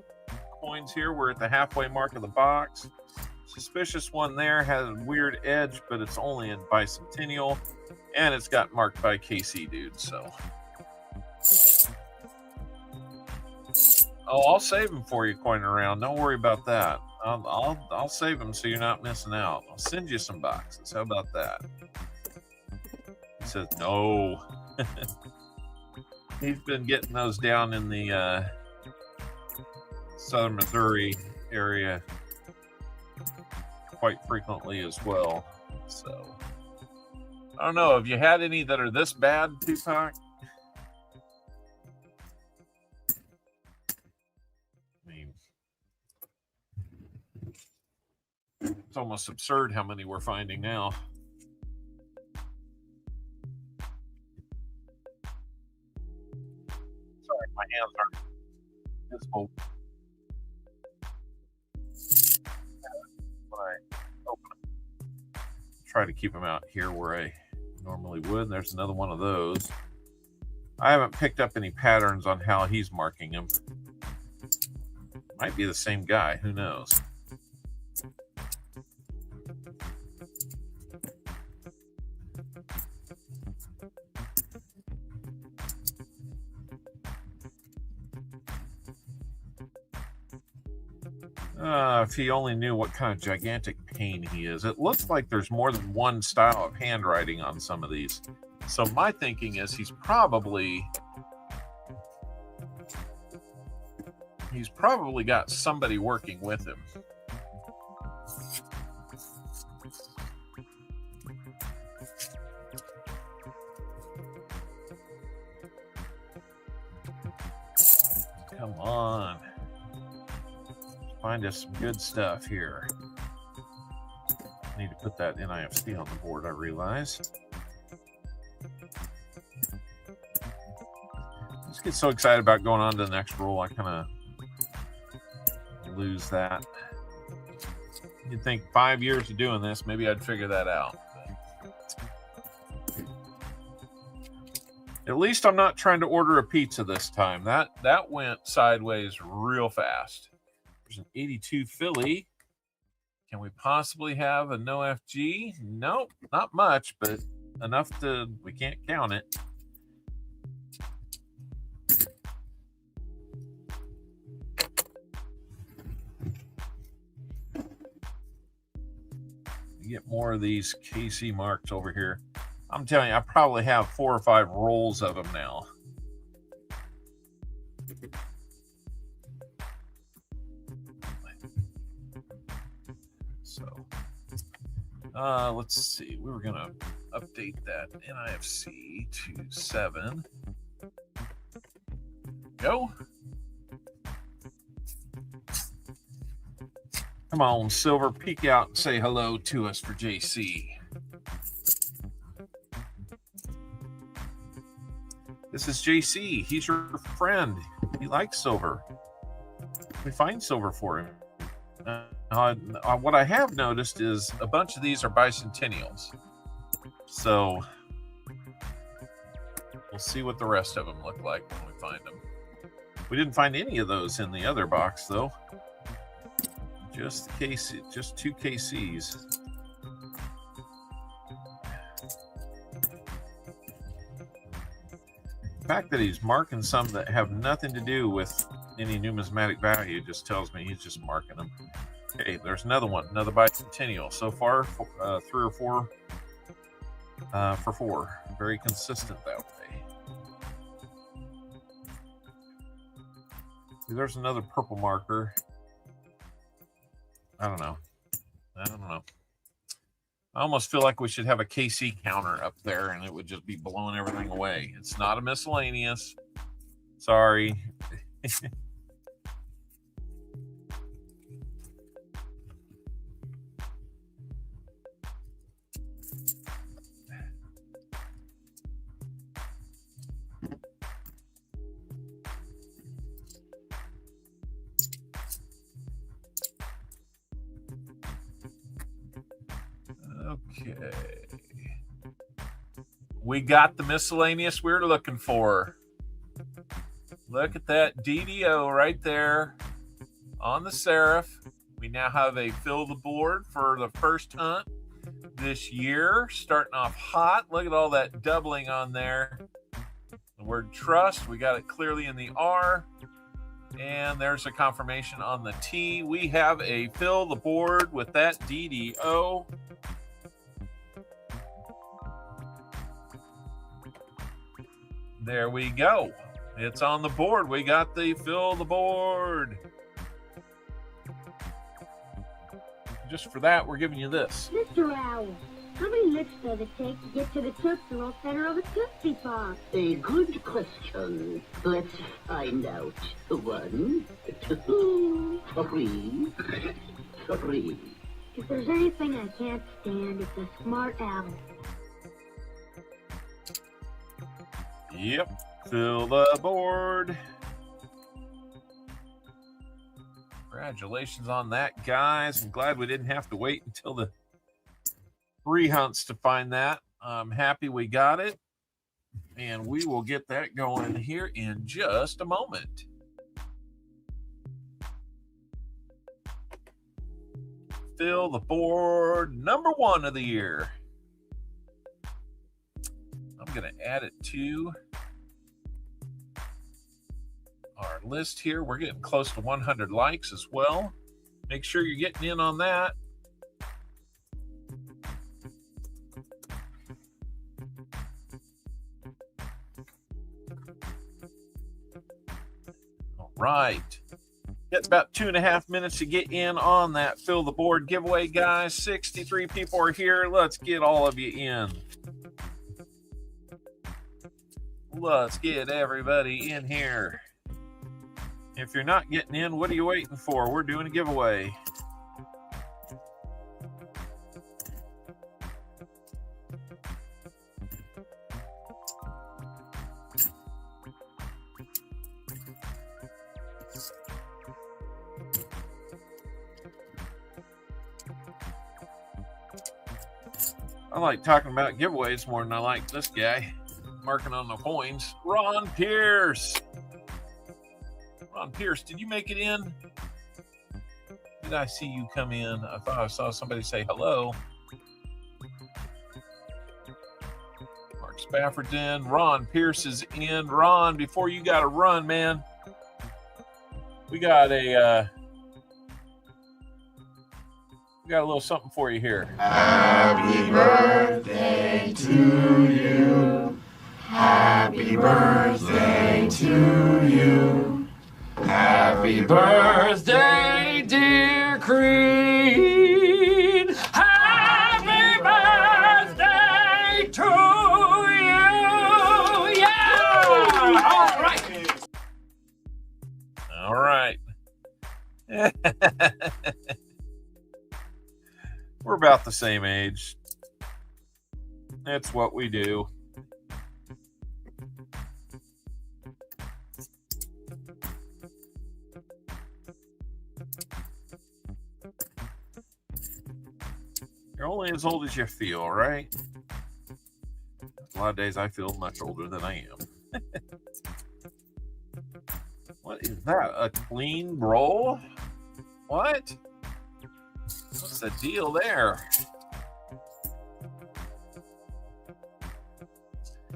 coins here. We're at the halfway mark of the box. Suspicious one there has a weird edge, but it's only in bicentennial, and it's got marked by KC, dude. So, oh, I'll save them for you, Coin Around. Don't worry about that. I'll save them so you're not missing out. I'll send you some boxes. How about that? He says no. He's been getting those down in the southern Missouri area quite frequently as well. So I don't know. Have you had any that are this bad, Tupac? I mean, it's almost absurd how many we're finding now. Sorry, my hands aren't visible. When I open them, try to keep them out here where I normally would. There's another one of those. I haven't picked up any patterns on how he's marking them. Might be the same guy. Who knows? If he only knew what kind of gigantic pain he is. It looks like there's more than one style of handwriting on some of these. So my thinking is he's probably got somebody working with him. Come on. Find us some good stuff here. Need to put that NIFC on the board, I realize. Just get so excited about going on to the next roll, I kind of lose that. You'd think 5 years of doing this, maybe I'd figure that out. At least I'm not trying to order a pizza this time. That went sideways real fast. There's an 82 Philly. Can we possibly have a no FG? Nope, not much, but enough to, we can't count it. Get more of these KC marks over here. I'm telling you, I probably have 4 or 5 rolls of them now. So, let's see. We were going to update that NIFC to 7. Go. Come on, Silver, peek out and say hello to us for JC. This is JC. He's your friend. He likes silver. We find silver for him. What I have noticed is a bunch of these are bicentennials. So we'll see what the rest of them look like when we find them. We didn't find any of those in the other box, though. Just KC, just 2 KCs. The fact that he's marking some that have nothing to do with any numismatic value just tells me he's just marking them. Okay, there's another one, another bicentennial. So far, 3 or 4 for 4. Very consistent that way. There's another purple marker. I don't know. I almost feel like we should have a KC counter up there and it would just be blowing everything away. It's not a miscellaneous. Sorry. Okay. We got the miscellaneous we were looking for. Look at that DDO right there on the Seraph. We now have a fill the board for the first hunt this year. Starting off hot. Look at all that doubling on there. The word trust, we got it clearly in the R. And there's a confirmation on the T. We have a fill the board with that DDO. There we go. It's on the board. We got the fill the board. Just for that, we're giving you this. Mr. Owl, how many licks does it take to get to the Tootsie center of a Tootsie Pop? A good question. Let's find out. 1, 2, 3, 3. If there's anything I can't stand, it's a smart owl. Yep. Fill the board. Congratulations on that, guys. I'm glad we didn't have to wait until the 3 hunts to find that. I'm happy we got it. And we will get that going here in just a moment. Fill the board, number 1 of the year. I'm going to add it to our list here. We're getting close to 100 likes as well. Make sure you're getting in on that. All right. Get about 2.5 minutes to get in on that fill the board giveaway, guys. 63 people are here. Let's get all of you in. Let's get everybody in here. If you're not getting in, what are you waiting for? We're doing a giveaway. I like talking about giveaways more than I like this guy marking on the coins. Ron Pierce. Ron Pierce, did you make it in? Did I see you come in? I thought I saw somebody say hello. Mark Spafford's in. Ron Pierce is in. Ron, before you got to run, man, we got a little something for you here. Happy birthday to you. Happy birthday to you. Happy birthday, dear Creed. Happy birthday to you. Yeah! All right. All right. We're about the same age. That's what we do. You're only as old as you feel, right? A lot of days I feel much older than I am. What is that? A clean roll? What? What's the deal there?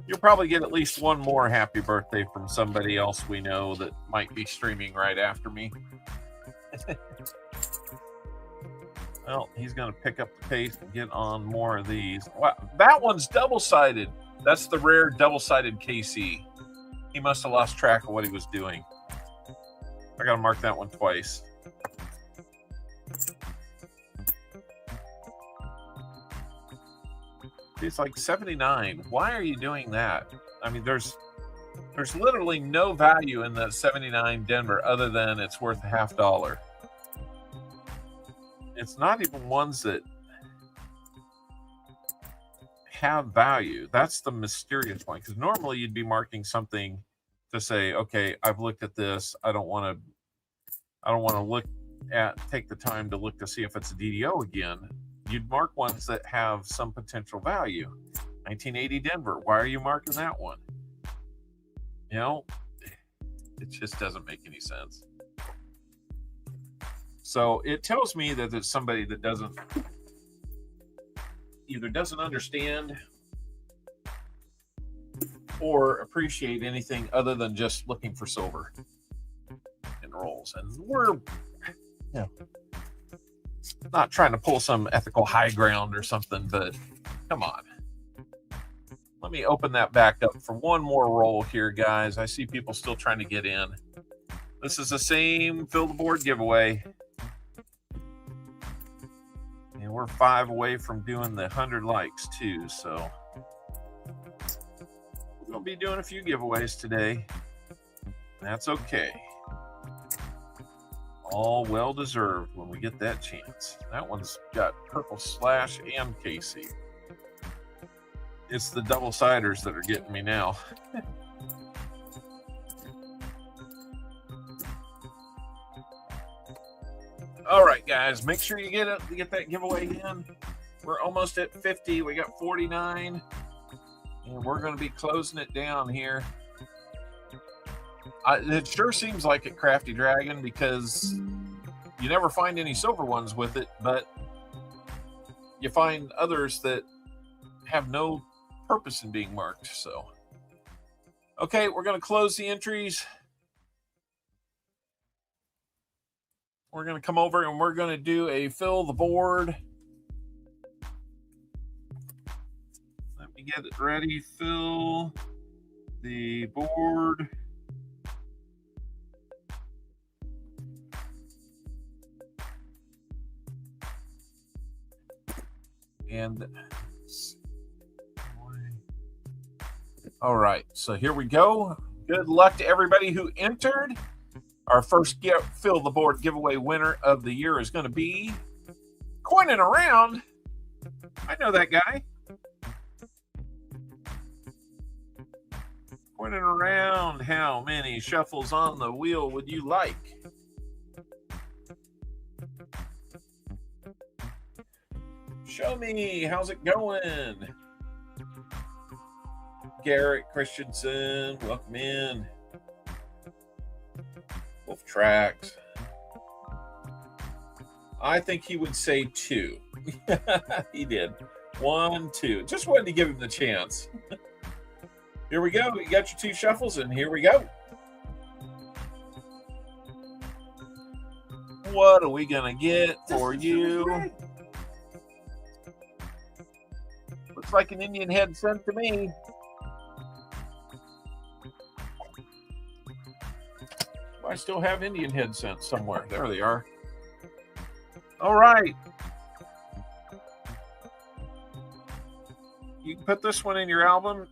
You'll probably get at least one more happy birthday from somebody else we know that might be streaming right after me. Well, he's going to pick up the pace and get on more of these. Wow, that one's double-sided. That's the rare double-sided KC. He must have lost track of what he was doing. I got to mark that one twice. It's like 79. Why are you doing that? I mean, there's literally no value in the 79 Denver other than it's worth $50. It's not even ones that have value. That's the mysterious one. Because normally you'd be marking something to say, okay, I've looked at this. I don't want to take the time to look to see if it's a DDO again. You'd mark ones that have some potential value. 1980 Denver. Why are you marking that one? You know, it just doesn't make any sense. So it tells me that it's somebody that either doesn't understand or appreciate anything other than just looking for silver in rolls. And we're not trying to pull some ethical high ground or something, but come on. Let me open that back up for one more roll here, guys. I see people still trying to get in. This is the same Fill the Board giveaway. And we're 5 away from doing the 100 likes too, so we're going to be doing a few giveaways today. That's okay. All well deserved when we get that chance. That one's got purple slash and KC. It's the double-siders that are getting me now. All right, guys, make sure you get that giveaway in. We're almost at 50. We got 49, and we're going to be closing it down here. It sure seems like it, Crafty Dragon, because you never find any silver ones with it, but you find others that have no purpose in being marked. So, okay, we're going to close the entries. We're going to come over and we're going to do a fill the board. Let me get it ready. Fill the board. And all right, so here we go. Good luck to everybody who entered. Our first Fill the Board giveaway winner of the year is going to be Coining Around. I know that guy. Coining Around. How many shuffles on the wheel would you like? Show me. How's it going? Garrett Christensen, welcome in. Wolf Tracks. I think he would say 2. He did. 1, 2. Just wanted to give him the chance. Here we go. You got your 2 shuffles, and here we go. What are we going to get for you? Looks like an Indian head sent to me. I still have Indian head scent somewhere. There they are. All right. You can put this one in your album,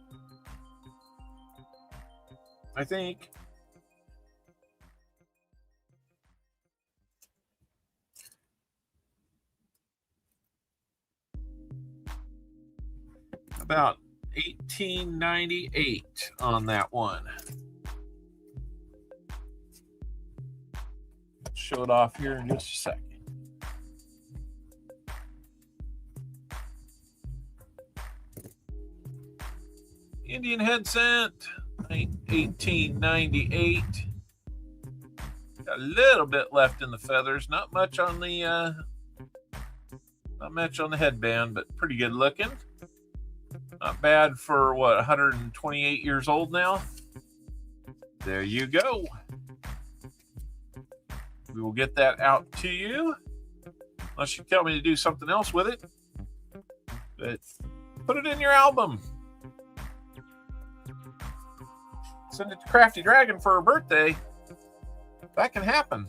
I think. About 1898 on that one. Show it off here in just a second. Indian head scent, 1898. Got a little bit left in the feathers. Not much on the headband, but pretty good looking. Not bad for what, 128 years old now. There you go. We will get that out to you, unless you tell me to do something else with it. But put it in your album. Send it to Crafty Dragon for her birthday. That can happen.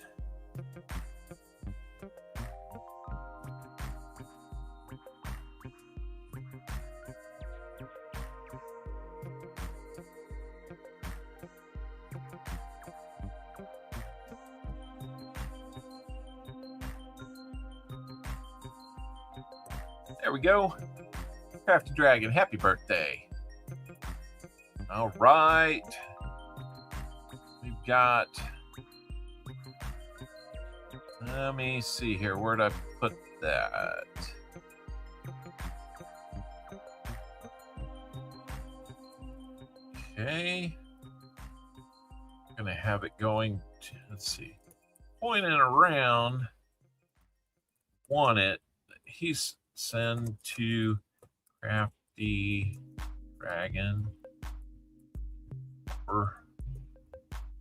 There we go. Crafty Dragon, happy birthday. All right. We've got, let me see here. Where'd I put that? Okay. I'm going to have it going to, let's see, pointing around. Want it. He's send to Crafty Dragon for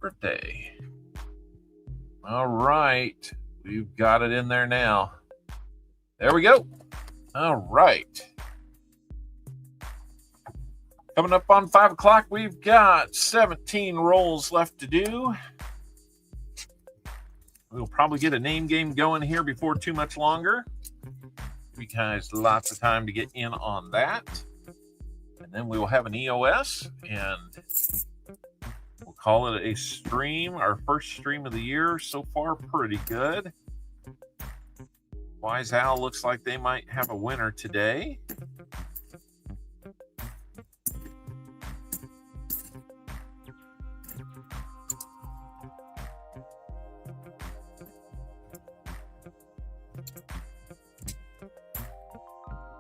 birthday. All right. We've got it in there now. There we go. All right. Coming up on 5 o'clock, we've got 17 rolls left to do. We'll probably get a name game going here before too much longer. Give you guys lots of time to get in on that. And then we will have an EOS, and we'll call it a stream. Our first stream of the year. So far, pretty good. Wise Owl looks like they might have a winner today.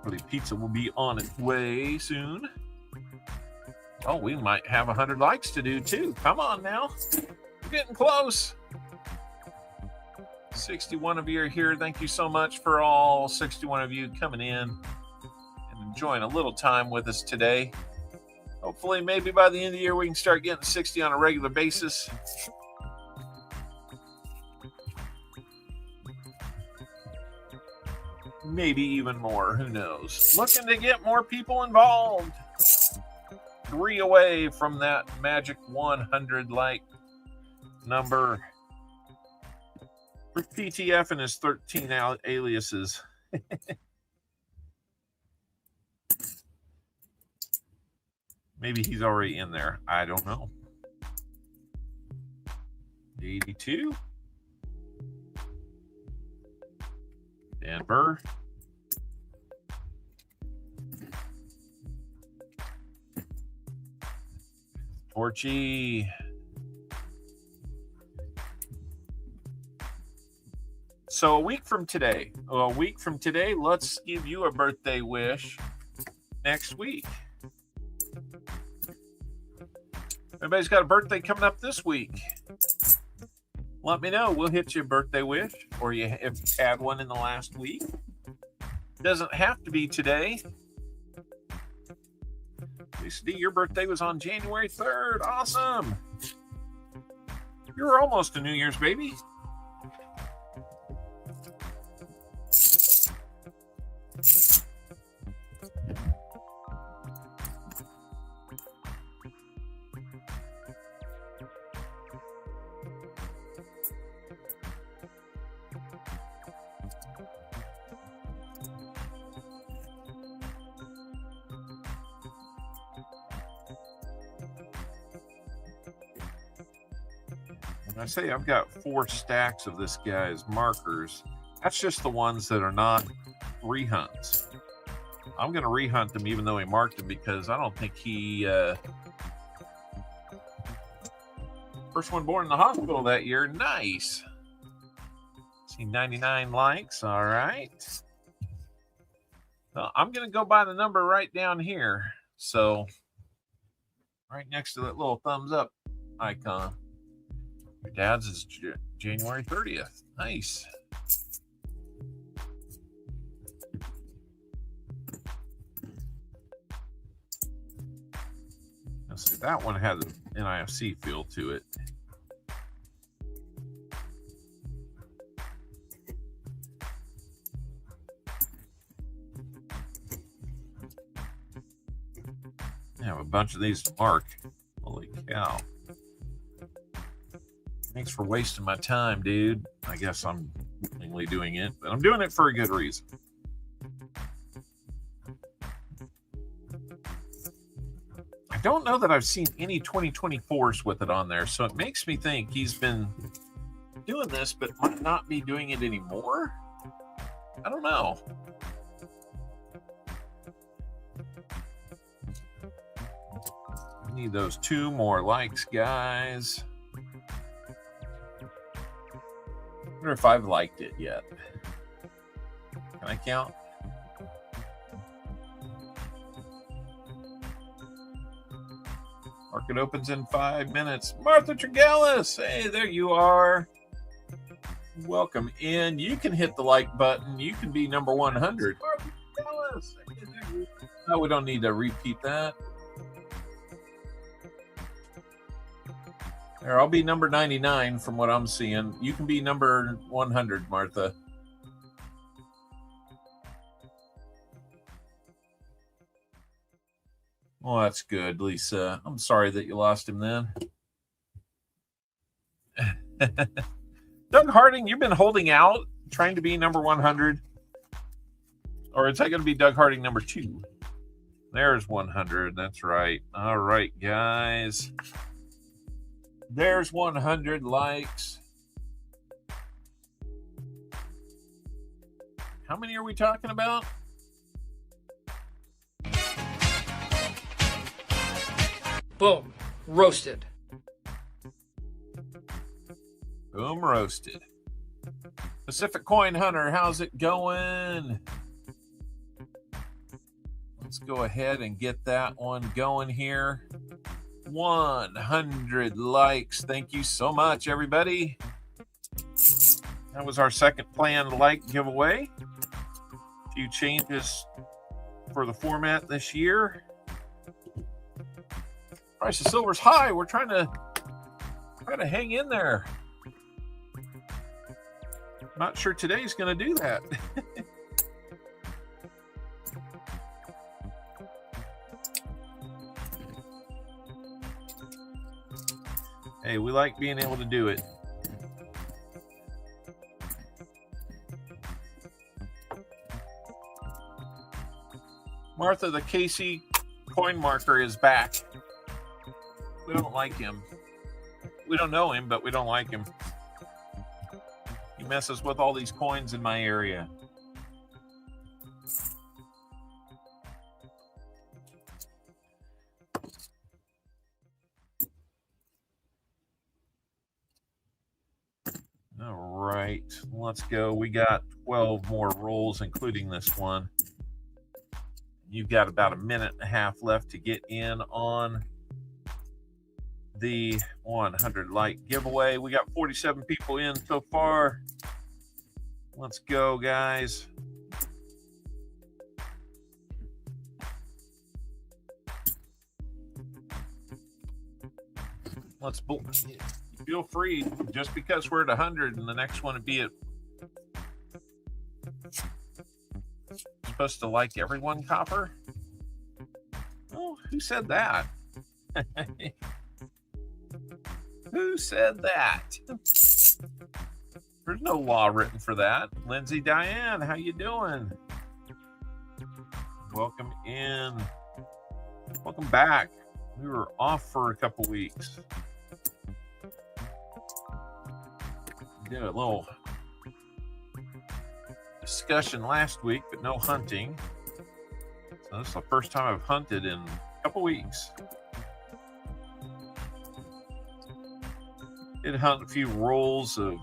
The pizza will be on its way soon. Oh, we might have 100 likes to do too. Come on now. We're getting close. 61 of you are here. Thank you so much for all 61 of you coming in and enjoying a little time with us today. Hopefully, maybe by the end of the year, we can start getting 60 on a regular basis. Maybe even more. Who knows? Looking to get more people involved. 3 away from that magic 100 like number. For PTF and his 13 aliases. Maybe he's already in there. I don't know. 82. Denver. Torchy. So a week from today, let's give you a birthday wish next week. Everybody's got a birthday coming up this week. Let me know. We'll hit you a birthday wish, or if you had one in the last week. Doesn't have to be today. Lisa D, your birthday was on January 3rd. Awesome. You're almost a New Year's baby. I say I've got 4 stacks of this guy's markers. That's just the ones that are not rehunts. I'm going to rehunt them even though he marked them, because I don't think he... first one born in the hospital that year. Nice. See, 99 likes. All right. Well, I'm going to go by the number right down here. So right next to that little thumbs up icon. Your dad's is January 30th. Nice. Now see, that one had an NIFC feel to it. I have a bunch of these to mark. Holy cow. Thanks for wasting my time, dude. I guess I'm willingly doing it, but I'm doing it for a good reason. I don't know that I've seen any 2024s with it on there, so it makes me think he's been doing this, but might not be doing it anymore. I don't know. I need those 2 more likes, guys. I wonder if I've liked it yet. Can I count? Market opens in 5 minutes. Martha Tregellis, hey, there you are. Welcome in. You can hit the like button. You can be number 100. Martha Tregellis. No, we don't need to repeat that. There, I'll be number 99 from what I'm seeing. You can be number 100, Martha. Well, that's good, Lisa. I'm sorry that you lost him then. Doug Harding, you've been holding out, trying to be number 100. Or is that going to be Doug Harding number 2? There's 100. That's right. All right, guys. There's 100 likes. How many are we talking about? Boom. Roasted. Boom, roasted. Pacific Coin Hunter, how's it going? Let's go ahead and get that one going here. 100 likes. Thank you so much, everybody. That was our second planned like giveaway. A few changes for the format this year. Price of silver's high. We're trying to hang in there. Not sure today's going to do that. Hey, we like being able to do it. Martha, the Casey coin marker is back. We don't like him. We don't know him, but we don't like him. He messes with all these coins in my area. All right. let's go. We got 12 more rolls, including this one. You've got about a minute and a half left to get in on the 100 like giveaway. We got 47 people in so far. Let's go, guys. Let's feel free, just because we're at 100 and the next one would be at supposed to like everyone, Copper. Oh, who said that? Who said that? There's no law written for that. Lindsay Diane, how you doing? Welcome in. Welcome back. We were off for a couple weeks. Did a little discussion last week, but no hunting. So this is the first time I've hunted in a couple weeks. Did hunt a few rolls of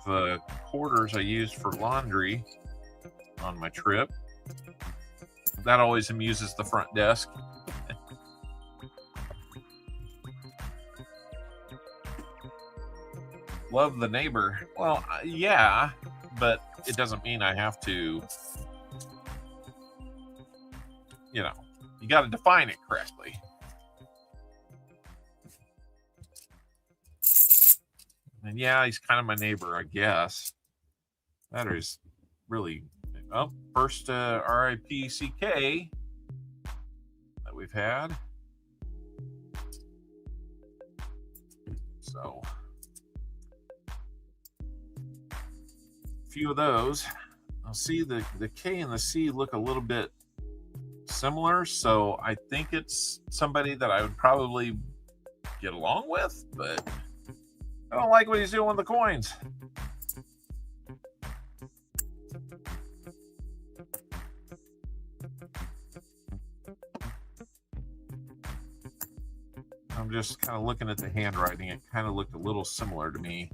quarters I used for laundry on my trip. That always amuses the front desk. Love the neighbor. Well, yeah, but it doesn't mean I have to, you know, you got to define it correctly. And yeah, he's kind of my neighbor, I guess. That is really, oh, first RIPCK that we've had. So, a few of those. I'll see the K and the C look a little bit similar, so I think it's somebody that I would probably get along with, but I don't like what he's doing with the coins. I'm just kind of looking at the handwriting. It kind of looked a little similar to me.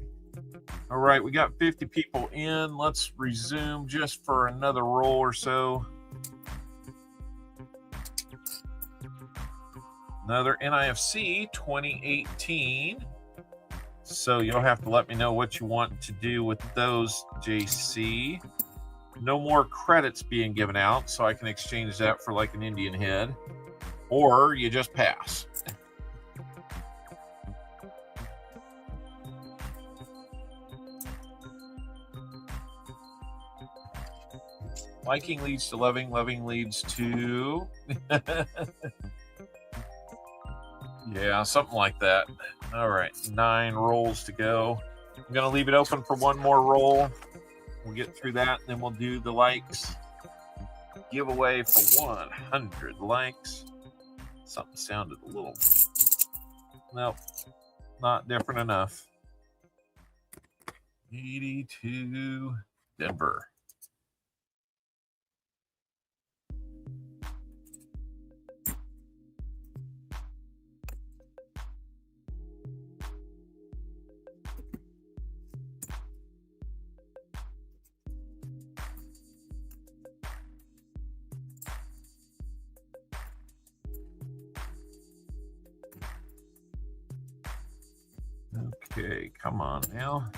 All right, we got 50 people in. Let's resume just for another roll or so. Another NIFC 2018. So you'll have to let me know what you want to do with those, JC. No more credits being given out, so I can exchange that for like an Indian head. Or you just pass. Liking leads to loving, loving leads to... yeah, something like that. All right, 9 rolls to go. I'm going to leave it open for one more roll. We'll get through that, and then we'll do the likes. Giveaway for 100 likes. Something sounded a little... Nope, not different enough. 82 Denver. Okay, come on now.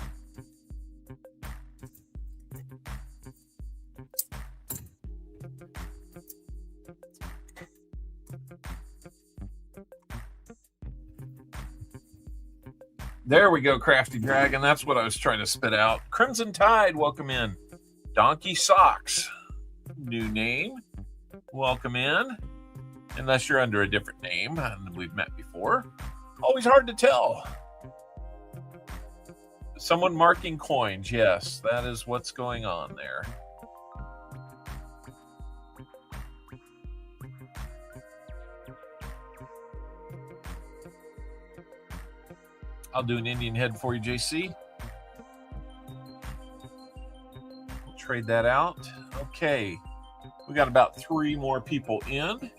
There we go, Crafty Dragon. That's what I was trying to spit out. Crimson Tide, welcome in. Donkey Socks, new name. Welcome in. Unless you're under a different name and we've met before. Always hard to tell. Someone marking coins. Yes, that is what's going on there. I'll do an Indian head for you, JC. We'll trade that out. Okay. We got about 3 more people in.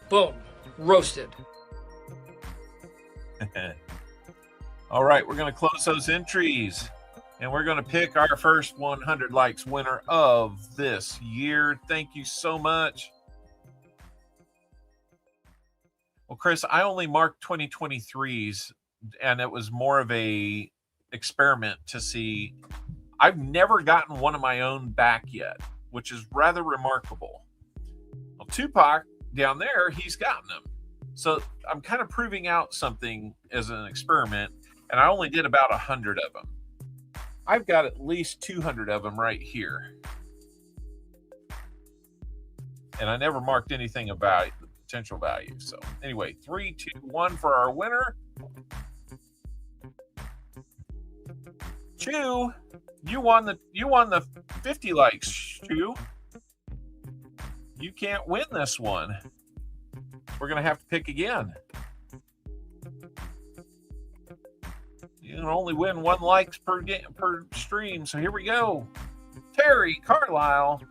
Boom. roasted. All right, we're going to close those entries. And we're going to pick our first 100 likes winner of this year. Thank you so much. Well, Chris, I only marked 2023s, and it was more of a experiment to see. I've never gotten one of my own back yet, which is rather remarkable. Well, Tupac down there, he's gotten them. So I'm kind of proving out something as an experiment, and I only did about 100 of them. I've got at least 200 of them right here. And I never marked anything about the potential value. So anyway, 3, 2, 1 for our winner. Chew, you won the 50 likes, Chew. You can't win this one. We're going to have to pick again. You can only win 1 likes per stream. So here we go. Terry Carlisle.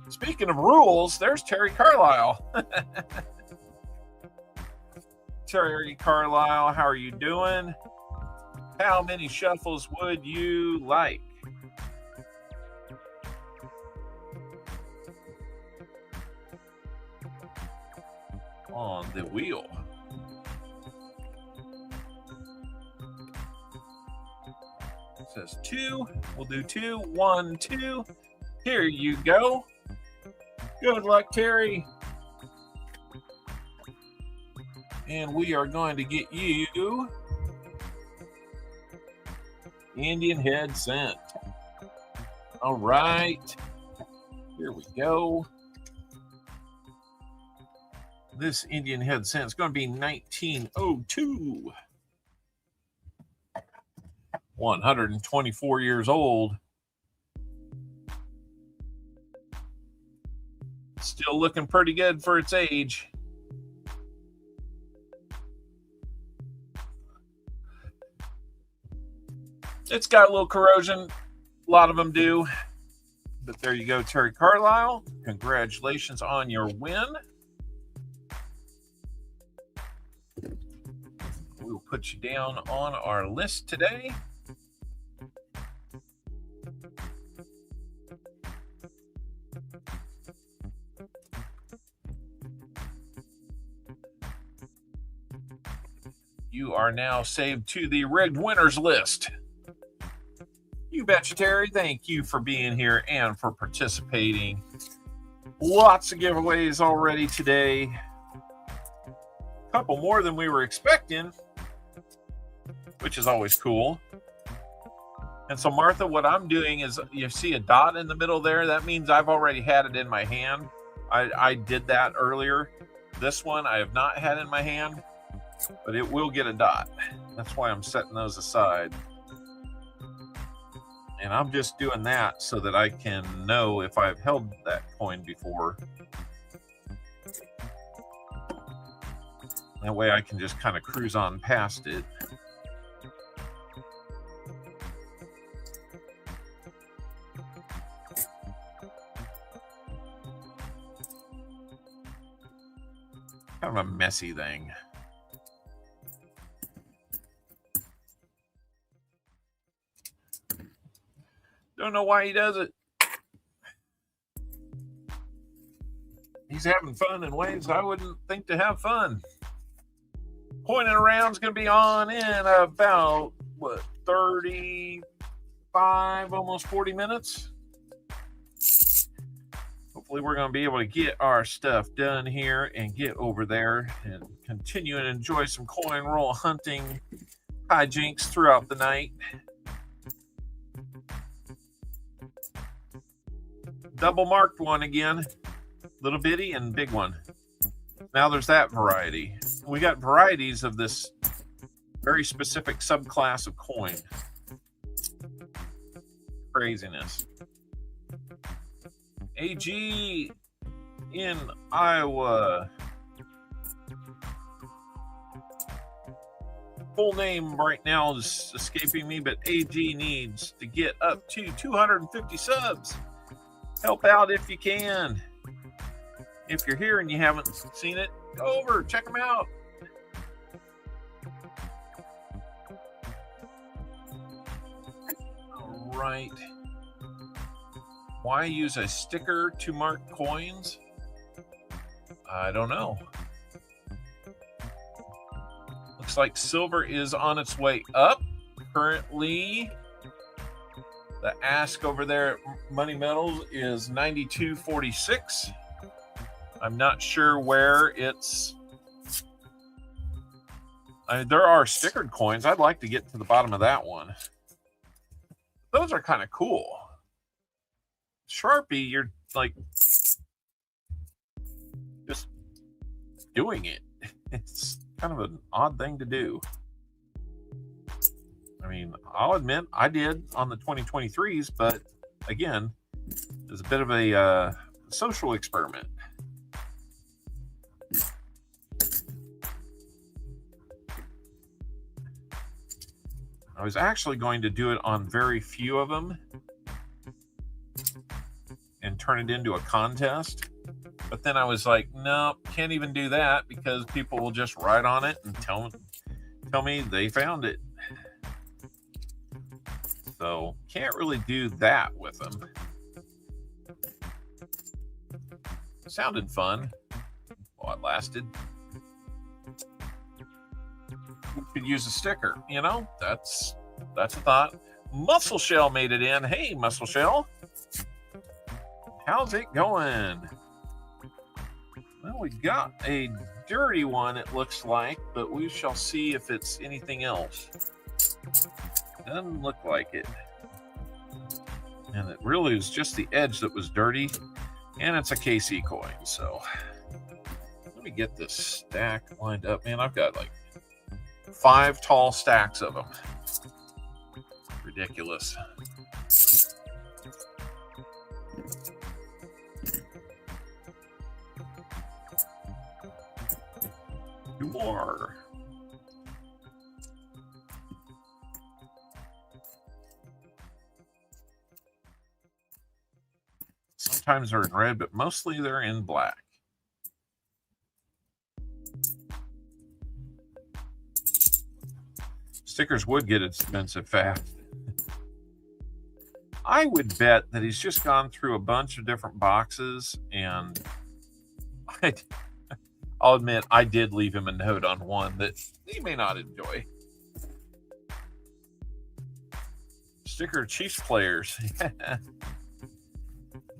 Speaking of rules, there's Terry Carlisle. Terry Carlisle, how are you doing? How many shuffles would you like? On the wheel. Says 2. We'll do 2. 1, 2. Here you go. Good luck, Terry. And we are going to get you Indian head scent. All right. Here we go. This Indian head scent is going to be 1902. 124 years old. Still looking pretty good for its age. It's got a little corrosion. A lot of them do. But there you go, Terry Carlisle. Congratulations on your win. We will put you down on our list today. You are now saved to the rigged winners list. You betcha, Terry. Thank you for being here and for participating. Lots of giveaways already today. A couple more than we were expecting, which is always cool. And so, Martha, what I'm doing is, you see a dot in the middle there? That means I've already had it in my hand. I did that earlier. This one I have not had in my hand, but it will get a dot. That's why I'm setting those aside. And I'm just doing that so that I can know if I've held that coin before. That way I can just kind of cruise on past it. Kind of a messy thing. Don't know why he does it. He's having fun in ways I wouldn't think to have fun. Pointing around is going to be on in about, 35, almost 40 minutes. Hopefully we're going to be able to get our stuff done here and get over there and continue and enjoy some coin roll hunting hijinks throughout the night. Double marked one again. Little bitty and big one. Now there's that variety. We got varieties of this very specific subclass of coin. Craziness. AG in Iowa. Full name right now is escaping me, but AG needs to get up to 250 subs. Help out if you can. If you're here and you haven't seen it, Go over, check them out. All right. Why use a sticker to mark coins? I don't know. Looks like silver is on its way up. Currently, the ask over there at Money Metals is 92.46. I'm not sure where it's. There are stickered coins. I'd like to get to the bottom of that one. Those are kind of cool. Sharpie, you're like just doing it. It's kind of an odd thing to do. I mean, I'll admit I did on the 2023s, but again, it's a bit of a social experiment. I was actually going to do it on very few of them and turn it into a contest. But then I was like, no, can't even do that because people will just write on it and tell me they found it. So can't really do that with them. Sounded fun while it lasted. We could use a sticker, you know, that's a thought. Muscle Shell made it in. Hey, Muscle Shell. How's it going? Well, we got a dirty one, it looks like, but we shall see if it's anything else. Doesn't look like it. And it really was just the edge that was dirty. And it's a KC coin, so let me get this stack lined up. Man, I've got like 5 tall stacks of them. Ridiculous. Two more. Sometimes they're in red, but mostly they're in black. Stickers would get expensive fast. I would bet that he's just gone through a bunch of different boxes, and I'll admit I did leave him a note on one that he may not enjoy. Sticker Chiefs players.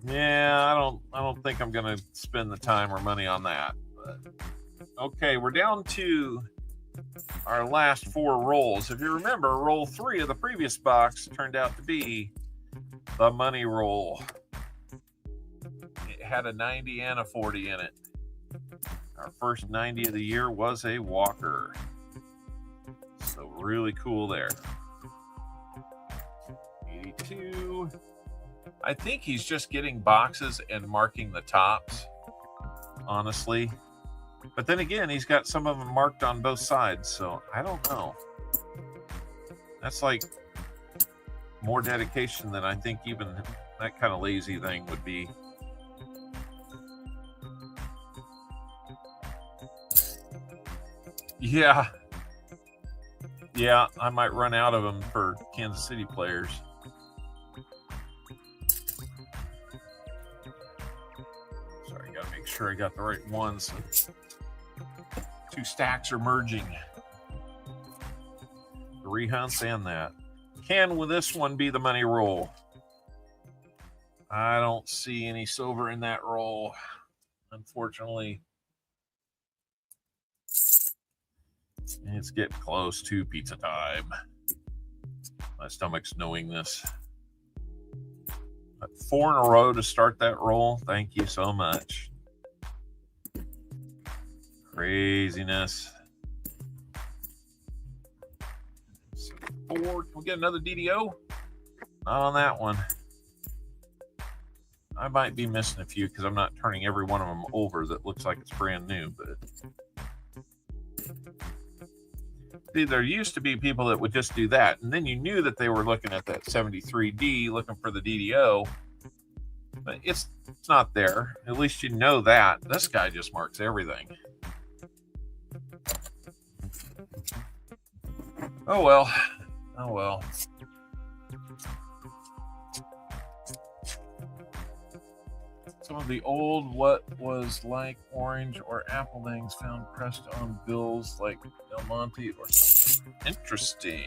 Yeah, I don't think I'm gonna spend the time or money on that. But okay, we're down to our last 4 rolls. If you remember, roll 3 of the previous box turned out to be the money roll. It had a 90 and a 40 in it. Our first 90 of the year was a Walker. So really cool there. 82. I think he's just getting boxes and marking the tops, honestly. But then again, he's got some of them marked on both sides, so I don't know. That's like more dedication than I think even that kind of lazy thing would be. Yeah. Yeah, I might run out of them for Kansas City players. Sorry, I gotta make sure I got the right ones. 2 stacks are merging. 3 hunts and that. Can with this one be the money roll? I don't see any silver in that roll, unfortunately. It's getting close to pizza time. My stomach's knowing this. But 4 in a row to start that roll. Thank you so much. Craziness. So 4. Can we get another DDO? Not on that one. I might be missing a few because I'm not turning every one of them over that looks like it's brand new, but see, there used to be people that would just do that, and then you knew that they were looking at that 73D, looking for the DDO, but it's not there. At least you know that. This guy just marks everything. Oh well. Oh well. Some of the old what was like orange or apple things found pressed on bills like Del Monte or something. Interesting.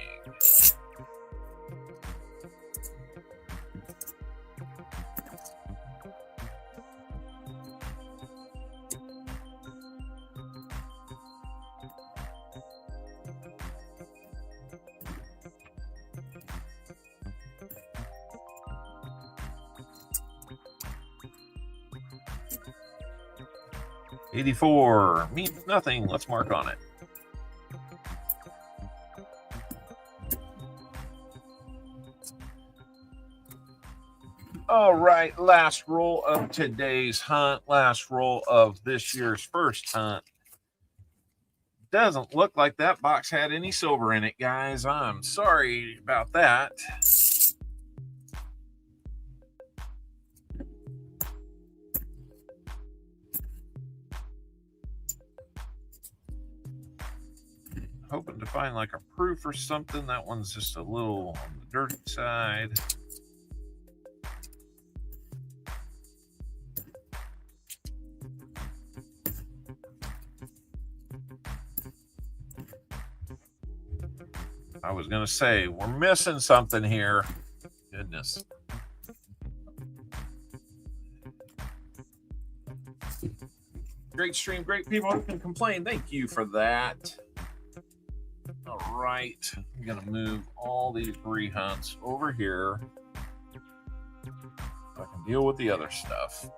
$84 means nothing. Let's mark on it. All right, last roll of today's hunt, last roll of this year's first hunt. Doesn't look like that box had any silver in it, guys. I'm sorry about that. Hoping to find like a proof or something. That one's just a little on the dirty side. I was going to say, we're missing something here. Goodness. Great stream, great people who can complain. Thank you for that. All right. I'm going to move all these rehunts over here so I can deal with the other stuff.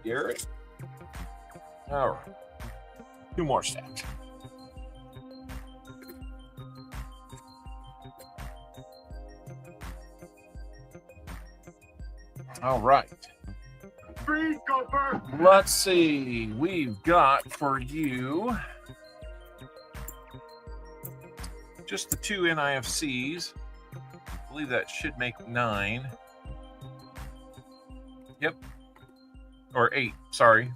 Garrett. All right. 2 more stacks. All right. Let's see. We've got for you just the 2 NIFCs. I believe that should make 9. Yep. Or 8, sorry.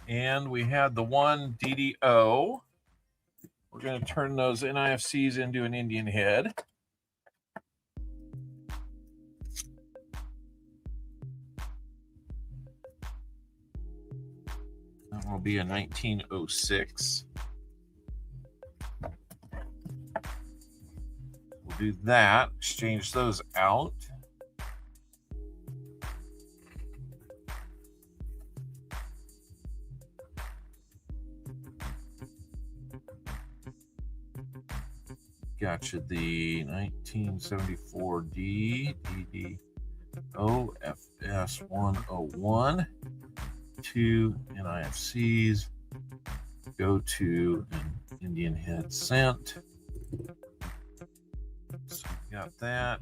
And we had the 1 DDO. We're going to turn those NIFCs into an Indian head. That will be a 1906. We'll do that, exchange those out. Gotcha, the 1974D DDOFS 101. 2 NIFCs go to an Indian head scent. So we got that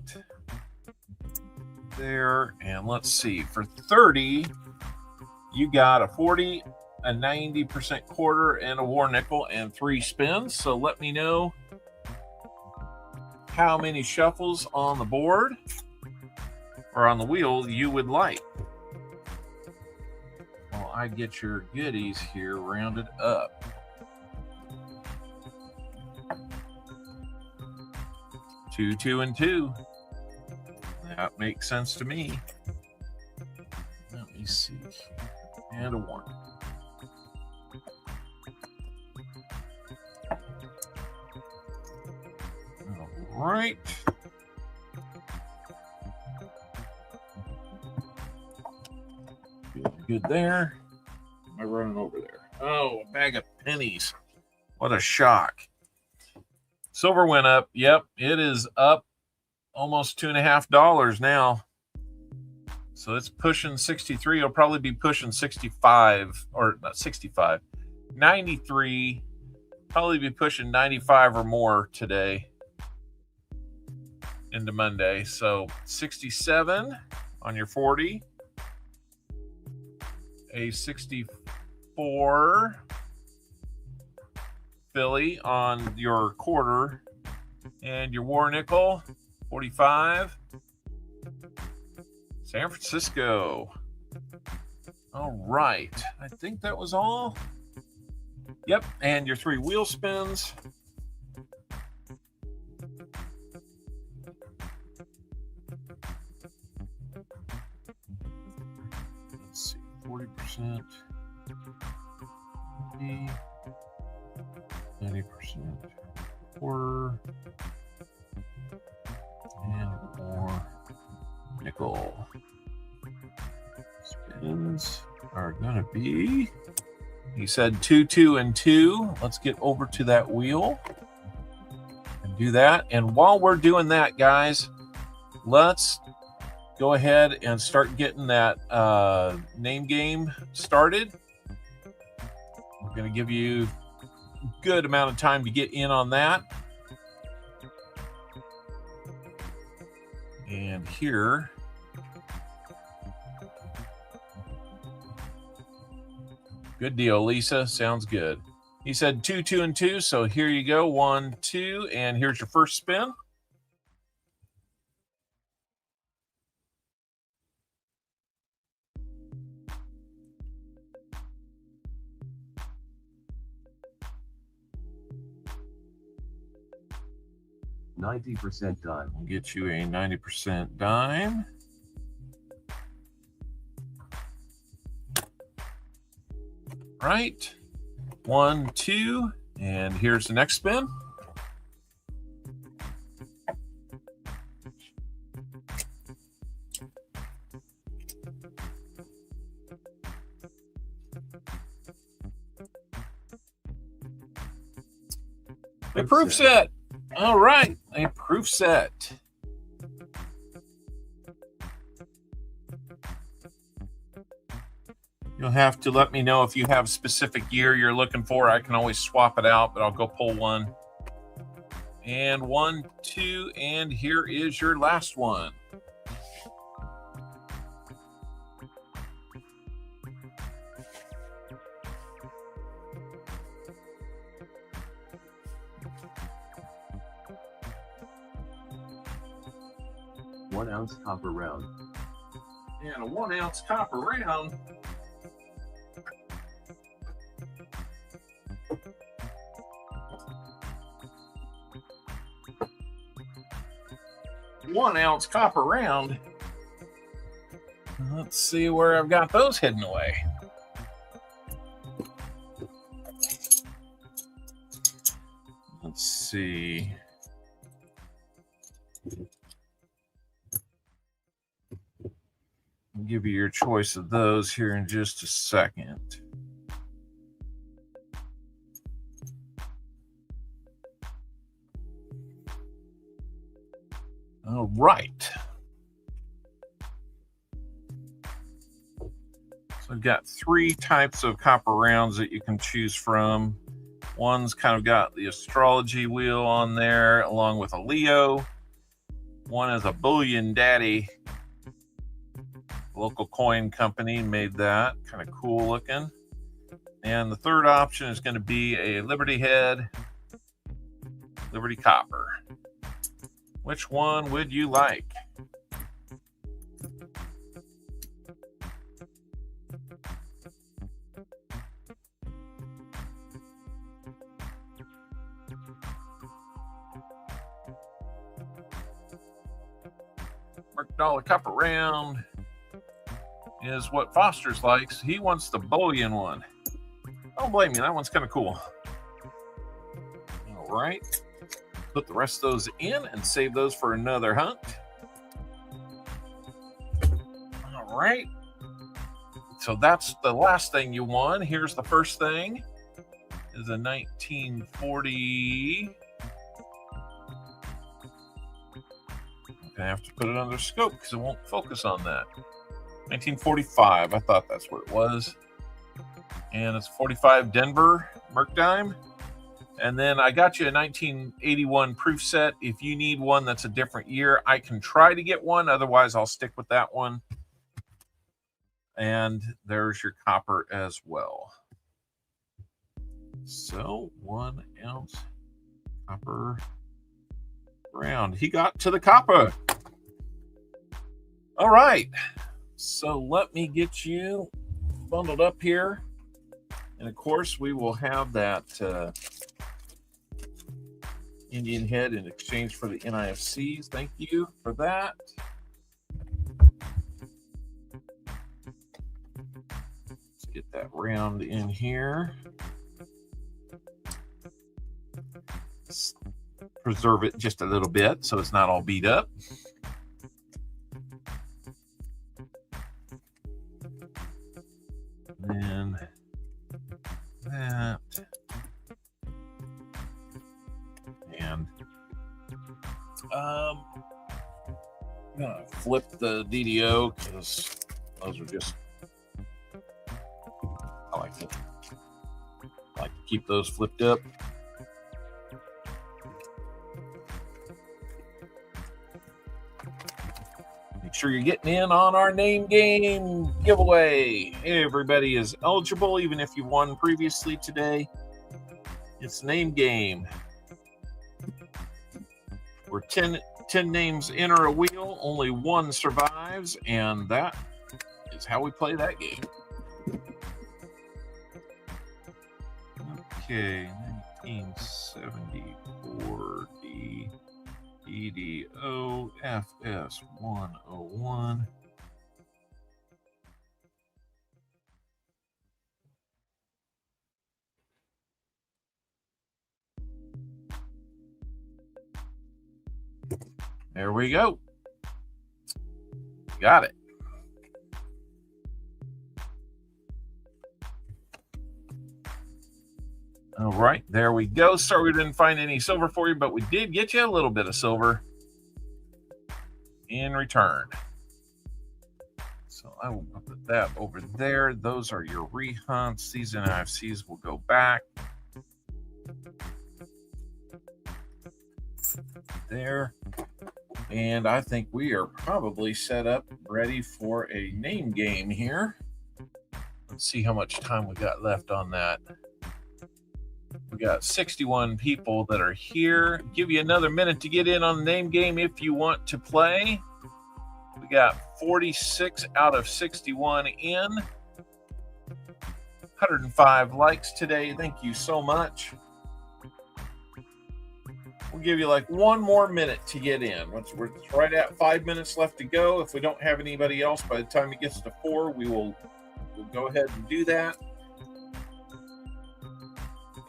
there. And let's see, for 30, you got a 40, a 90% quarter, and a war nickel, and 3 spins. So let me know how many shuffles on the board or on the wheel you would like. Well, I get your goodies here rounded up. Two, 2, and 2. That makes sense to me. Let me see. And a 1. All right. Feeling good there. Am I running over there? Oh, a bag of pennies. What a shock. Silver went up. Yep, it is up almost $2.50 now. So it's pushing 63. It'll probably be pushing 65, or not 65, 93. Probably be pushing 95 or more today into Monday. So 67 on your 40, a 64 Philly on your quarter, And your war nickel, 45. San Francisco. All right. I think that was all. Yep. And your 3 wheel spins. Let's see. 40%. 90%. Quarter. And more nickel. Spins are gonna be, he said 2, 2, and 2. Let's get over to that wheel and do that. And while we're doing that, guys, let's go ahead and start getting that name game started. We're gonna give you a good amount of time to get in on that. And here, good deal, Lisa. Sounds good. He said 2, 2, and 2. So here you go. 1, 2, and here's your first spin. $90 dime. We'll get you a 90% dime. Right. 1, 2, and here's the next spin. A proof set. All right, a proof set. You'll have to let me know if you have specific year you're looking for. I can always swap it out, but I'll go pull one. And 1, 2, and here is your last one. Ounce copper round. And a 1 ounce copper round. One-ounce copper round. Let's see where I've got those hidden away. Let's see. I'll give you your choice of those here in just a second. All right. So I've got 3 types of copper rounds that you can choose from. One's kind of got the astrology wheel on there along with a Leo. One is a Bullion Daddy. Local coin company made that. Kind of cool looking. And the third option is going to be a Liberty Head, Liberty Copper. Which one would you like? $1 copper round is what Foster's likes. He wants the bullion one. Don't blame me. That one's kind of cool. All right. Put the rest of those in and save those for another hunt. All right. So that's the last thing you won. Here's the first thing. Is a 1940. I have to put it under scope because it won't focus on that. 1945. I thought that's what it was. And it's 45 Denver Merc Dime. And then I got you a 1981 proof set. If you need one that's a different year, I can try to get one. Otherwise, I'll stick with that one. And there's your copper as well. So 1 ounce copper round. He got to the copper. All right. So let me get you bundled up here. And of course, we will have that Indian head in exchange for the NIFCs. Thank you for that. Let's get that round in here. Let's preserve it just a little bit so it's not all beat up. And that. And I'm gonna flip the DDO because those are just I like to keep those flipped up. Make sure you're getting in on our name game giveaway. Everybody is eligible, even if you won previously today. It's name game. We're 10 names enter a wheel, only one survives, and that is how we play that game. Okay, 1974 DDO FS 101. There we go. Got it. All right, there we go. Sorry we didn't find any silver for you, but we did get you a little bit of silver in return. So I will put that over there. Those are your rehunts. These NIFCs will go back. There. And I think we are probably set up ready for a name game here. Let's see how much time we got left on that. We got 61 people that are here. Give you another minute to get in on the name game if you want to play. We got 46 out of 61 in. 105 likes today. Thank you so much. We'll give you like one more minute to get in. We're right at 5 minutes left to go. If we don't have anybody else by the time it gets to 4, we'll go ahead and do that.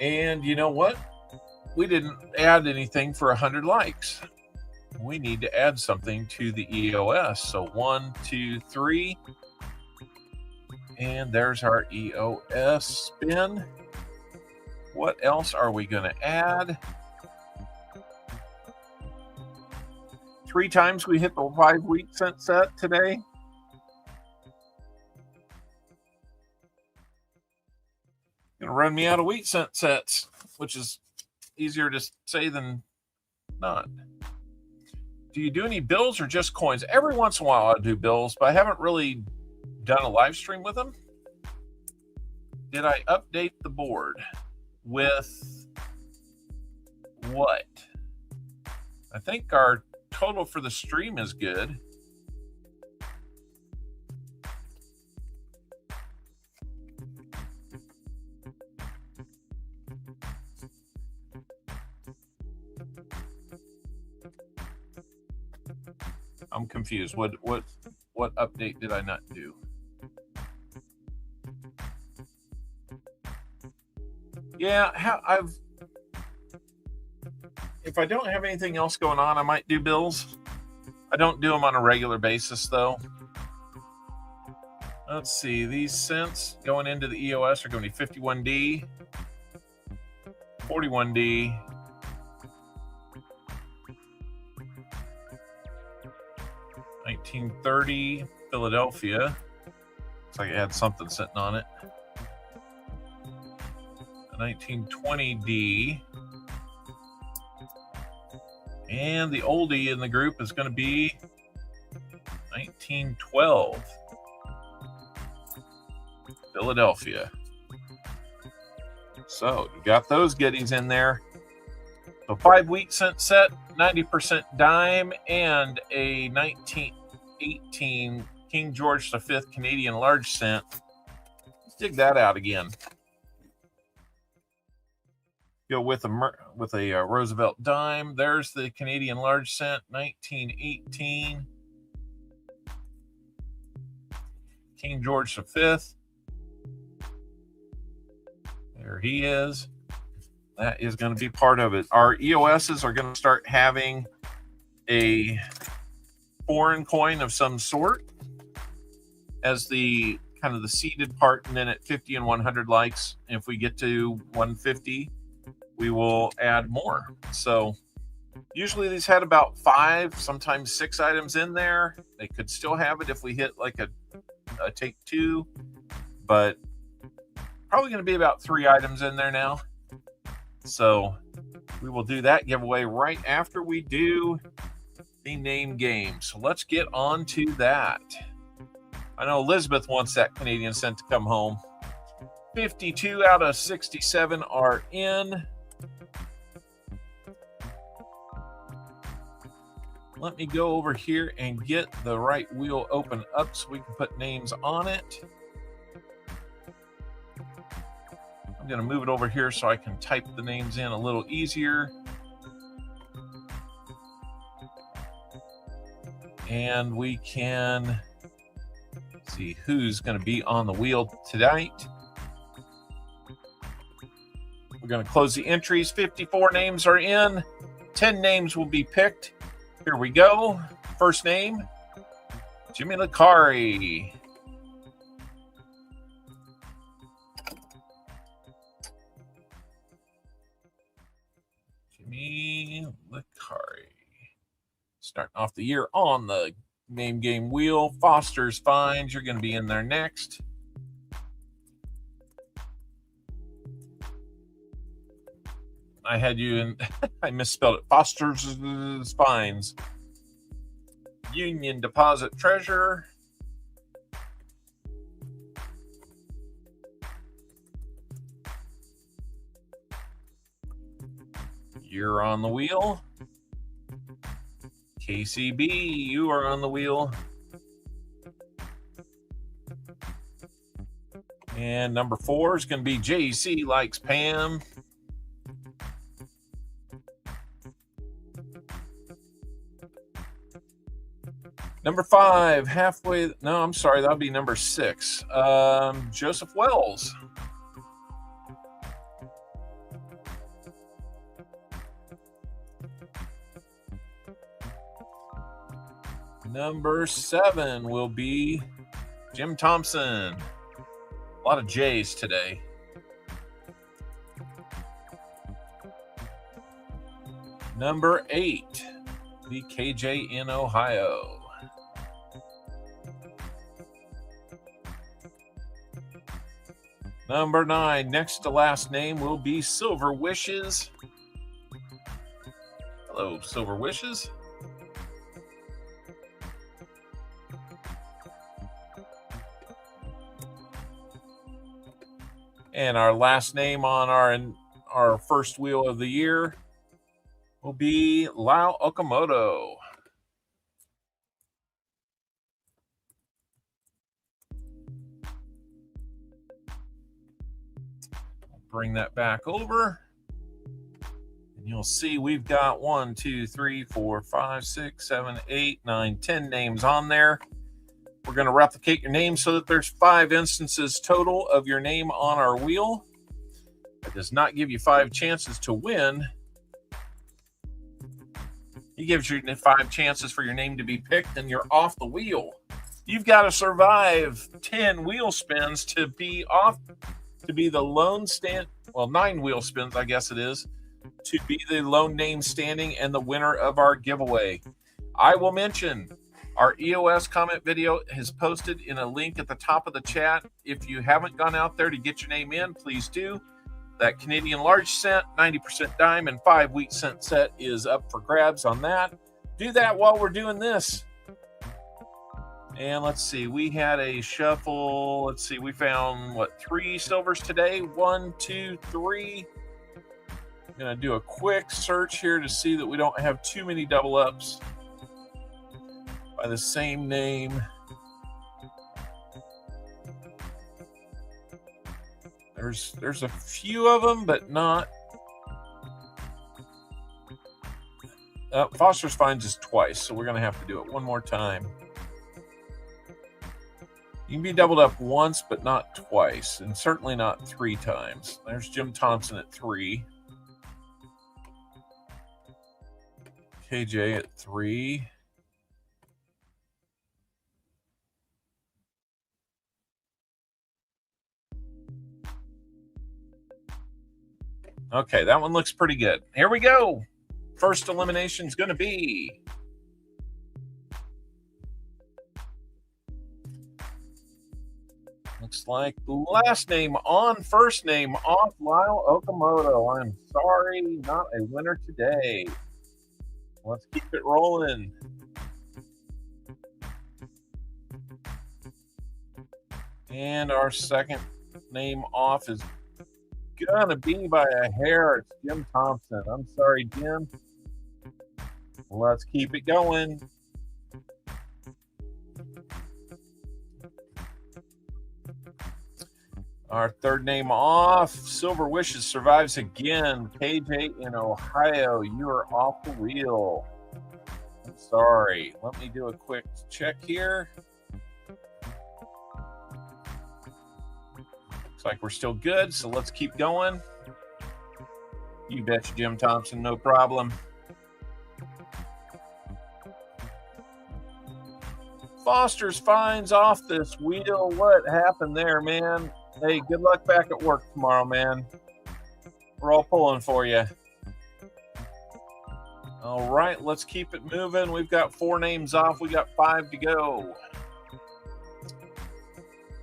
And you know what? We didn't add anything for 100 likes. We need to add something to the EOS. So 1, 2, 3. And there's our EOS spin. What else are we going to add? 3 times we hit the 5-week cent set today. Gonna run me out of wheat cent sets, which is easier to say than not. Do you do any bills or just coins? Every once in a while I do bills, but I haven't really done a live stream with them. Did I update the board with what? I think our total for the stream is good. I'm confused. What update did I not do? Yeah, if I don't have anything else going on, I might do bills. I don't do them on a regular basis, though. Let's see. These cents going into the EOS are going to be 51D, 41D, 1930 Philadelphia. Looks like it had something sitting on it. A 1920D. And the oldie in the group is going to be 1912 Philadelphia. So you got those goodies in there. So 5-week cent set, 90% dime, and a 1918 King George V Canadian large cent. Let's dig that out again. Go with a Roosevelt dime. There's the Canadian large cent, 1918 King George V. There he is. That is going to be part of it. Our EOSs are going to start having a foreign coin of some sort as the kind of the seeded part, and then at 50 and 100 likes, if we get to 150, we will add more. So usually these had about 5, sometimes 6 items in there. They could still have it if we hit like a take 2, but probably going to be about 3 items in there now. So we will do that giveaway right after we do the name game. So let's get on to that. I know Elizabeth wants that Canadian cent to come home. 52 out of 67 are in. Let me go over here and get the right wheel open up so we can put names on it. I'm going to move it over here so I can type the names in a little easier. And we can see who's going to be on the wheel tonight. We're going to close the entries. 54 names are in. 10 names will be picked. Here we go. First name, Jimmy Licari. Jimmy Licari. Starting off the year on the name game wheel. Foster's Finds, you're going to be in there next. I had you in, I misspelled it. Foster's Finds. Union Deposit Treasure. You're on the wheel. KCB, you are on the wheel. And number 4 is going to be JC Likes Pam. Number 5, halfway. No, I'm sorry. That'll be number 6. Joseph Wells. Number 7 will be Jim Thompson. A lot of J's today. Number 8, the KJ in Ohio. Number 9, next to last name will be Silver Wishes. Hello, Silver Wishes. And our last name on our first wheel of the year will be Lau Okamoto. Bring that back over. And you'll see we've got 1, 2, 3, 4, 5, 6, 7, 8, 9, 10 names on there. We're going to replicate your name so that there's 5 instances total of your name on our wheel. It does not give you 5 chances to win. It gives you 5 chances for your name to be picked, and you're off the wheel. You've got to survive 10 wheel spins to be off, to be the lone stand. Well, 9 wheel spins, I guess it is, to be the lone name standing and the winner of our giveaway. I will mention our EOS comment video is posted in a link at the top of the chat. If you haven't gone out there to get your name in, please do. That Canadian large cent, 90% dime, and 5 wheat cent set is up for grabs on that. Do that while we're doing this. And let's see, we had a shuffle. Let's see, we found, 3 silvers today? 1, 2, 3. I'm going to do a quick search here to see that we don't have too many double ups by the same name. There's a few of them, but not. Foster's Finds is twice, so we're going to have to do it one more time. You can be doubled up once, but not twice, and certainly not 3 times. There's Jim Thompson at 3. KJ at 3. Okay, that one looks pretty good. Here we go. First elimination is going to be looks like last name on, first name off, Lyle Okamoto. I'm sorry, not a winner today. Let's keep it rolling. And our second name off is gonna be by a hair. It's Jim Thompson. I'm sorry, Jim. Let's keep it going. Our third name off, Silver Wishes survives again. KJ in Ohio, you are off the wheel. I'm sorry. Let me do a quick check here. Looks like we're still good, so let's keep going. You betcha, Jim Thompson, no problem. Foster's Finds off this wheel. What happened there, man? Hey, good luck back at work tomorrow, man. We're all pulling for you. All right, let's keep it moving. We've got 4 names off. We got 5 to go.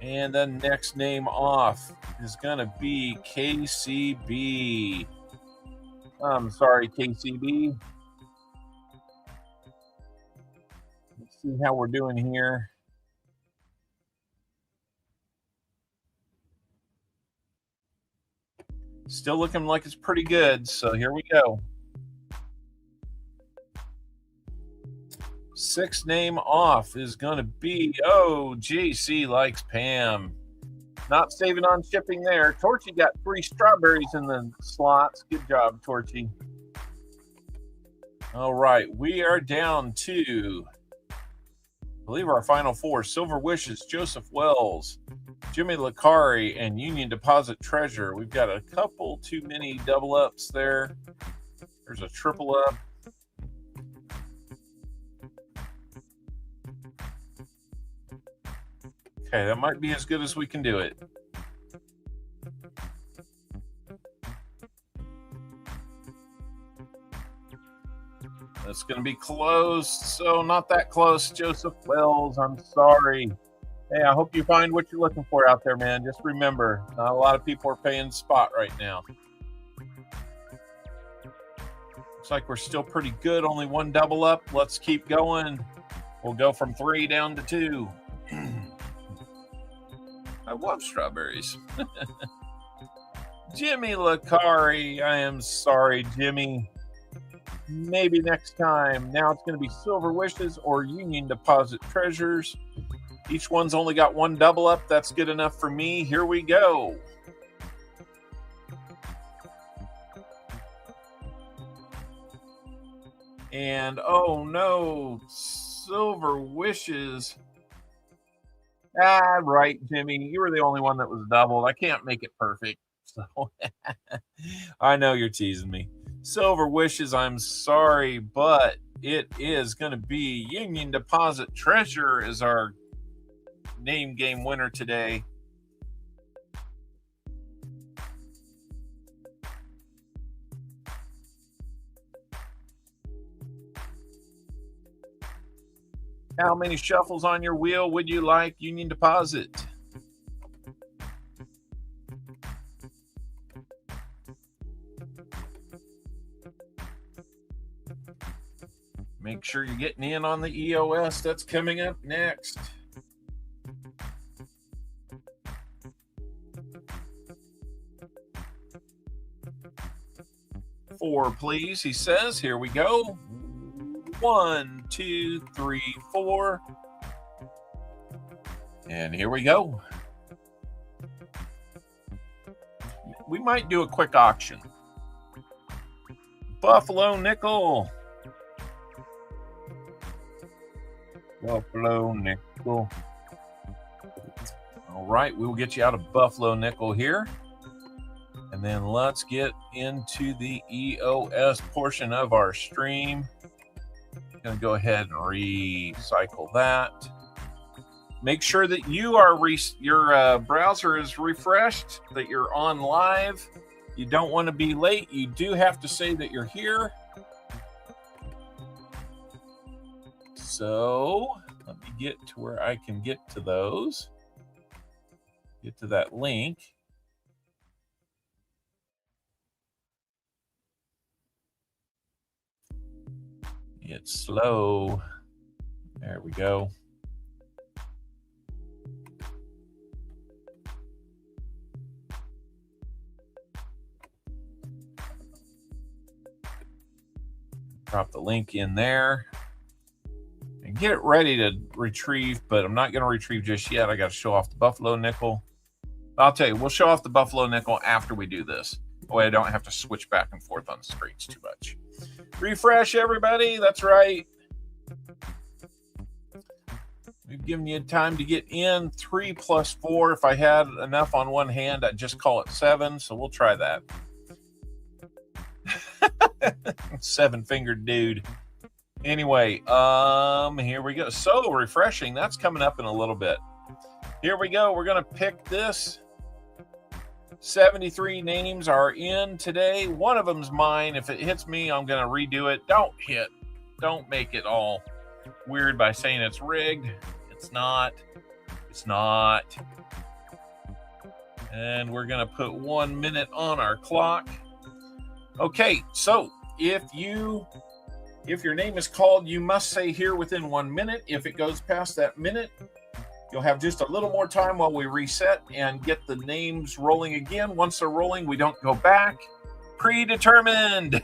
And the next name off is going to be KCB. I'm sorry, KCB. Let's see how we're doing here. Still looking like it's pretty good, so here we go. 6th name off is going to be, JC likes Pam. Not saving on shipping there. Torchy got 3 strawberries in the slots. Good job, Torchy. All right, we are down to, I believe, our final 4. Silver Wishes, Joseph Wells, Jimmy Lacari, and Union Deposit Treasure. We've got a couple too many double ups there. There's a triple up. Okay, that might be as good as we can do it. That's going to be close, so not that close. Joseph Wells, I'm sorry. Hey, I hope you find what you're looking for out there, man. Just remember, not a lot of people are paying spot right now. Looks like we're still pretty good. Only 1 double up. Let's keep going. We'll go from 3 down to 2. I love strawberries. Jimmy Lacari, I am sorry, Jimmy. Maybe next time. Now it's going to be Silver Wishes or Union Deposit Treasures. Each one's only got 1 double up. That's good enough for me. Here we go. And oh no, Silver Wishes. Right, Jimmy. You were the only one that was doubled. I can't make it perfect. So I know you're teasing me. Silver Wishes, I'm sorry, but it is going to be Union Deposit Treasure as our name game winner today. How many shuffles on your wheel would you like, Union Deposit? Make sure you're getting in on the EOS. That's coming up next. 4, please. He says, here we go. 1, 2, 3, 4. And here we go. We might do a quick auction. Buffalo nickel. Buffalo nickel. All right, we will get you out of Buffalo nickel here. And then let's get into the EOS portion of our stream. I'm going to go ahead and recycle that. Make sure that you are your browser is refreshed, that you're on live. You don't want to be late. You do have to say that you're here. So let me get to where I can get to those. Get to that link. It's slow. There we go. Drop the link in there. And get ready to retrieve, but I'm not going to retrieve just yet. I got to show off the Buffalo nickel. I'll tell you, we'll show off the Buffalo nickel after we do this. That way I don't have to switch back and forth on the screens too much. Refresh, everybody. That's right. We've given you time to get in. 3 plus 4. If I had enough on one hand, I'd just call it 7. So we'll try that. 7-fingered dude. Anyway, here we go. So refreshing. That's coming up in a little bit. Here we go. We're going to pick this. 73 names are in today. One of them's mine. If it hits me, I'm going to redo it. Don't hit. Don't make it all weird by saying it's rigged. It's not. It's not. And we're going to put 1 minute on our clock. Okay, so if your name is called, you must say here within 1 minute. If it goes past that minute, you'll have just a little more time while we reset and get the names rolling again. Once they're rolling, we don't go back. Predetermined.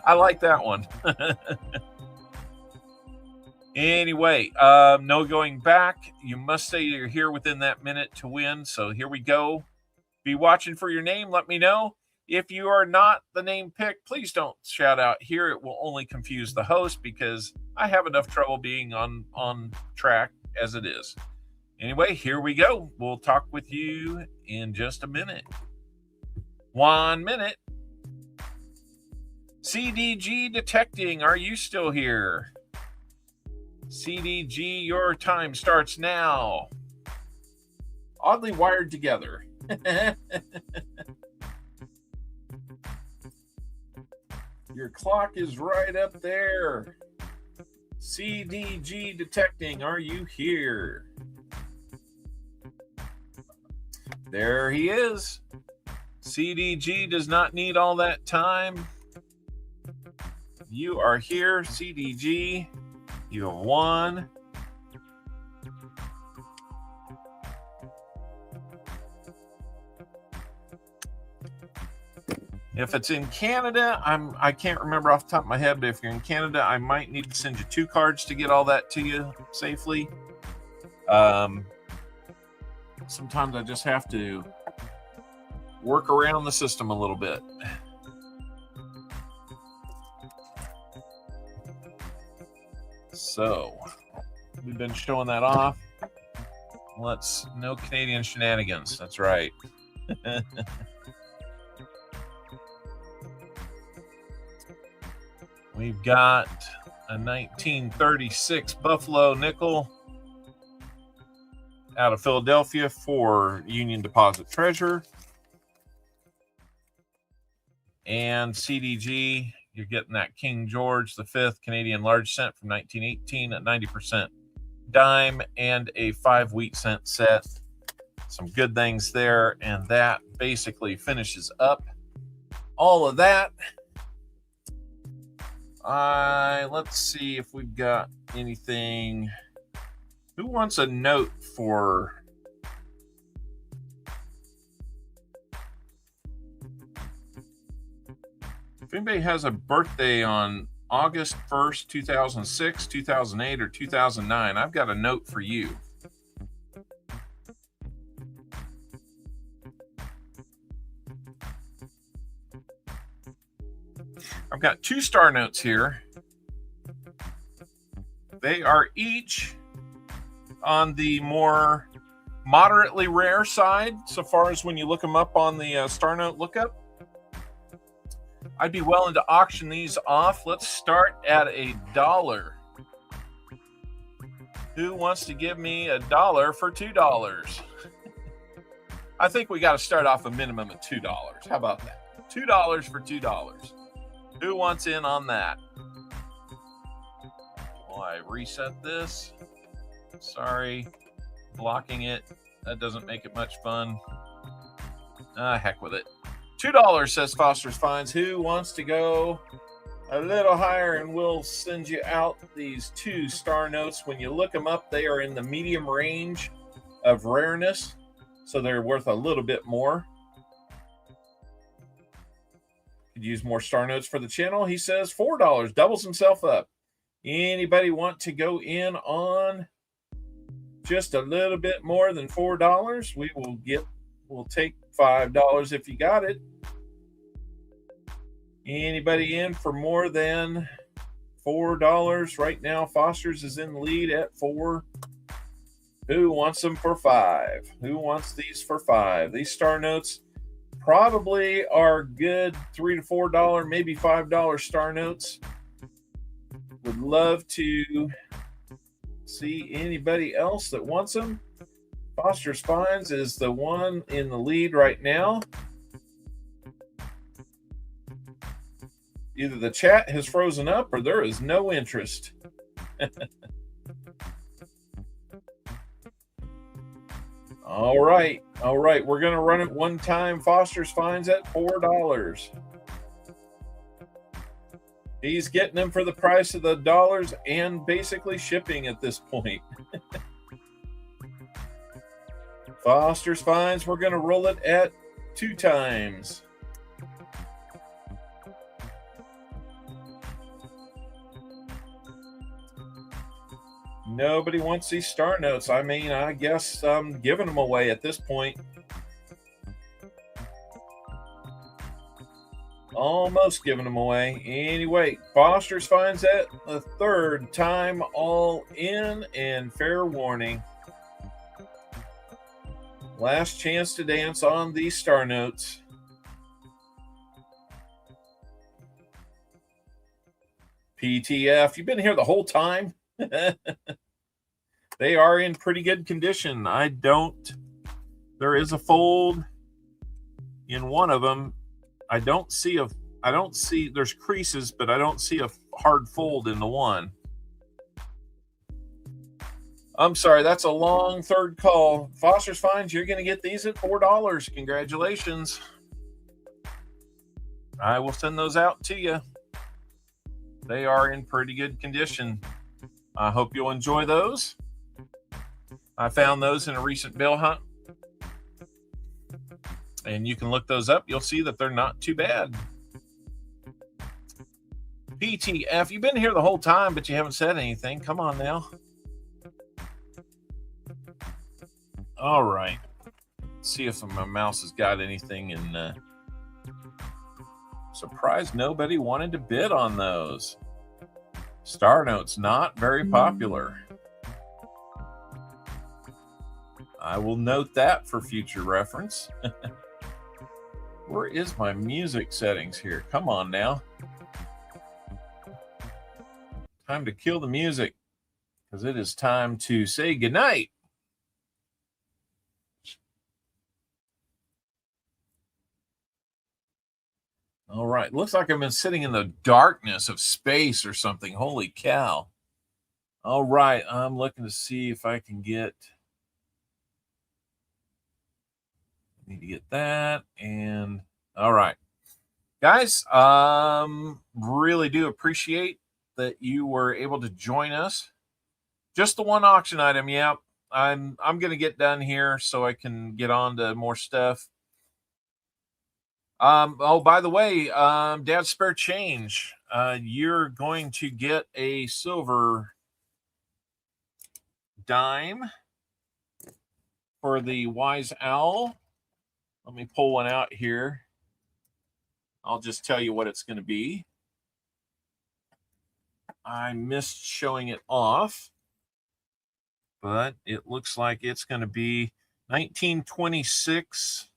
I like that one. Anyway, no going back. You must say you're here within that minute to win. So here we go. Be watching for your name. Let me know. If you are not the name picked, please don't shout out here. It will only confuse the host because I have enough trouble being on track as it is. Anyway, here we go. We'll talk with you in just a minute. 1 minute. CDG detecting. Are you still here? CDG, your time starts now. Oddly wired together. Your clock is right up there. CDG detecting. Are you here? There he is. CDG does not need all that time. You are here, CDG. You have won. If it's in Canada, I can't remember off the top of my head, but if you're in Canada, I might need to send you 2 cards to get all that to you safely. Sometimes I just have to work around the system a little bit. So we've been showing that off. No Canadian shenanigans. That's right. We've got a 1936 Buffalo nickel out of Philadelphia for Union Deposit Treasure. And CDG, you're getting that King George V Canadian large cent from 1918 at 90% dime and a 5 wheat cent set. Some good things there. And that basically finishes up all of that. Let's see if we've got anything. Who wants a note for If anybody has a birthday on August 1st, 2006, 2008, or 2009, I've got a note for you. I've got 2 star notes here. They are each on the more moderately rare side, so far as when you look them up on the star note lookup. I'd be willing to auction these off. Let's start at $1. Who wants to give me $1 for $2? I think we got to start off a minimum of $2. How about that? $2 for $2. Who wants in on that? Will I reset this? Sorry, blocking it. That doesn't make it much fun. Heck with it. $2, says Foster's Finds. Who wants to go a little higher, and we'll send you out these 2 star notes. When you look them up, they are in the medium range of rareness, so they're worth a little bit more. Could use more star notes for the channel. He says $4, doubles himself up. Anybody want to go in on just a little bit more than $4? We'll take $5 if you got it. Anybody in for more than $4? Right now, Foster's is in the lead at 4. Who wants them for 5? Who wants these for 5? These star notes probably are good $3 to $4, maybe $5 star notes. Would love to see anybody else that wants them. Foster's Finds is the one in the lead right now. Either the chat has frozen up or there is no interest. All right. We're going to run it one time. Foster's Finds at $4. He's getting them for the price of the dollars and basically shipping at this point. Foster's Finds, we're going to roll it at 2 times. Nobody wants these star notes. I mean, I guess I'm giving them away at this point. Almost giving them away. Anyway, Foster's Finds at the 3rd time all in, and fair warning. Last chance to dance on these star notes. PTF, you've been here the whole time? They are in pretty good condition. There is a fold in one of them. I don't see, there's creases, but I don't see a hard fold in the one. I'm sorry, that's a long 3rd call. Foster's Finds, you're going to get these at $4. Congratulations. I will send those out to you. They are in pretty good condition. I hope you'll enjoy those. I found those in a recent bill hunt. And you can look those up. You'll see that they're not too bad. PTF, you've been here the whole time, but you haven't said anything. Come on now. All right. Let's see if my mouse has got anything in. Surprised nobody wanted to bid on those. Star notes, not very popular. I will note that for future reference. Where is my music settings here? Come on now. Time to kill the music, because it is time to say goodnight. All right. Looks like I've been sitting in the darkness of space or something. Holy cow. All right. I'm looking to see if I can get... Need to get that. And all right. Guys, really do appreciate that you were able to join us. Just the one auction item. Yeah. I'm going to get done here so I can get on to more stuff. Oh, by the way, Dad's Spare Change. You're going to get a silver dime for the Wise Owl. Let me pull one out here. I'll just tell you what it's going to be. I missed showing it off, but it looks like it's going to be 1926.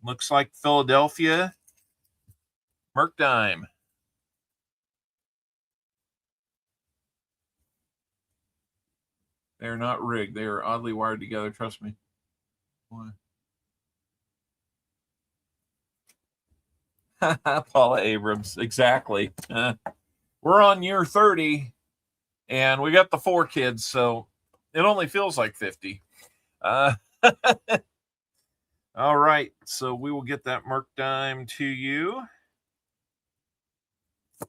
Looks like Philadelphia Merc dime. They're not rigged. They are oddly wired together. Trust me. Paula Abrams. Exactly. We're on year 30, and we got the 4 kids, so it only feels like 50. All right. So we will get that Merc dime to you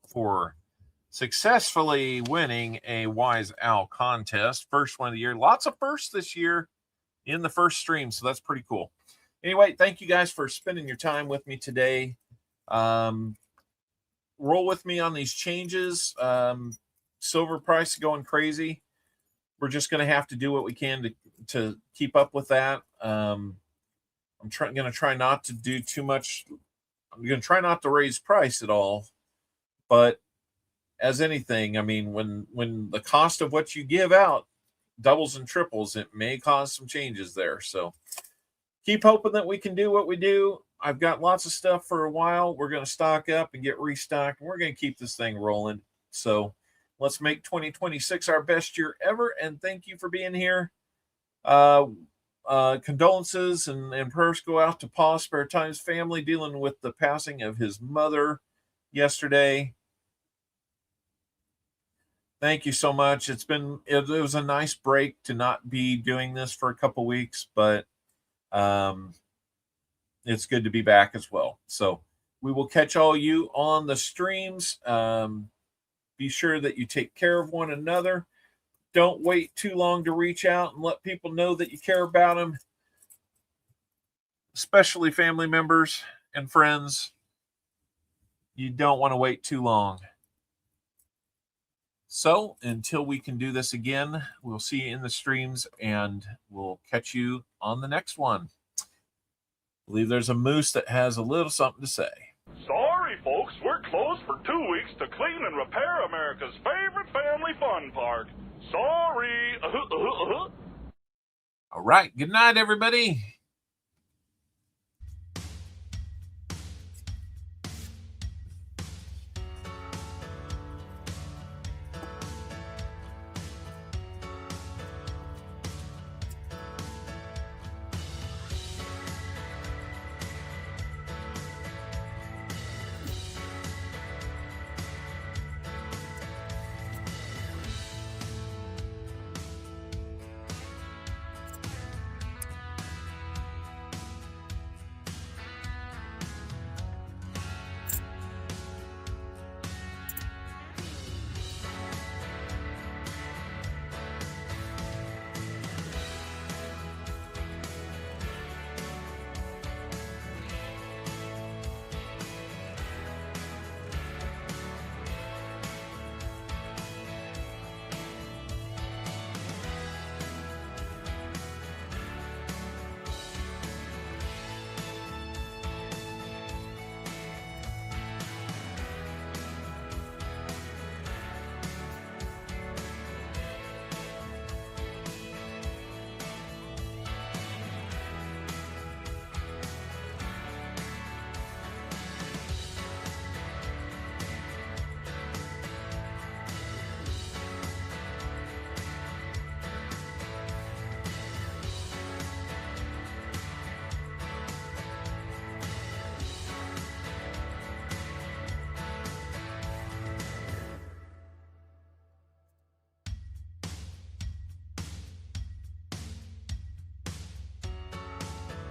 for successfully winning a Wise Owl contest. First one of the year. Lots of firsts this year in the first stream, so that's pretty cool. Anyway, thank you guys for spending your time with me today. Roll with me on these changes. Silver price going crazy. We're just going to have to do what we can to keep up with that. I'm going to try not to do too much. I'm going to try not to raise price at all. But as anything, I mean, when the cost of what you give out doubles and triples, it may cause some changes there. So keep hoping that we can do what we do. I've got lots of stuff for a while. We're going to stock up and get restocked. And we're going to keep this thing rolling. So let's make 2026 our best year ever. And thank you for being here. Condolences and prayers go out to Paul Spare Time's family dealing with the passing of his mother yesterday. Thank you so much. It was a nice break to not be doing this for a couple weeks, but it's good to be back as well. So we will catch all you on the streams. Be sure that you take care of one another. Don't wait too long to reach out and let people know that you care about them, especially family members and friends. You don't want to wait too long. So until we can do this again, we'll see you in the streams, and we'll catch you on the next one. I believe there's a moose that has a little something to say. Sorry, folks, we're closed for 2 weeks to clean and repair America's favorite family fun park. Sorry. All right. Good night, everybody.